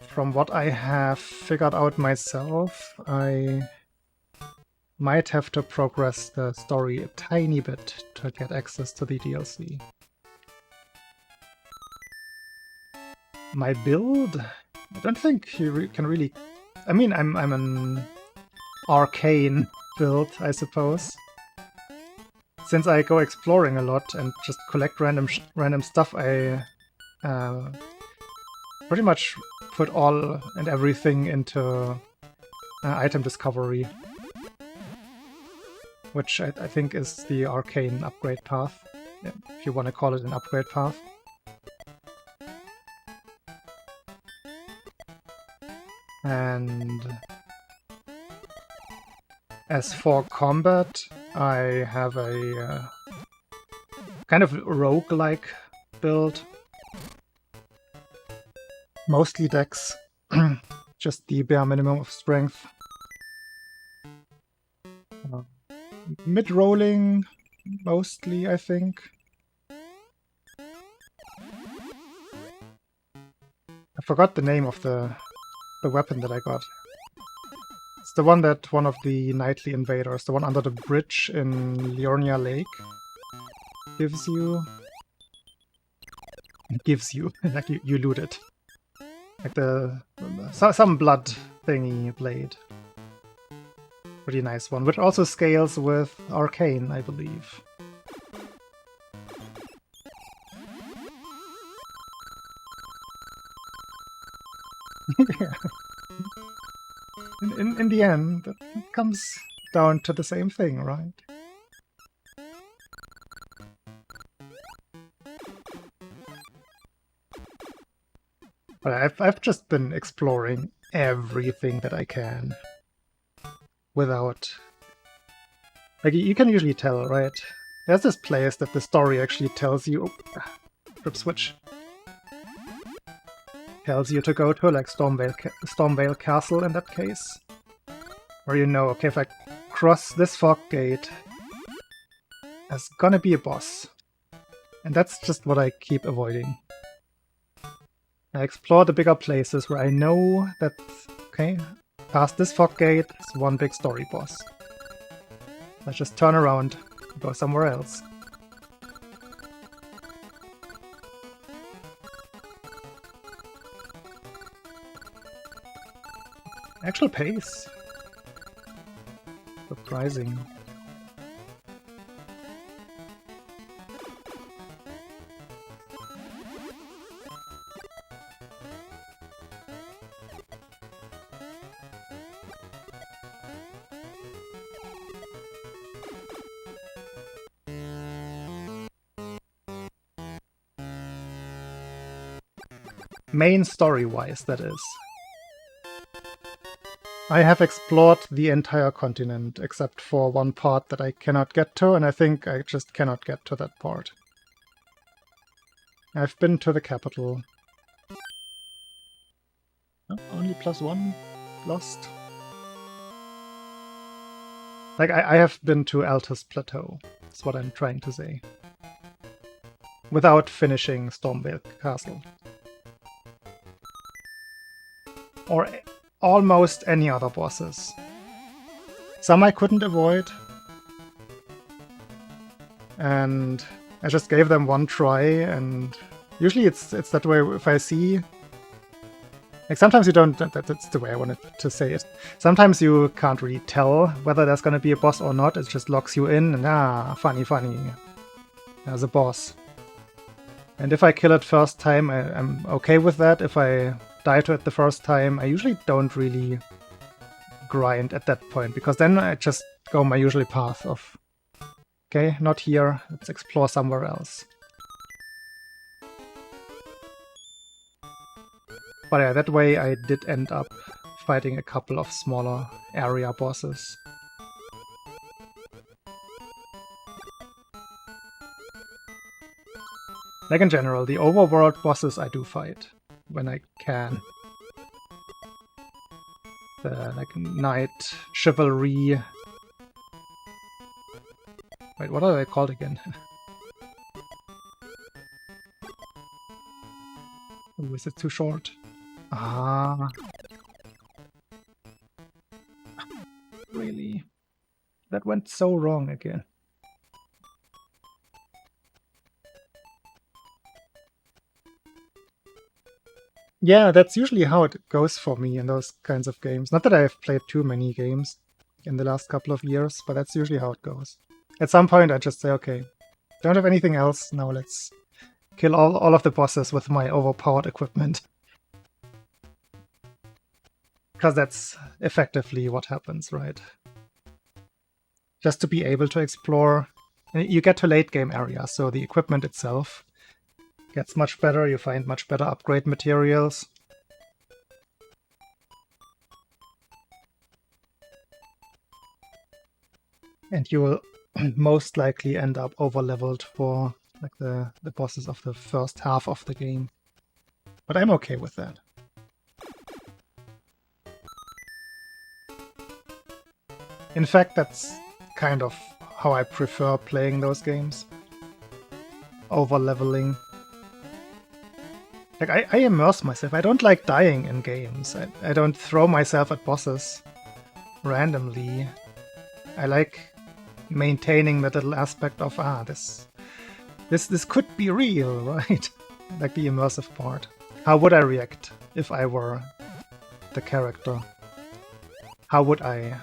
From what I have figured out myself, I might have to progress the story a tiny bit to get access to the DLC. My build? I don't think you can really... I mean, I'm an arcane build, I suppose. Since I go exploring a lot and just collect random stuff, I pretty much put all and everything into item discovery, which I think is the arcane upgrade path, if you want to call it an upgrade path. And as for combat, I have a kind of roguelike build. Mostly dex, just the bare minimum of strength. Mid-rolling, mostly, I think. I forgot the name of the weapon that I got. It's the one that one of the nightly invaders, the one under the bridge in Liurnia Lake, gives you. Gives you, like you loot it. Like some blood thingy blade. Pretty nice one, which also scales with arcane, I believe. Yeah. In the end, it comes down to the same thing, right? But I've just been exploring everything that I can without... Like, you can usually tell, right? There's this place that the story actually tells you... Flip switch. Tells you to go to, like Stormvale Castle in that case. Where you know, okay, if I cross this fog gate, there's gonna be a boss. And that's just what I keep avoiding. I explore the bigger places where I know that, okay, past this fog gate is one big story boss. Let's just turn around and go somewhere else. Actual pace. Surprising. Main story-wise, that is. I have explored the entire continent, except for one part that I cannot get to, and I think I just cannot get to that part. I've been to the capital. Oh, only +1 lost. Like, I have been to Altus Plateau, that's what I'm trying to say. Without finishing Stormvale Castle. Or almost any other bosses. Some I couldn't avoid. And I just gave them one try, and usually it's that way if I see... Like, sometimes you don't... That's the way I wanted to say it. Sometimes you can't really tell whether there's gonna be a boss or not. It just locks you in, and funny. There's a boss. And if I kill it first time, I'm okay with that. If I die to it the first time, I usually don't really grind at that point, because then I just go my usual path of, okay, not here, let's explore somewhere else. But yeah, that way I did end up fighting a couple of smaller area bosses. Like in general, the overworld bosses I do fight when I can. The like Knight, Chivalry. Wait, what are they called again? Ooh, is it too short? Ah. Really? That went so wrong again. Yeah, that's usually how it goes for me in those kinds of games. Not that I've played too many games in the last couple of years, but that's usually how it goes. At some point I just say, okay, don't have anything else, now let's kill all of the bosses with my overpowered equipment. Because that's effectively what happens, right? Just to be able to explore... You get to late game areas, so the equipment itself gets much better, you find much better upgrade materials. And you will most likely end up over-leveled for like the bosses of the first half of the game. But I'm okay with that. In fact, that's kind of how I prefer playing those games. Over-leveling. Like, I immerse myself. I don't like dying in games. I don't throw myself at bosses randomly. I like maintaining that little aspect of, this could be real, right? Like the immersive part. How would I react if I were the character? How would I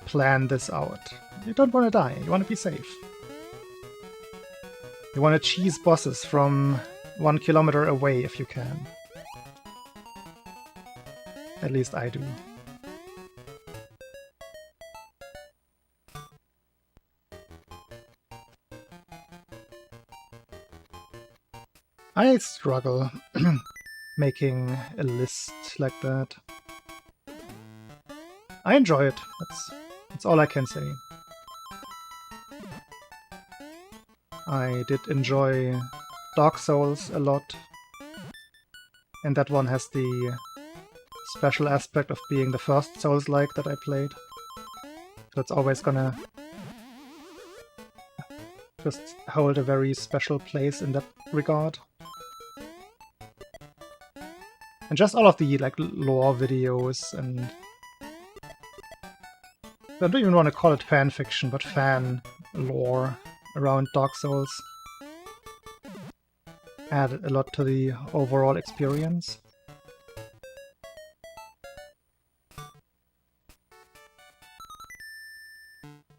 plan this out? You don't want to die, you want to be safe. You want to cheese bosses from 1 kilometer away if you can. At least I do. I struggle making a list like that. I enjoy it, that's all I can say. I did enjoy Dark Souls a lot, and that one has the special aspect of being the first Souls-like that I played. That's always gonna just hold a very special place in that regard. And just all of the like lore videos and... I don't even want to call it fan fiction, but fan lore around Dark Souls added a lot to the overall experience.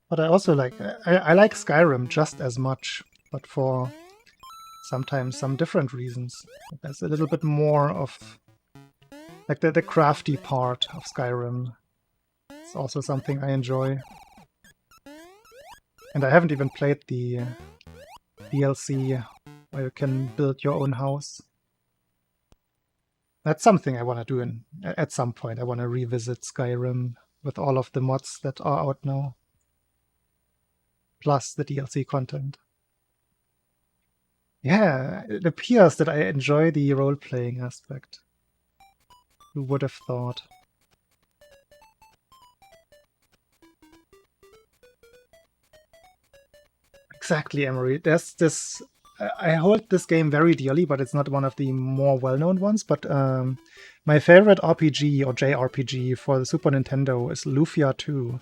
But I also like... I like Skyrim just as much, but for sometimes some different reasons. There's a little bit more of... like the crafty part of Skyrim. It's also something I enjoy. And I haven't even played the DLC where you can build your own house. That's something I want to do at some point. I want to revisit Skyrim with all of the mods that are out now, plus the DLC content. Yeah, it appears that I enjoy the role-playing aspect. Who would have thought? Exactly, Emery. There's this. I hold this game very dearly, but it's not one of the more well-known ones. But my favorite RPG or JRPG for the Super Nintendo is Lufia 2,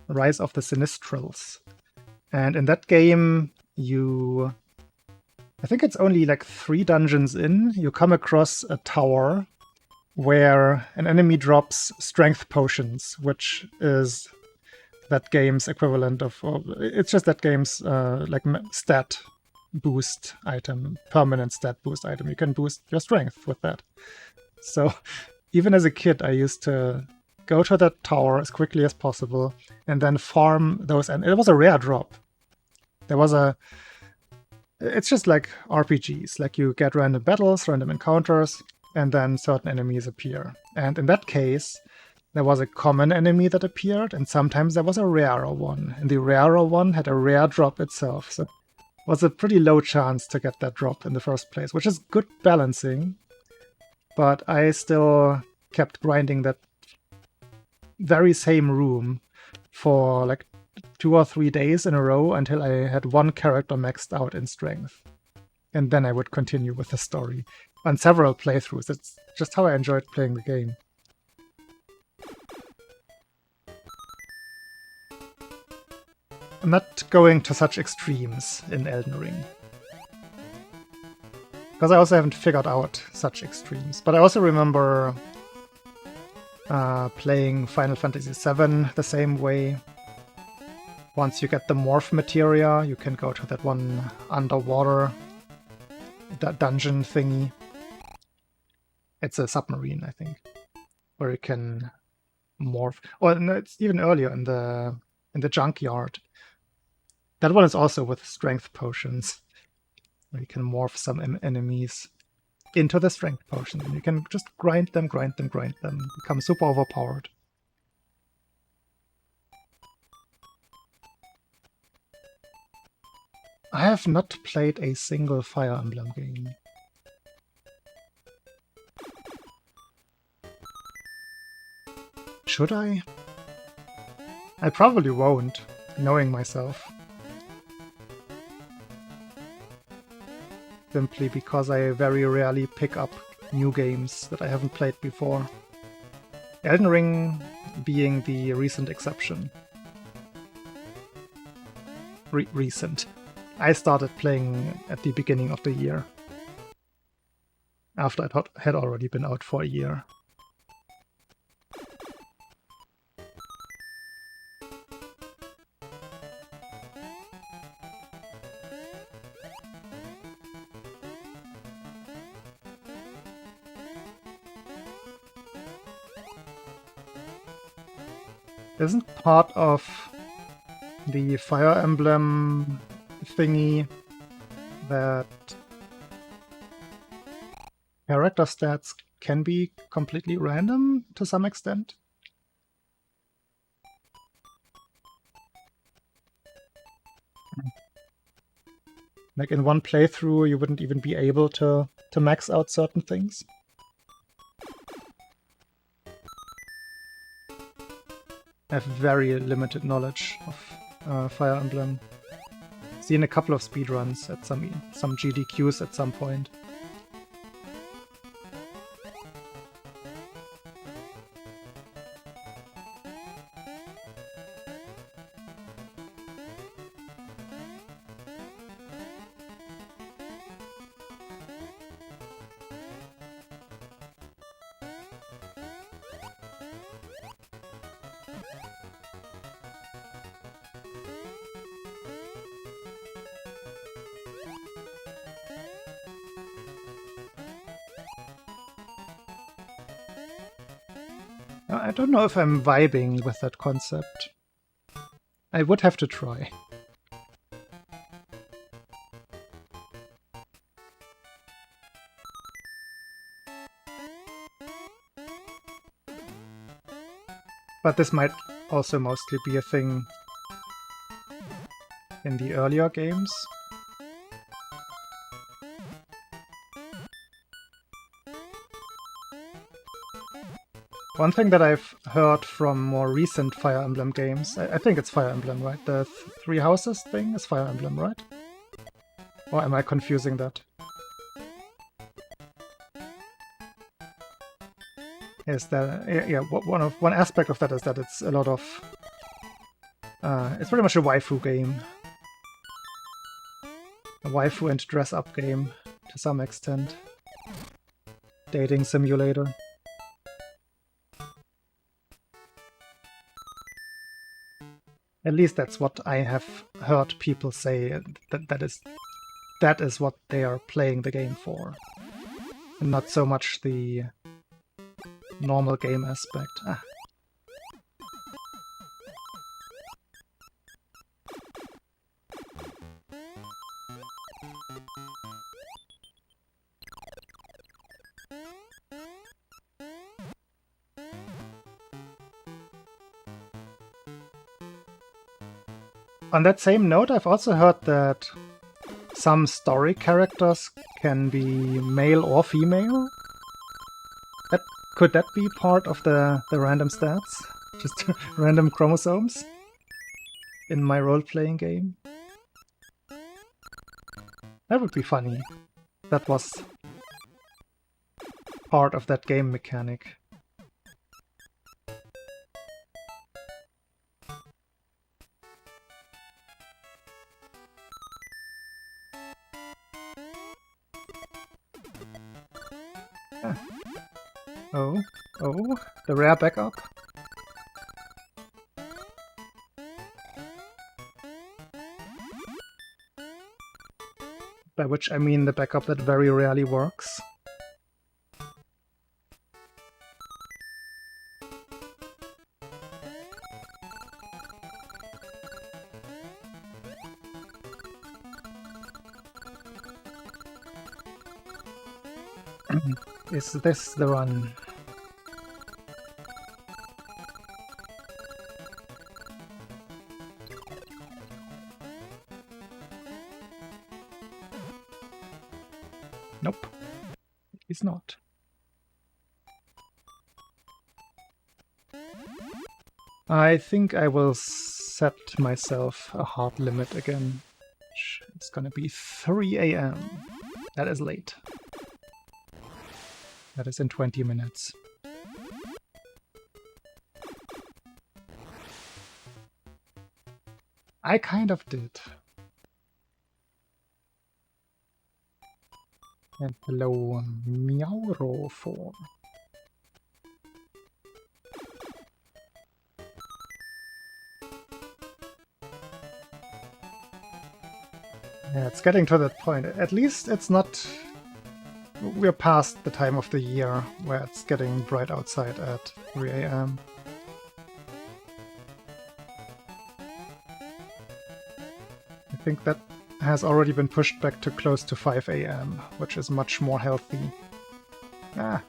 Rise of the Sinistrals. And in that game, I think it's only like 3 dungeons in, you come across a tower where an enemy drops strength potions, which is that game's equivalent of, it's just that game's like stat boost item, permanent stat boost item. You can boost your strength with that. So even as a kid, I used to go to that tower as quickly as possible and then farm those. And it was a rare drop. It's just like RPGs, like you get random battles, random encounters, and then certain enemies appear. And in that case, there was a common enemy that appeared, and sometimes there was a rarer one. And the rarer one had a rare drop itself. So it was a pretty low chance to get that drop in the first place, which is good balancing. But I still kept grinding that very same room for like 2 or 3 days in a row until I had one character maxed out in strength. And then I would continue with the story on several playthroughs. It's just how I enjoyed playing the game. I'm not going to such extremes in Elden Ring, because I also haven't figured out such extremes. But I also remember playing Final Fantasy VII the same way. Once you get the morph materia, you can go to that one underwater dungeon thingy. It's a submarine, I think, where you can morph. Or no, it's even earlier in the junkyard. That one is also with strength potions, where you can morph some enemies into the strength potion, and you can just grind them, become super overpowered. I have not played a single Fire Emblem game. Should I? I probably won't, knowing myself. Simply because I very rarely pick up new games that I haven't played before. Elden Ring being the recent exception. Recent. I started playing at the beginning of the year, after it had already been out for a year. Isn't part of the Fire Emblem thingy that character stats can be completely random to some extent? Like in one playthrough, you wouldn't even be able to max out certain things? I have very limited knowledge of Fire Emblem. Seen a couple of speedruns at some GDQs at some point. I don't know if I'm vibing with that concept. I would have to try. But this might also mostly be a thing in the earlier games. One thing that I've heard from more recent Fire Emblem games, I think it's Fire Emblem, right? The Three Houses thing is Fire Emblem, right? Or am I confusing that? Is that, yeah, one aspect of that is that it's a lot of, it's pretty much a waifu game. A waifu and dress-up game, to some extent. Dating simulator. At least that's what I have heard people say, that is what they are playing the game for. And not so much the normal game aspect. Ah. On that same note, I've also heard that some story characters can be male or female. Could that be part of the random stats? Just random chromosomes in my role-playing game? That would be funny. That was part of that game mechanic. Oh, the rare backup. By which I mean the backup that very rarely works. Is this the run? Nope, it's not. I think I will set myself a hard limit again. It's gonna be 3 AM. That is late. That is in 20 minutes. I kind of did. And hello, Meowro form. Yeah, it's getting to that point. At least it's not... We're past the time of the year where it's getting bright outside at 3 AM. I think that has already been pushed back to close to 5 AM, which is much more healthy. Ah.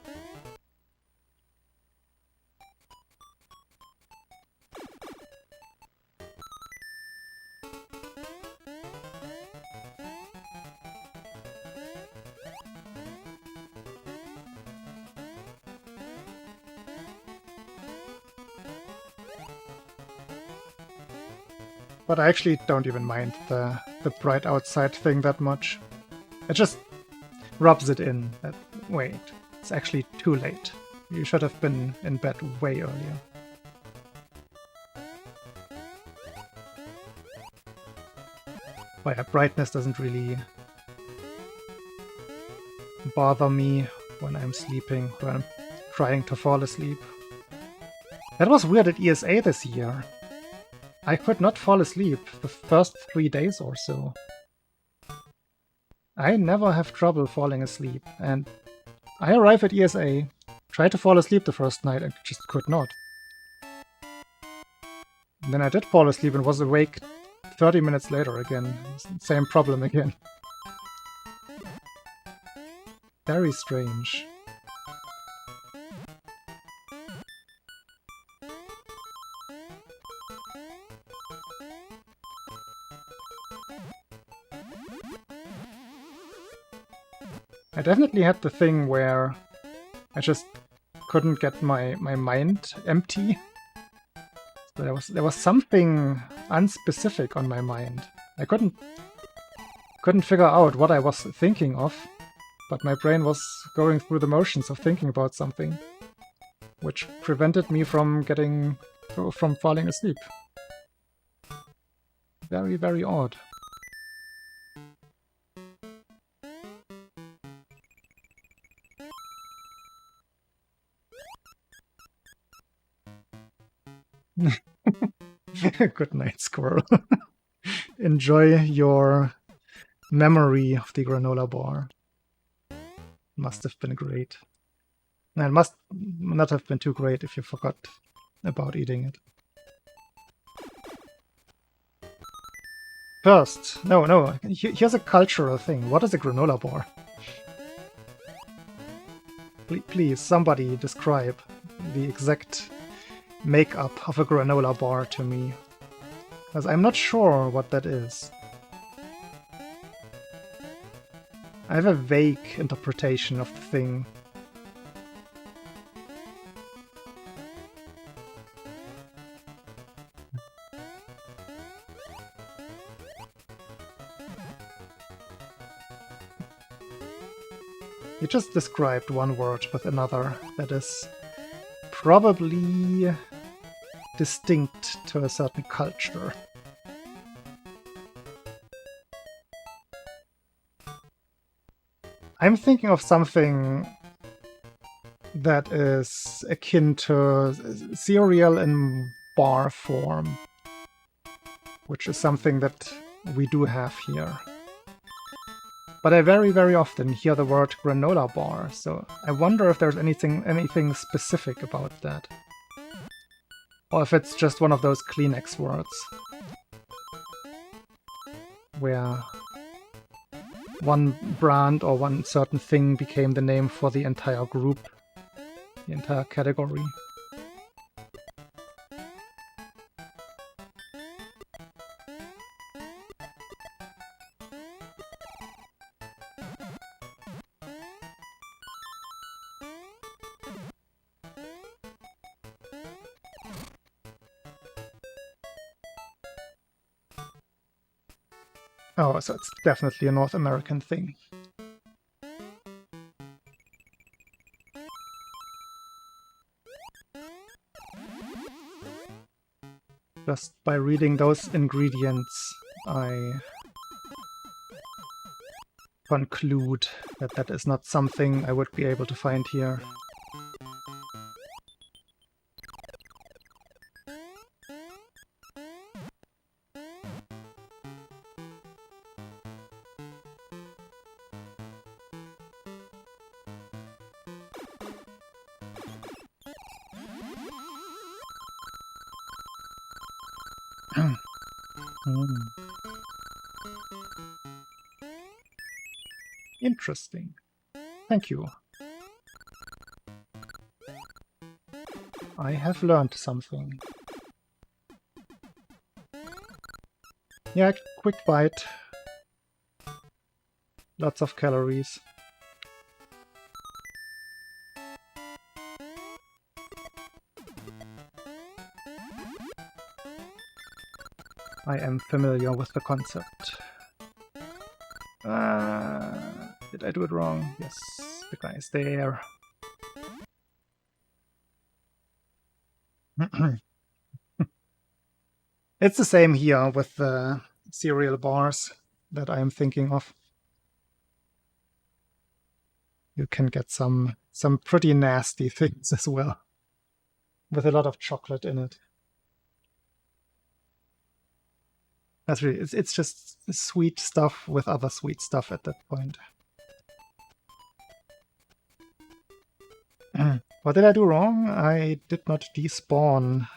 But I actually don't even mind the bright outside thing that much. It just rubs it in that, wait, it's actually too late. You should have been in bed way earlier. But yeah, brightness doesn't really bother me when I'm sleeping, when I'm trying to fall asleep. That was weird at ESA this year. I could not fall asleep the first 3 days or so. I never have trouble falling asleep, and I arrive at ESA, try to fall asleep the first night, and just could not. And then I did fall asleep and was awake 30 minutes later again. Same problem again. Very strange. I definitely had the thing where I just couldn't get my mind empty. So there was something unspecific on my mind. I couldn't figure out what I was thinking of, but my brain was going through the motions of thinking about something, which prevented me from falling asleep. Very, very odd. Good night, squirrel. Enjoy your memory of the granola bar. Must have been great. And it must not have been too great if you forgot about eating it. First, no, here's a cultural thing. What is a granola bar? Please, somebody describe the exact makeup of a granola bar to me. Because I'm not sure what that is. I have a vague interpretation of the thing. You just described one word with another that is probably distinct to a certain culture. I'm thinking of something that is akin to cereal in bar form, which is something that we do have here. But I very, very often hear the word granola bar, so I wonder if there's anything specific about that. Or if it's just one of those Kleenex words, where one brand or one certain thing became the name for the entire group, the entire category. Oh, so it's definitely a North American thing. Just by reading those ingredients, I conclude that that is not something I would be able to find here. Interesting. Thank you. I have learned something. Yeah, quick bite. Lots of calories. I am familiar with the concept. Did I do it wrong? Yes, the guy is there. It's the same here with the cereal bars that I am thinking of. You can get some pretty nasty things as well, with a lot of chocolate in it. That's really, it's just sweet stuff with other sweet stuff at that point. What did I do wrong? I did not despawn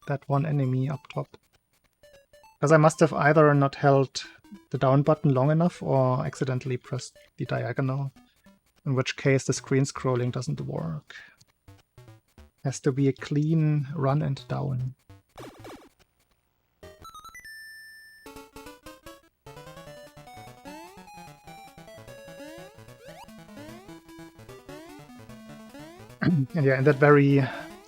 that one enemy up top. Because I must have either not held the down button long enough or accidentally pressed the diagonal. In which case the screen scrolling doesn't work. Has to be a clean run and down. And yeah, in that very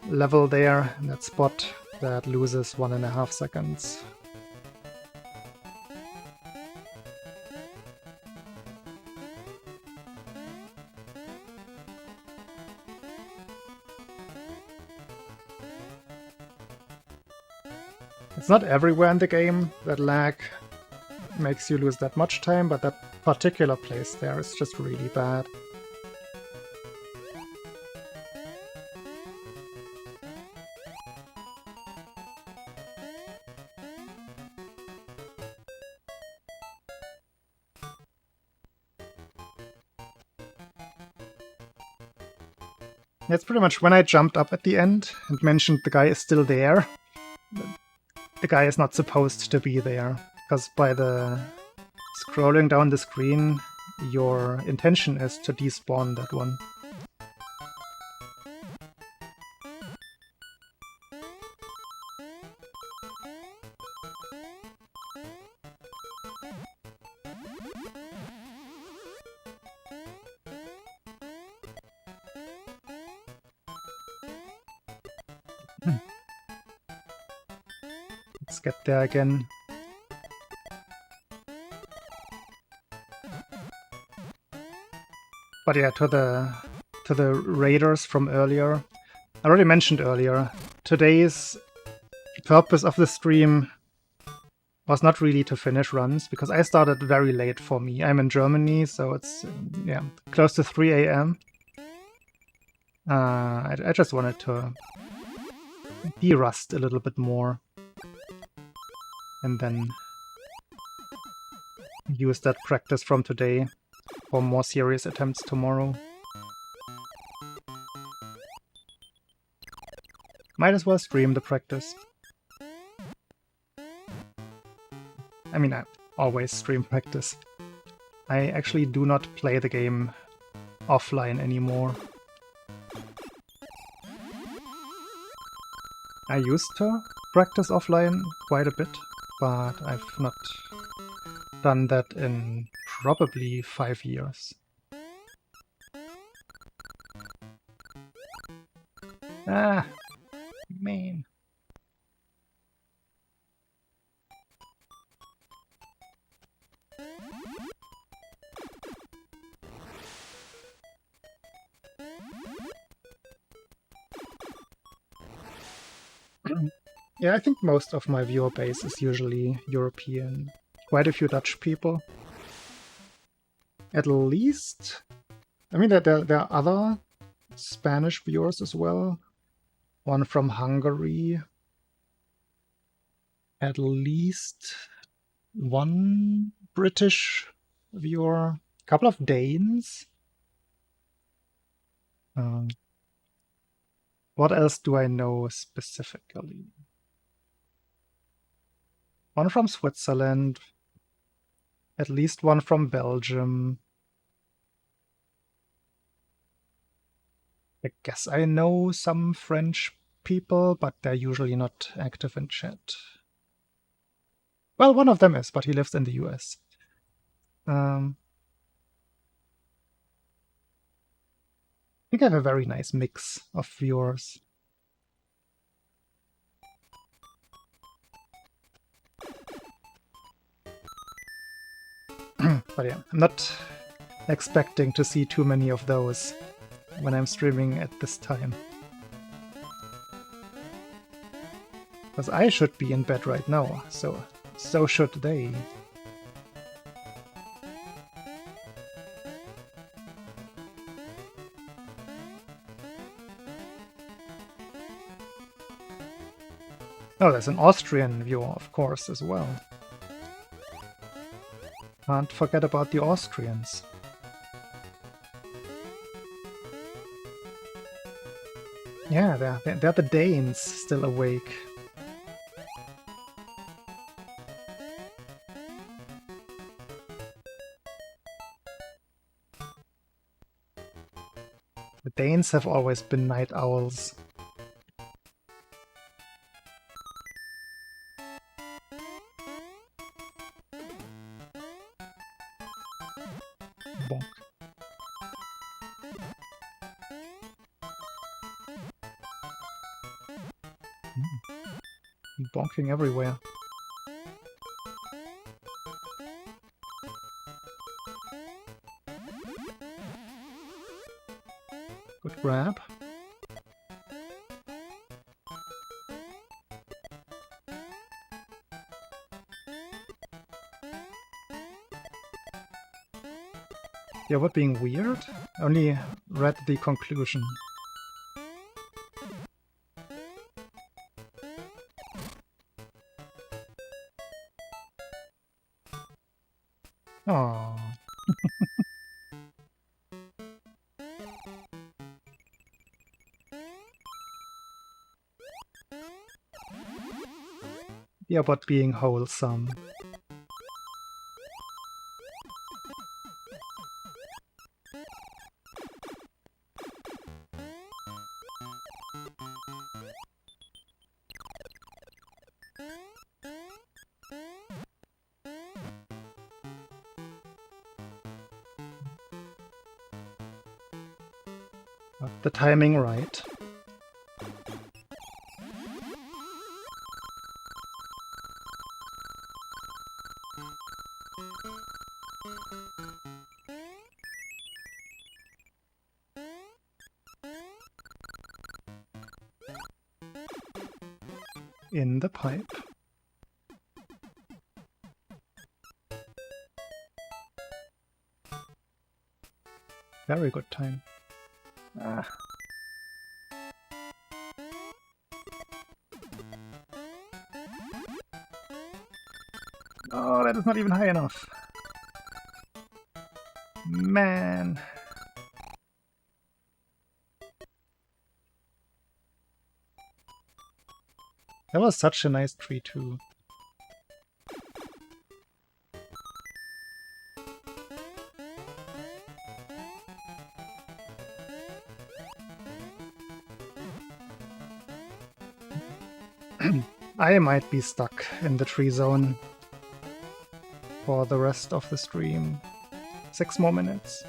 level there, in that spot, that loses 1.5 seconds. It's not everywhere in the game that lag makes you lose that much time, but that particular place there is just really bad. That's pretty much when I jumped up at the end and mentioned the guy is still there. The guy is not supposed to be there, because by the scrolling down the screen, your intention is to despawn that one. Let's get there again. But yeah, to the raiders from earlier. I already mentioned earlier, today's purpose of the stream was not really to finish runs, because I started very late for me. I'm in Germany, so it's yeah, close to 3 AM. I just wanted to de-rust a little bit more. And then use that practice from today for more serious attempts tomorrow. Might as well stream the practice. I mean, I always stream practice. I actually do not play the game offline anymore. I used to practice offline quite a bit, but I've not done that in probably 5 years. Ah, man. Yeah, I think most of my viewer base is usually European. Quite a few Dutch people. At least... I mean, there are other Spanish viewers as well. One from Hungary. At least one British viewer. A couple of Danes. What else do I know specifically? One from Switzerland. At least one from Belgium. I guess I know some French people, but they're usually not active in chat. Well, one of them is, but he lives in the US. I think I have a very nice mix of viewers. But yeah, I'm not expecting to see too many of those when I'm streaming at this time. Because I should be in bed right now, so should they. Oh, there's an Austrian viewer, of course, as well. Can't forget about the Austrians. Yeah, they're the Danes still awake. The Danes have always been night owls. Bonk. Bonking everywhere. Good grab. Yeah, what being weird? Only read the conclusion. Oh. Yeah, but being wholesome. Got the timing right. In the pipe. Very good time. Ah. Oh, that is not even high enough. Man. That was such a nice tree too. I might be stuck in the tree zone for the rest of the stream. 6 more minutes.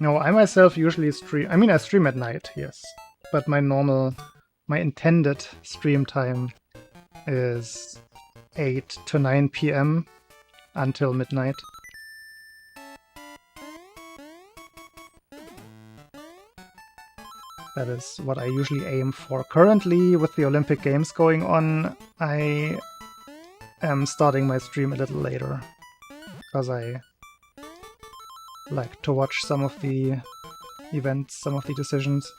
No, I myself usually stream... I mean, I stream at night, yes. But my intended stream time is 8 to 9 p.m. until midnight. That is what I usually aim for. Currently, with the Olympic Games going on, I am starting my stream a little later. Because I like to watch some of the events, some of the decisions.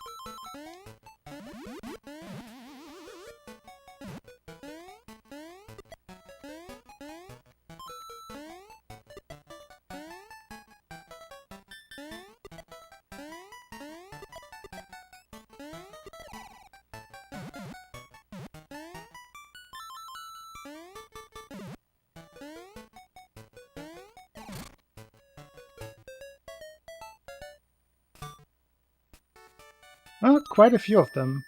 Well, quite a few of them.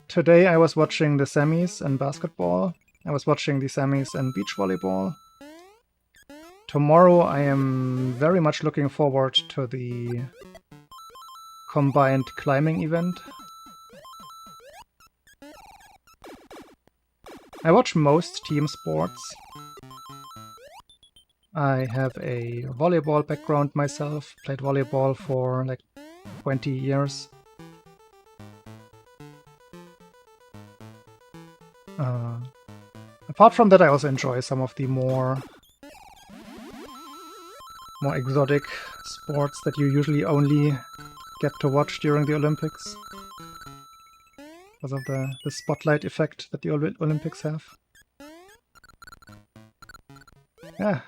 Today I was watching the semis in basketball. I was watching the semis in beach volleyball. Tomorrow I am very much looking forward to the combined climbing event. I watch most team sports. I have a volleyball background myself, played volleyball for like 20 years. Apart from that, I also enjoy some of the more exotic sports that you usually only get to watch during the Olympics. Because of the spotlight effect that the Olympics have. Yeah.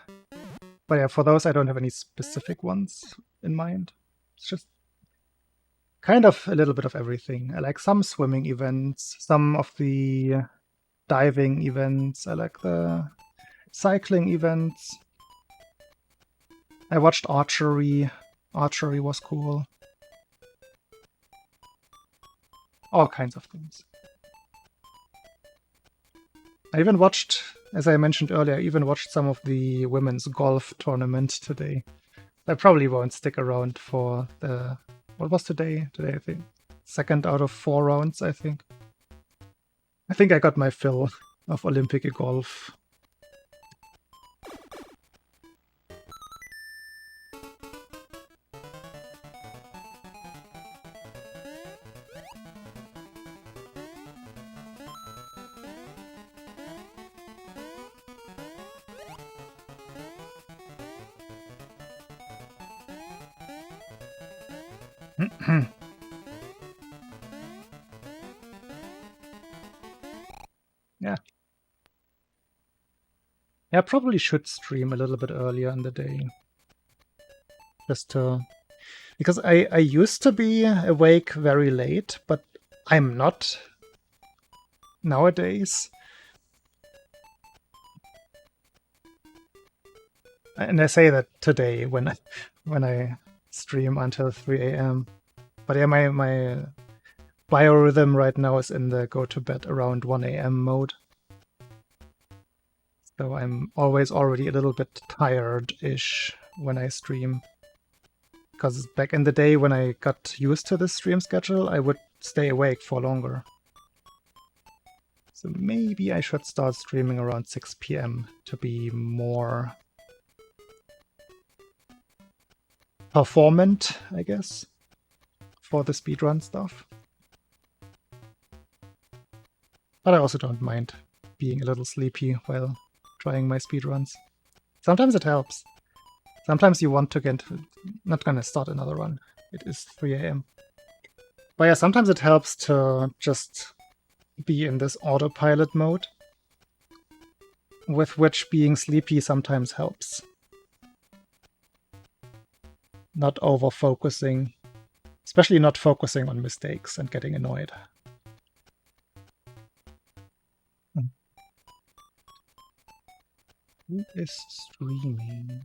But yeah, for those I don't have any specific ones in mind. It's just kind of a little bit of everything. I like some swimming events, some of the diving events, I like the cycling events. I watched archery. Archery was cool. All kinds of things. I even watched, as I mentioned earlier, I even watched some of the women's golf tournament today. I probably won't stick around for the... What was today? Today, I think. 2nd out of 4 rounds, I think. I think I got my fill of Olympic golf. Yeah. Yeah, I probably should stream a little bit earlier in the day. Just to... Because I used to be awake very late, but I'm not nowadays. And I say that today when I stream until 3 a.m. But yeah, my biorhythm right now is in the go to bed around 1 a.m. mode. So I'm always already a little bit tired-ish when I stream. Because back in the day when I got used to the stream schedule, I would stay awake for longer. So maybe I should start streaming around 6 p.m. to be more performant, I guess, for the speedrun stuff. But I also don't mind being a little sleepy while trying my speedruns. Sometimes it helps. Sometimes you want to get... Not gonna start another run. It is 3 a.m. But yeah, sometimes it helps to just be in this autopilot mode, with which being sleepy sometimes helps. Not over-focusing. Especially not focusing on mistakes and getting annoyed. Who is streaming?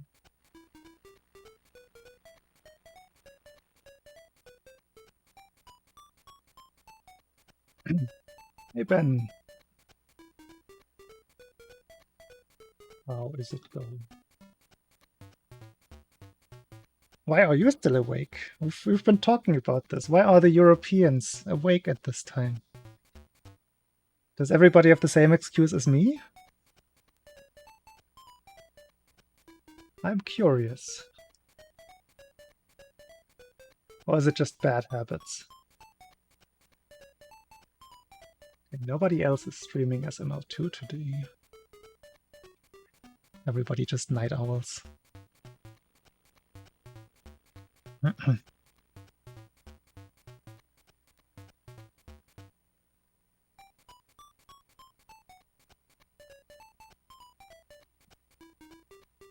Hey Ben. How is it going? Why are you still awake? We've been talking about this. Why are the Europeans awake at this time? Does everybody have the same excuse as me? I'm curious. Or is it just bad habits? And nobody else is streaming SML2 today. Everybody just night owls.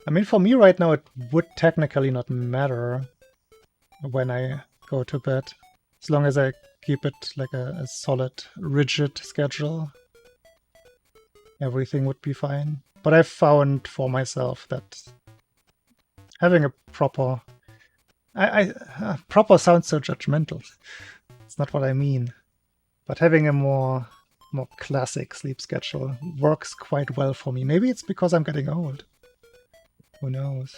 I mean, for me right now, it would technically not matter when I go to bed, as long as I keep it like a solid, rigid schedule. Everything would be fine. But I've found for myself that having a proper... proper sounds so judgmental. It's not what I mean. But having a more classic sleep schedule works quite well for me. Maybe it's because I'm getting old. Who knows?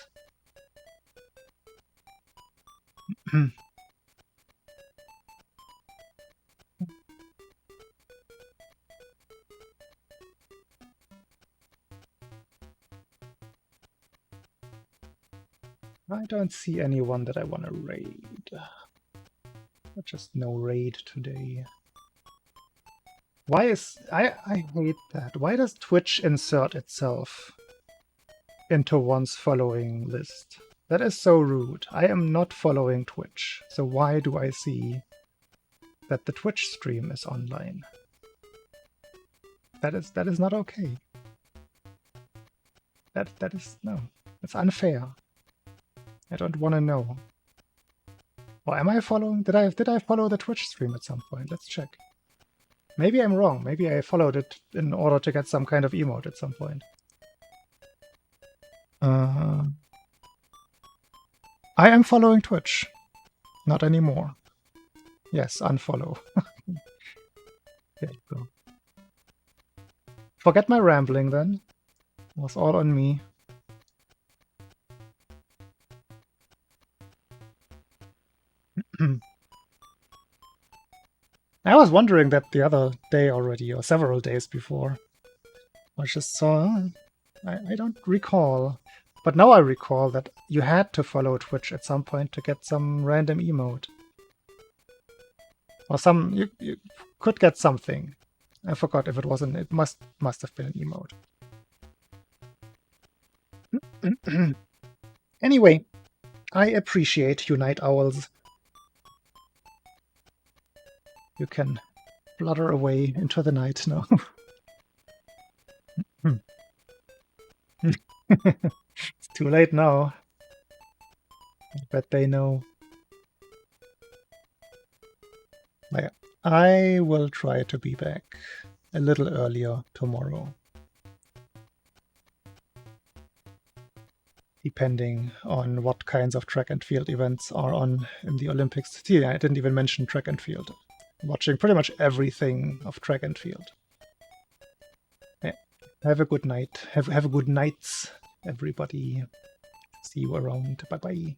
I don't see anyone that I want to raid. Just no raid today. Why is... I hate that. Why does Twitch insert itself into one's following list? That is so rude. I am not following Twitch, so why do I see that the Twitch stream is online? That is not okay. That is... no. It's unfair. I don't want to know. Or am I following... Did I follow the Twitch stream at some point? Let's check. Maybe I'm wrong. Maybe I followed it in order to get some kind of emote at some point. I am following Twitch. Not anymore. Yes, unfollow. There you go. Forget my rambling then. It was all on me. I was wondering that the other day already, or several days before. I just saw... I don't recall. But now I recall that you had to follow Twitch at some point to get some random emote. Or some... You could get something. I forgot if it wasn't... It must have been an emote. Anyway, I appreciate you night owls. You can flutter away into the night now. It's too late now. I bet they know. Yeah, I will try to be back a little earlier tomorrow. Depending on what kinds of track and field events are on in the Olympics. See, I didn't even mention track and field. I'm watching pretty much everything of track and field. Yeah. Have a good night. Have a good nights, everybody. See you around. Bye-bye.